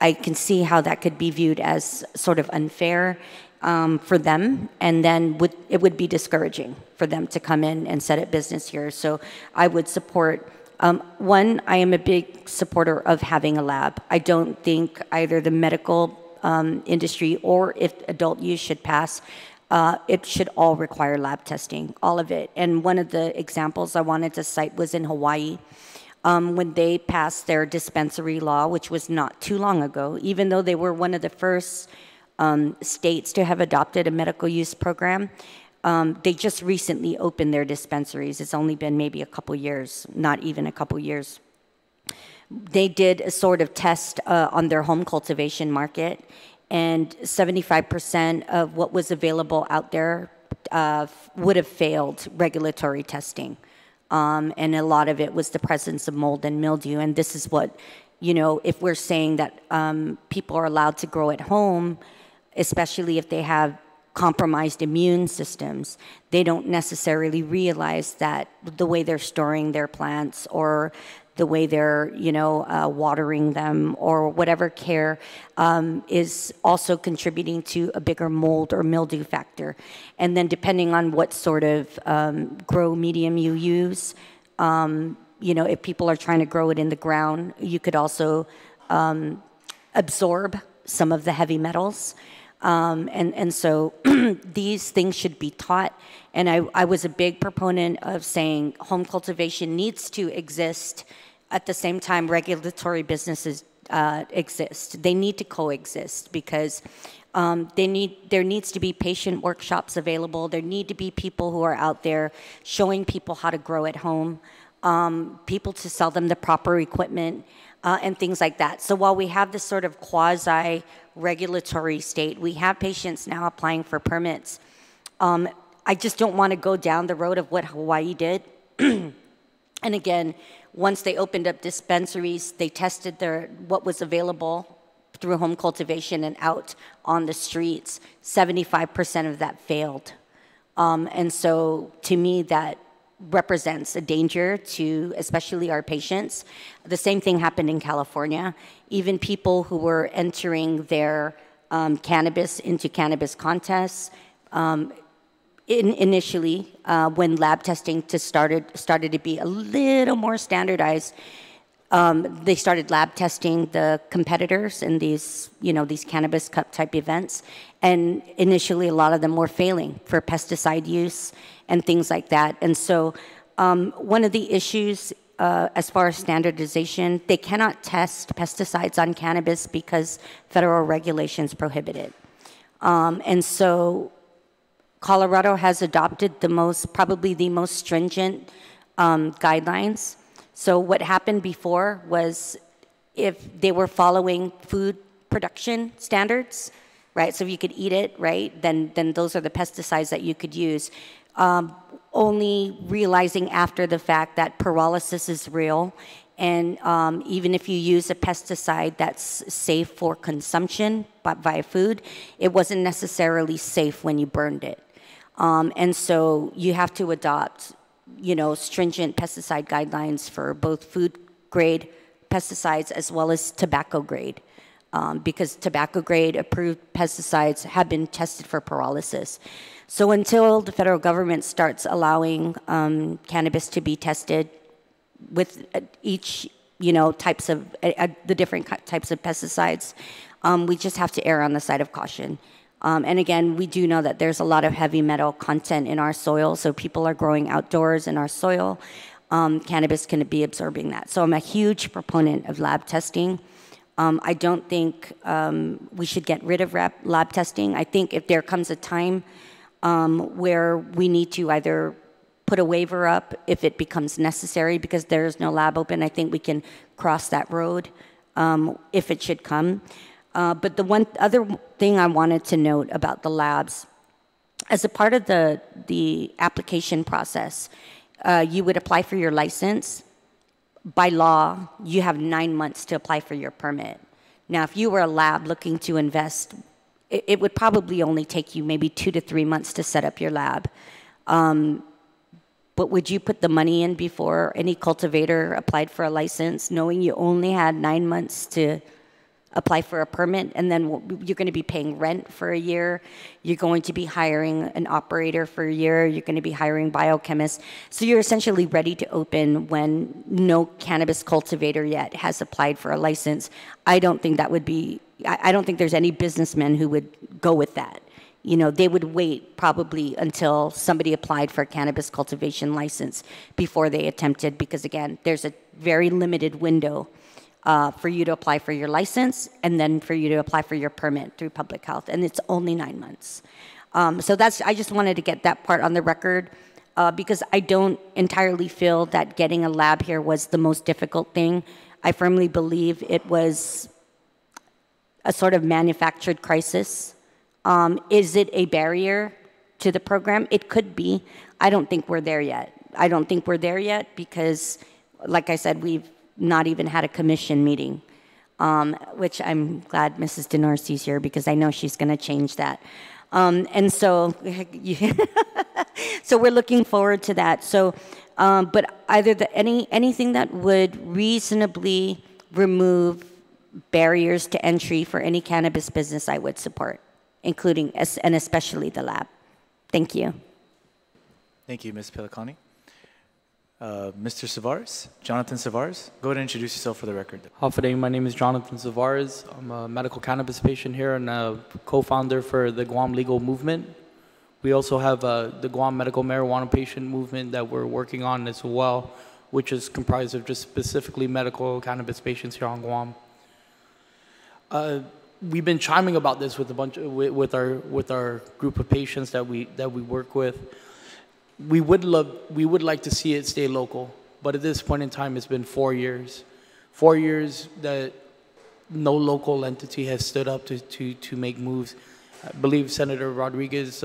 Speaker 15: I can see how that could be viewed as sort of unfair for them, and then it would be discouraging for them to come in and set up business here. So I would support, one, I am a big supporter of having a lab. I don't think either the medical industry or if adult use should pass, it should all require lab testing, all of it. And one of the examples I wanted to cite was in Hawaii. When they passed their dispensary law, which was not too long ago, even though they were one of the first states to have adopted a medical use program, they just recently opened their dispensaries. It's only been maybe a couple years, not even a couple years. They did a sort of test on their home cultivation market, and 75% of what was available out there would have failed regulatory testing. And a lot of it was the presence of mold and mildew. And this is what, you know, if we're saying that people are allowed to grow at home, especially if they have compromised immune systems. They don't necessarily realize that the way they're storing their plants or the way they're, watering them or whatever care is also contributing to a bigger mold or mildew factor. And then depending on what sort of grow medium you use, if people are trying to grow it in the ground, you could also absorb some of the heavy metals. And so these things should be taught. And I was a big proponent of saying home cultivation needs to exist. At the same time, regulatory businesses exist. They need to coexist because there needs to be patient workshops available. There need to be people who are out there showing people how to grow at home, people to sell them the proper equipment, and things like that. So while we have this sort of quasi-regulatory state, we have patients now applying for permits. I just don't want to go down the road of what Hawaii did. And again, once they opened up dispensaries, they tested what was available through home cultivation and out on the streets. 75% of that failed. And so to me, that represents a danger to especially our patients. The same thing happened in California. Even people who were entering their cannabis into cannabis contests, initially, when lab testing started to be a little more standardized, they started lab testing the competitors in these cannabis cup type events. And initially, a lot of them were failing for pesticide use and things like that. And so one of the issues as far as standardization, they cannot test pesticides on cannabis because federal regulations prohibit it. And so Colorado has adopted probably the most stringent guidelines. So what happened before was if they were following food production standards, right? So if you could eat it, right? Then those are the pesticides that you could use. Only realizing after the fact that pyrolysis is real, and even if you use a pesticide that's safe for consumption via food, it wasn't necessarily safe when you burned it. And so you have to adopt, stringent pesticide guidelines for both food grade pesticides as well as tobacco grade, because tobacco grade approved pesticides have been tested for pyrolysis. So until the federal government starts allowing cannabis to be tested with each, types of the different types of pesticides, we just have to err on the side of caution. And again, we do know that there's a lot of heavy metal content in our soil, so people are growing outdoors in our soil. Cannabis can be absorbing that. So I'm a huge proponent of lab testing. I don't think we should get rid of lab testing. I think if there comes a time where we need to either put a waiver up if it becomes necessary because there is no lab open, I think we can cross that road if it should come. But the one other thing I wanted to note about the labs, as a part of the application process, you would apply for your license. By law, you have 9 months to apply for your permit. Now, if you were a lab looking to invest, it would probably only take you maybe 2 to 3 months to set up your lab. But would you put the money in before any cultivator applied for a license, knowing you only had 9 months to apply for a permit, and then you're going to be paying rent for a year, you're going to be hiring an operator for a year, you're going to be hiring biochemists. So you're essentially ready to open when no cannabis cultivator yet has applied for a license. I don't think there's any businessman who would go with that. They would wait probably until somebody applied for a cannabis cultivation license before they attempted, because again, there's a very limited window for you to apply for your license and then for you to apply for your permit through public health, and it's only 9 months. So I just wanted to get that part on the record because I don't entirely feel that getting a lab here was the most difficult thing. I firmly believe it was a sort of manufactured crisis. Is it a barrier to the program? It could be. I don't think we're there yet. Because, like I said, we've not even had a commission meeting, which I'm glad Mrs. DeNarcy's here because I know she's going to change that. And so, so we're looking forward to that. So, but either anything that would reasonably remove barriers to entry for any cannabis business, I would support, including and especially the lab. Thank you.
Speaker 1: Thank you, Ms. Pelicani. Mr. Savares, Jonathan Savares, go ahead and introduce yourself for the record.
Speaker 17: Howdy, my name is Jonathan Savares. I'm a medical cannabis patient here and a co-founder for the Guam Legal Movement. We also have the Guam Medical Marijuana Patient Movement that we're working on as well, which is comprised of just specifically medical cannabis patients here on Guam. We've been chiming about this with a bunch with our group of patients that we work with. We would like to see it stay local, but at this point in time, it's been 4 years. 4 years that no local entity has stood up to make moves. I believe Senator Rodriguez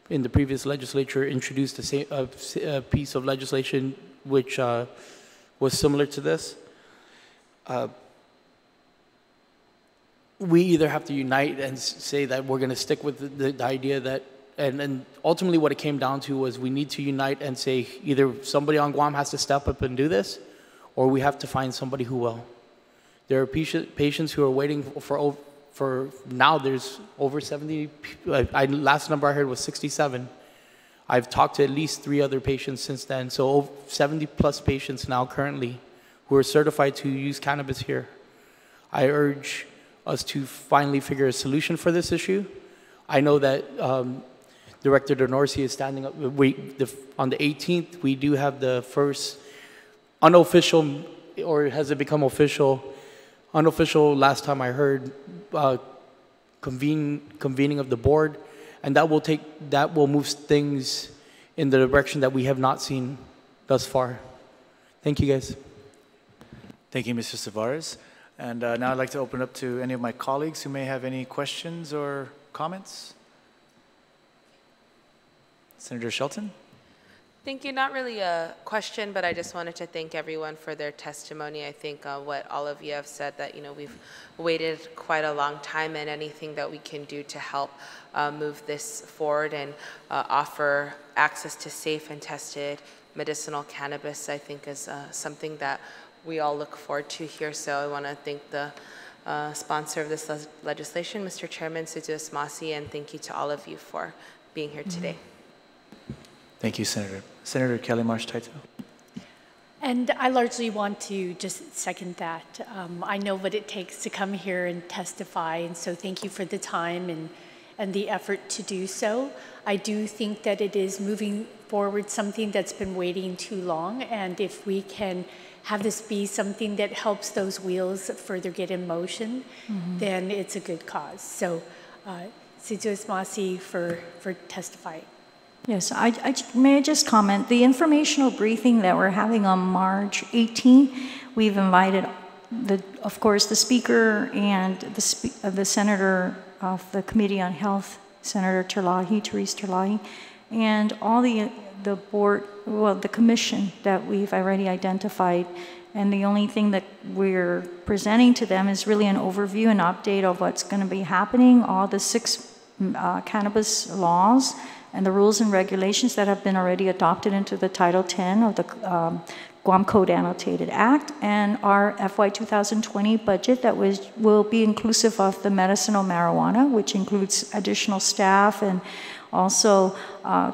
Speaker 17: in the previous legislature introduced a piece of legislation which was similar to this. We either have to unite and say that we're going to stick with the idea that, and ultimately what it came down to was we need to unite and say either somebody on Guam has to step up and do this, or we have to find somebody who will. There are patients who are waiting for now there's over 70, last number I heard was 67. I've talked to at least 3 other patients since then, so 70 plus patients now currently who are certified to use cannabis here. I urge us to finally figure a solution for this issue. I know that Director Donorsi is standing up. On the 18th, we do have the first unofficial, or has it become official? Unofficial, last time I heard, convening of the board, and that will move things in the direction that we have not seen thus far. Thank you, guys.
Speaker 1: Thank you, Mr. Savares. And now I'd like to open up to any of my colleagues who may have any questions or comments. Senator Shelton?
Speaker 18: Thank you. Not really a question, but I just wanted to thank everyone for their testimony. I think what all of you have said, that we've waited quite a long time, and anything that we can do to help move this forward and offer access to safe and tested medicinal cannabis, I think is something that we all look forward to here. So I want to thank the sponsor of this legislation, Mr. Chairman Suzuis Masi, and thank you to all of you for being here today.
Speaker 1: Thank you, Senator. Senator Kelly Marsh Taito.
Speaker 12: And I largely want to just second that. I know what it takes to come here and testify, and so thank you for the time and the effort to do so. I do think that it is moving forward something that's been waiting too long, and if we can have this be something that helps those wheels further get in motion, then it's a good cause. So, Suzuis Masi for testifying.
Speaker 16: Yes, may I just comment? The informational briefing that we're having on March 18th, we've invited, of course, the speaker and the senator of the Committee on Health, Senator Therese Terlahi, and all the board, well, the commission that we've already identified. And the only thing that we're presenting to them is really an overview and update of what's going to be happening, all the 6 cannabis laws and the rules and regulations that have been already adopted into the Title 10 of the Guam Code Annotated Act, and our FY 2020 budget that will be inclusive of the medicinal marijuana, which includes additional staff and also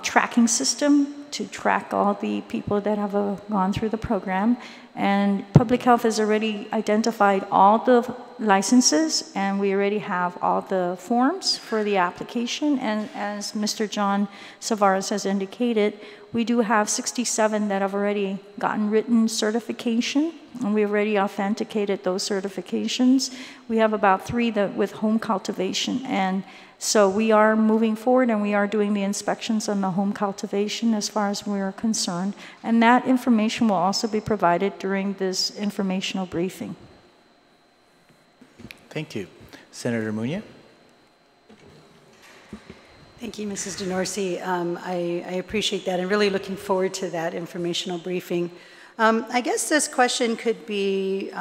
Speaker 16: tracking system to track all the people that have gone through the program. And Public Health has already identified all the licenses, and we already have all the forms for the application. And as Mr. John Savares has indicated, we do have 67 that have already gotten written certification, and we already authenticated those certifications. We have about 3 that with home cultivation, and so we are moving forward, and we are doing the inspections on the home cultivation as far as we are concerned. And that information will also be provided during this informational briefing.
Speaker 1: Thank you. Senator Muña.
Speaker 13: Thank you, Mrs. Donorsi. I appreciate that, and really looking forward to that informational briefing. I guess this question could be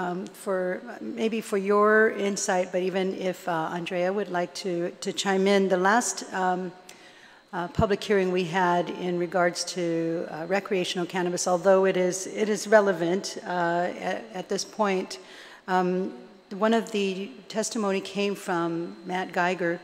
Speaker 13: maybe for your insight, but even if Andrea would like to chime in. The last public hearing we had in regards to recreational cannabis, although it is relevant at this point, one of the testimony came from Matt Geiger,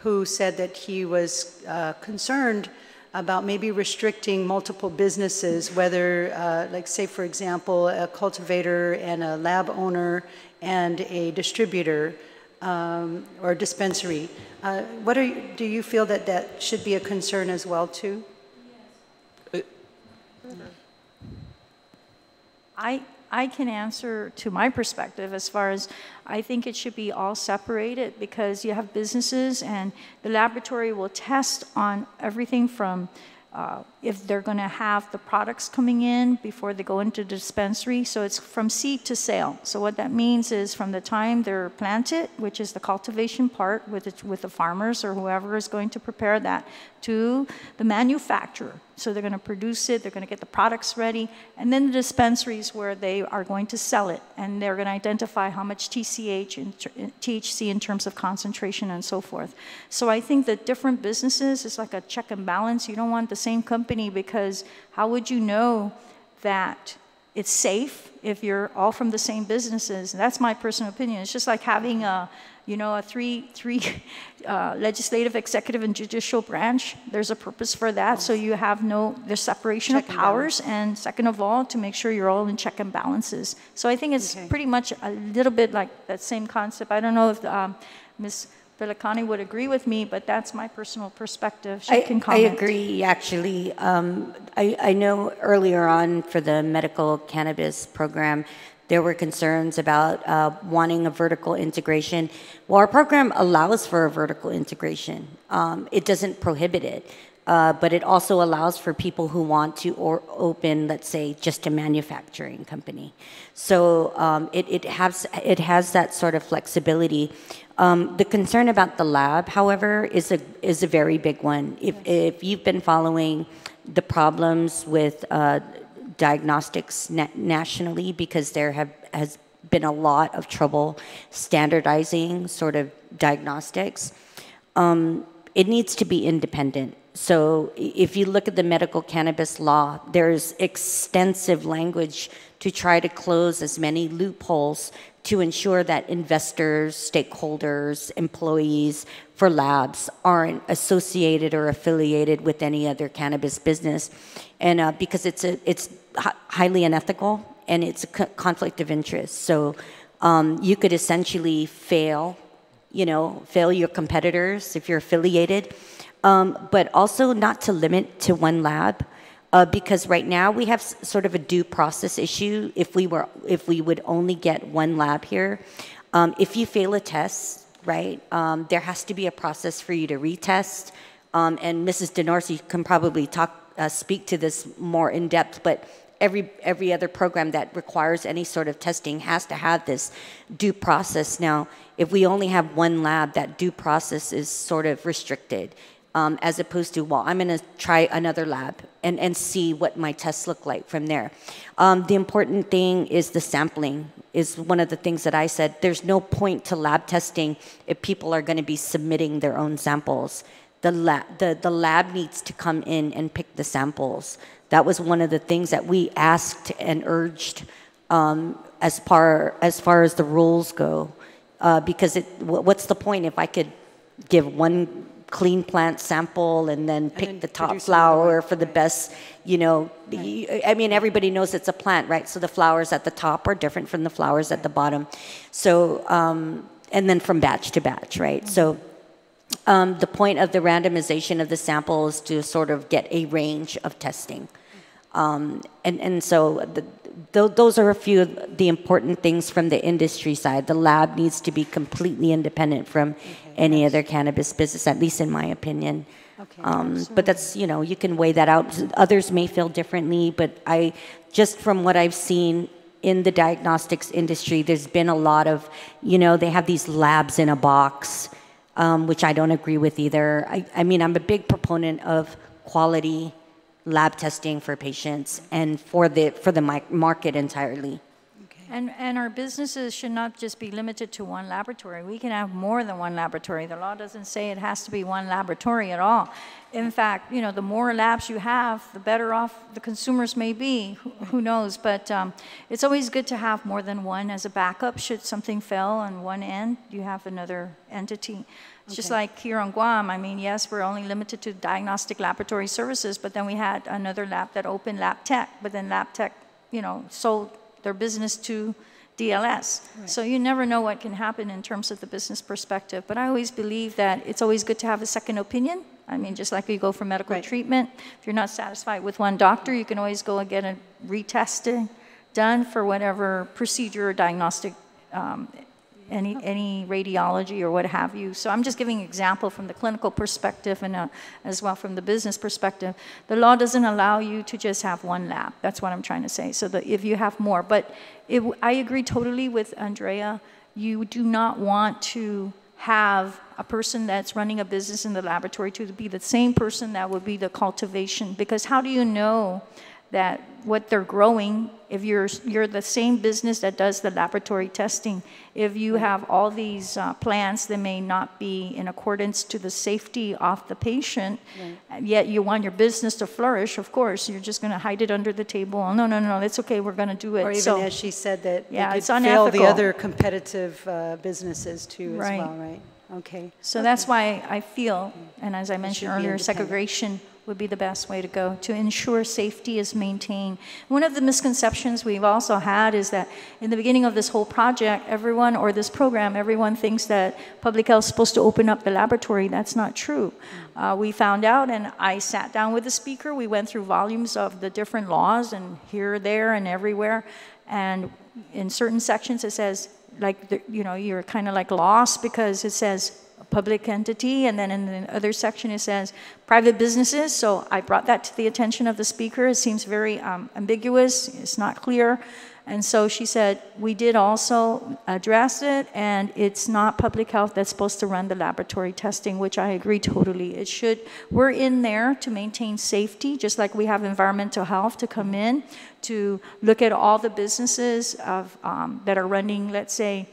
Speaker 13: who said that he was concerned about maybe restricting multiple businesses, whether, like say for example, a cultivator and a lab owner and a distributor or dispensary. Do you feel that that should be a concern as well too?
Speaker 16: I can answer to my perspective as far as I think it should be all separated, because you have businesses and the laboratory will test on everything from if they're going to have the products coming in before they go into the dispensary. So it's from seed to sale. So what that means is from the time they're planted, which is the cultivation part with the farmers or whoever is going to prepare that, to the manufacturer. So they're going to produce it, they're going to get the products ready, and then the dispensaries where they are going to sell it, and they're going to identify how much TCH and THC in terms of concentration and so forth. So I think that different businesses is like a check and balance. You don't want the same company, because how would you know that it's safe if you're all from the same businesses? And that's my personal opinion. It's just like having a three legislative, executive, and judicial branch. There's a purpose for that, so you have the separation of powers, and second of all, to make sure you're all in check and balances. So I think it's pretty much a little bit like that same concept. I don't know if Ms. Pelicani would agree with me, but that's my personal perspective. She can comment.
Speaker 15: I agree, actually. I know earlier on for the medical cannabis program, there were concerns about wanting a vertical integration. Well, our program allows for a vertical integration. It doesn't prohibit it, but it also allows for people who want to open, let's say, just a manufacturing company. So it has that sort of flexibility. The concern about the lab, however, is a very big one. If you've been following the problems with diagnostics nationally, because there has been a lot of trouble standardizing sort of diagnostics, it needs to be independent. So if you look at the medical cannabis law, there's extensive language to try to close as many loopholes to ensure that investors, stakeholders, employees for labs aren't associated or affiliated with any other cannabis business. And because it's highly unethical and it's a conflict of interest. So you could essentially fail your competitors if you're affiliated, but also not to limit to one lab. Because right now we have sort of a due process issue if we would only get one lab here. If you fail a test, right, there has to be a process for you to retest. And Mrs. DeNorsi can probably speak to this more in depth, but every other program that requires any sort of testing has to have this due process. Now, if we only have one lab, that due process is sort of restricted. As opposed to, well, I'm going to try another lab and see what my tests look like from there. The important thing is the sampling is one of the things that I said. There's no point to lab testing if people are going to be submitting their own samples. The lab needs to come in and pick the samples. That was one of the things that we asked and urged as far as the rules go. Because what's the point if I could give one clean plant sample and then pick the top flower for the best, I mean, everybody knows it's a plant, right? So the flowers at the top are different from the flowers at the bottom. So, and then from batch to batch, right? So the point of the randomization of the sample is to sort of get a range of testing. And so those are a few of the important things from the industry side. The lab needs to be completely independent from any other cannabis business, at least in my opinion. But that's, you can weigh that out. Others may feel differently, but just from what I've seen in the diagnostics industry, there's been a lot of, they have these labs in a box, which I don't agree with either. I mean, I'm a big proponent of quality lab testing for patients and for the market entirely.
Speaker 16: And our businesses should not just be limited to one laboratory. We can have more than one laboratory. The law doesn't say it has to be one laboratory at all. In fact, you know, the more labs you have, the better off the consumers may be. Who knows? But it's always good to have more than one as a backup. Should something fail on one end, you have another entity. It's just like here on Guam. I mean, yes, we're only limited to diagnostic laboratory services, but then we had another lab that opened Lab Tech, but then Lab Tech, you know, sold their business to DLS. Right. So you never know what can happen in terms of the business perspective. But I always believe that it's always good to have a second opinion. I mean, just like you go for medical treatment, if you're not satisfied with one doctor, you can always go and get a retesting done for whatever procedure or diagnostic, any radiology or what have you. So I'm just giving an example from the clinical perspective and as well from the business perspective. The law doesn't allow you to just have one lab. That's what I'm trying to say. So that if you have more, but I agree totally with Andrea. You do not want to have a person that's running a business in the laboratory to be the same person that would be the cultivation, because how do you know that what they're growing, if you're the same business that does the laboratory testing, if you have all these plants that may not be in accordance to the safety of the patient, yet you want your business to flourish, of course, you're just going to hide it under the table. Oh, no, it's okay, we're going to do it.
Speaker 13: Or even as she said that
Speaker 16: yeah,
Speaker 13: it
Speaker 16: it's
Speaker 13: could fail
Speaker 16: unethical.
Speaker 13: the other competitive businesses too as well, right? Okay.
Speaker 16: So that's why I feel, and as I mentioned earlier, segregation would be the best way to go to ensure safety is maintained. One of the misconceptions we've also had is that in the beginning of this whole project, everyone, or this program, everyone thinks that public health is supposed to open up the laboratory. That's not true. We found out, and I sat down with the speaker. We went through volumes of the different laws, and here, there, and everywhere. And in certain sections, it says, like, you know, you're kind of like lost because it says a public entity, and then in the other section it says private businesses. So I brought that to the attention of the speaker. It seems very ambiguous. It's not clear. And so she said, we did also address it, and it's not public health that's supposed to run the laboratory testing, which I agree totally. It should. We're in there to maintain safety, just like we have environmental health to come in, to look at all the businesses of, that are running, let's say,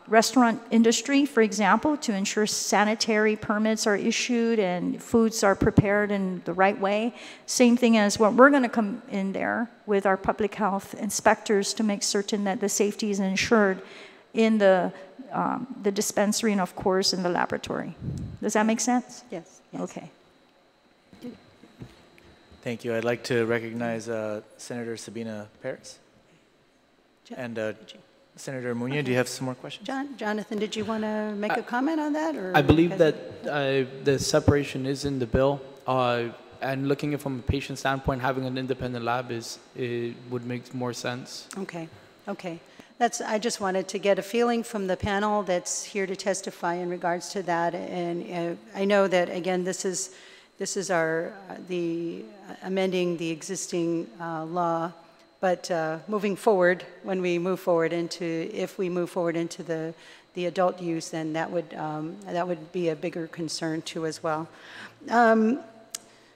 Speaker 16: restaurant industry, for example, to ensure sanitary permits are issued and foods are prepared in the right way. Same thing as what we're going to come in there with our public health inspectors to make certain that the safety is ensured in the dispensary and, of course, in the laboratory. Does that make sense?
Speaker 13: Yes.
Speaker 16: Okay.
Speaker 1: Thank you. I'd like to recognize Senator Sabina Perez. And Senator Muñoz, do you have some more questions?
Speaker 13: Jonathan, did you want to make a comment on that? Or
Speaker 17: I believe that the separation is in the bill. And looking at it from a patient standpoint, having an independent lab would make more sense.
Speaker 13: Okay. Okay. I just wanted to get a feeling from the panel that's here to testify in regards to that. And I know that, again, this is our amending the existing law. But moving forward, if we move forward into the adult use, then that would be a bigger concern too as well.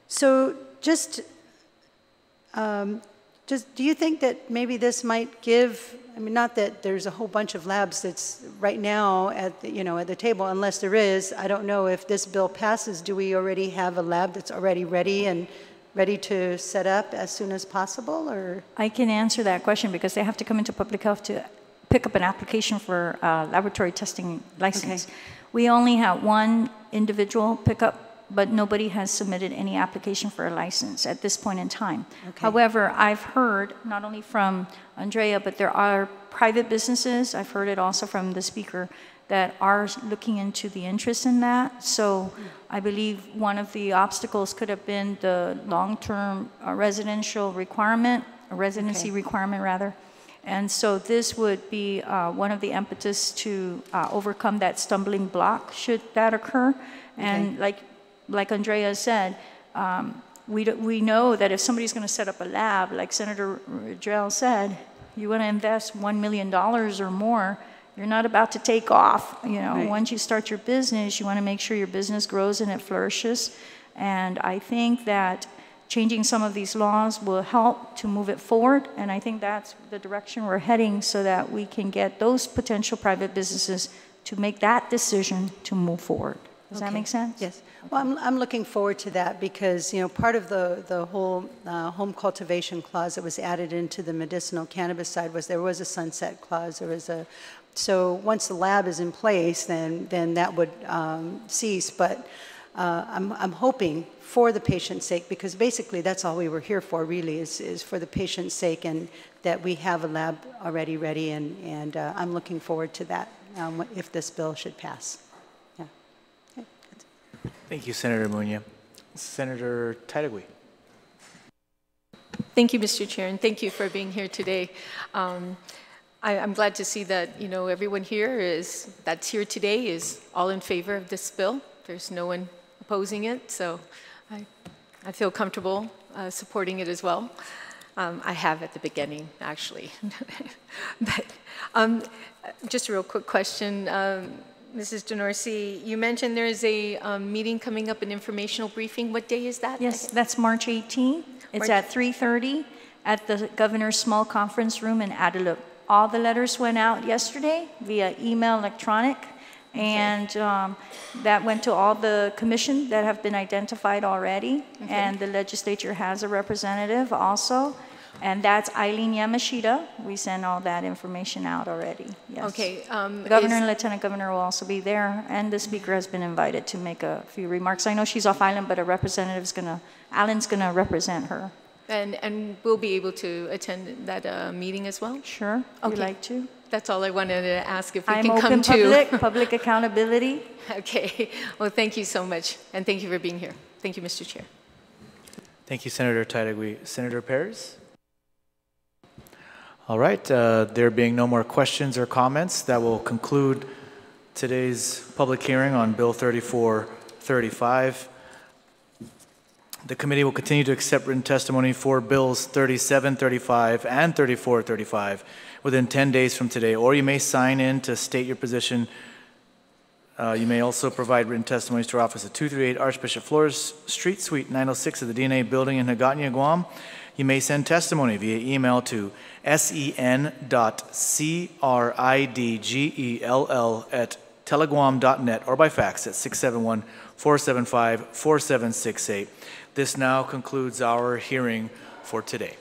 Speaker 13: So just do you think that maybe this might give? I mean, not that there's a whole bunch of labs that's right now at the table, unless there is. I don't know if this bill passes. Do we already have a lab that's already ready to set up as soon as possible, or?
Speaker 16: I can answer that question because they have to come into public health to pick up an application for laboratory testing license. Okay. We only have one individual pick up, but nobody has submitted any application for a license at this point in time. Okay. However, I've heard, not only from Andrea, but there are private businesses, I've heard it also from the speaker, that are looking into the interest in that. So I believe one of the obstacles could have been the long-term residential requirement, a residency requirement rather. And so this would be one of the impetus to overcome that stumbling block should that occur. And like Andrea said, we know that if somebody's going to set up a lab, like Senator Ridgell said, you want to invest $1 million or more. You're not about to take off. Once you start your business, you want to make sure your business grows and it flourishes. And I think that changing some of these laws will help to move it forward, and I think that's the direction we're heading so that we can get those potential private businesses to make that decision to move forward. Does that make sense?
Speaker 13: Yes. Well, I'm looking forward to that because, you know, part of the whole home cultivation clause that was added into the medicinal cannabis side was there was a sunset clause. There was a, so once the lab is in place, then that would cease. But I'm hoping for the patient's sake, because basically that's all we were here for really is for the patient's sake, and that we have a lab already ready, and I'm looking forward to that if this bill should pass.
Speaker 1: Thank you, Senator Muña. Senator Taitagui.
Speaker 2: Thank you, Mr. Chair, and thank you for being here today. I'm glad to see that, you know, everyone here that's here today is all in favor of this bill. There's no one opposing it, so I feel comfortable supporting it as well. I have at the beginning, actually. But just a real quick question. Mrs. DeNorsi, you mentioned there is a meeting coming up, an informational briefing. What day is that?
Speaker 16: Yes, that's March 18th. It's at 3:30 at the Governor's Small Conference Room in Adelup. All the letters went out yesterday via email, electronic, and that went to all the commission that have been identified already, and the legislature has a representative also. And that's Eileen Yamashita. We sent all that information out already. Yes.
Speaker 2: Okay.
Speaker 16: The governor and lieutenant governor will also be there, and the speaker has been invited to make a few remarks. I know she's off island, but a representative's Alan's gonna represent her.
Speaker 2: And we'll be able to attend that meeting as well?
Speaker 16: Sure.
Speaker 2: Okay.
Speaker 16: We'd like to.
Speaker 2: That's all I wanted to ask, if we
Speaker 16: I'm
Speaker 2: can come
Speaker 16: open
Speaker 2: to.
Speaker 16: public accountability.
Speaker 2: Okay. Well, thank you so much, and thank you for being here. Thank you, Mr. Chair.
Speaker 1: Thank you, Senator Taitagui. Senator Perez? All right, there being no more questions or comments, that will conclude today's public hearing on Bill 3435. The committee will continue to accept written testimony for Bills 3735 and 3435 within 10 days from today, or you may sign in to state your position. You may also provide written testimonies to our office at 238 Archbishop Flores Street, Suite 906 of the DNA building in Hagåtña, Guam. You may send testimony via email to sen.cridgell@teleguam.net or by fax at 671-475-4768. This now concludes our hearing for today.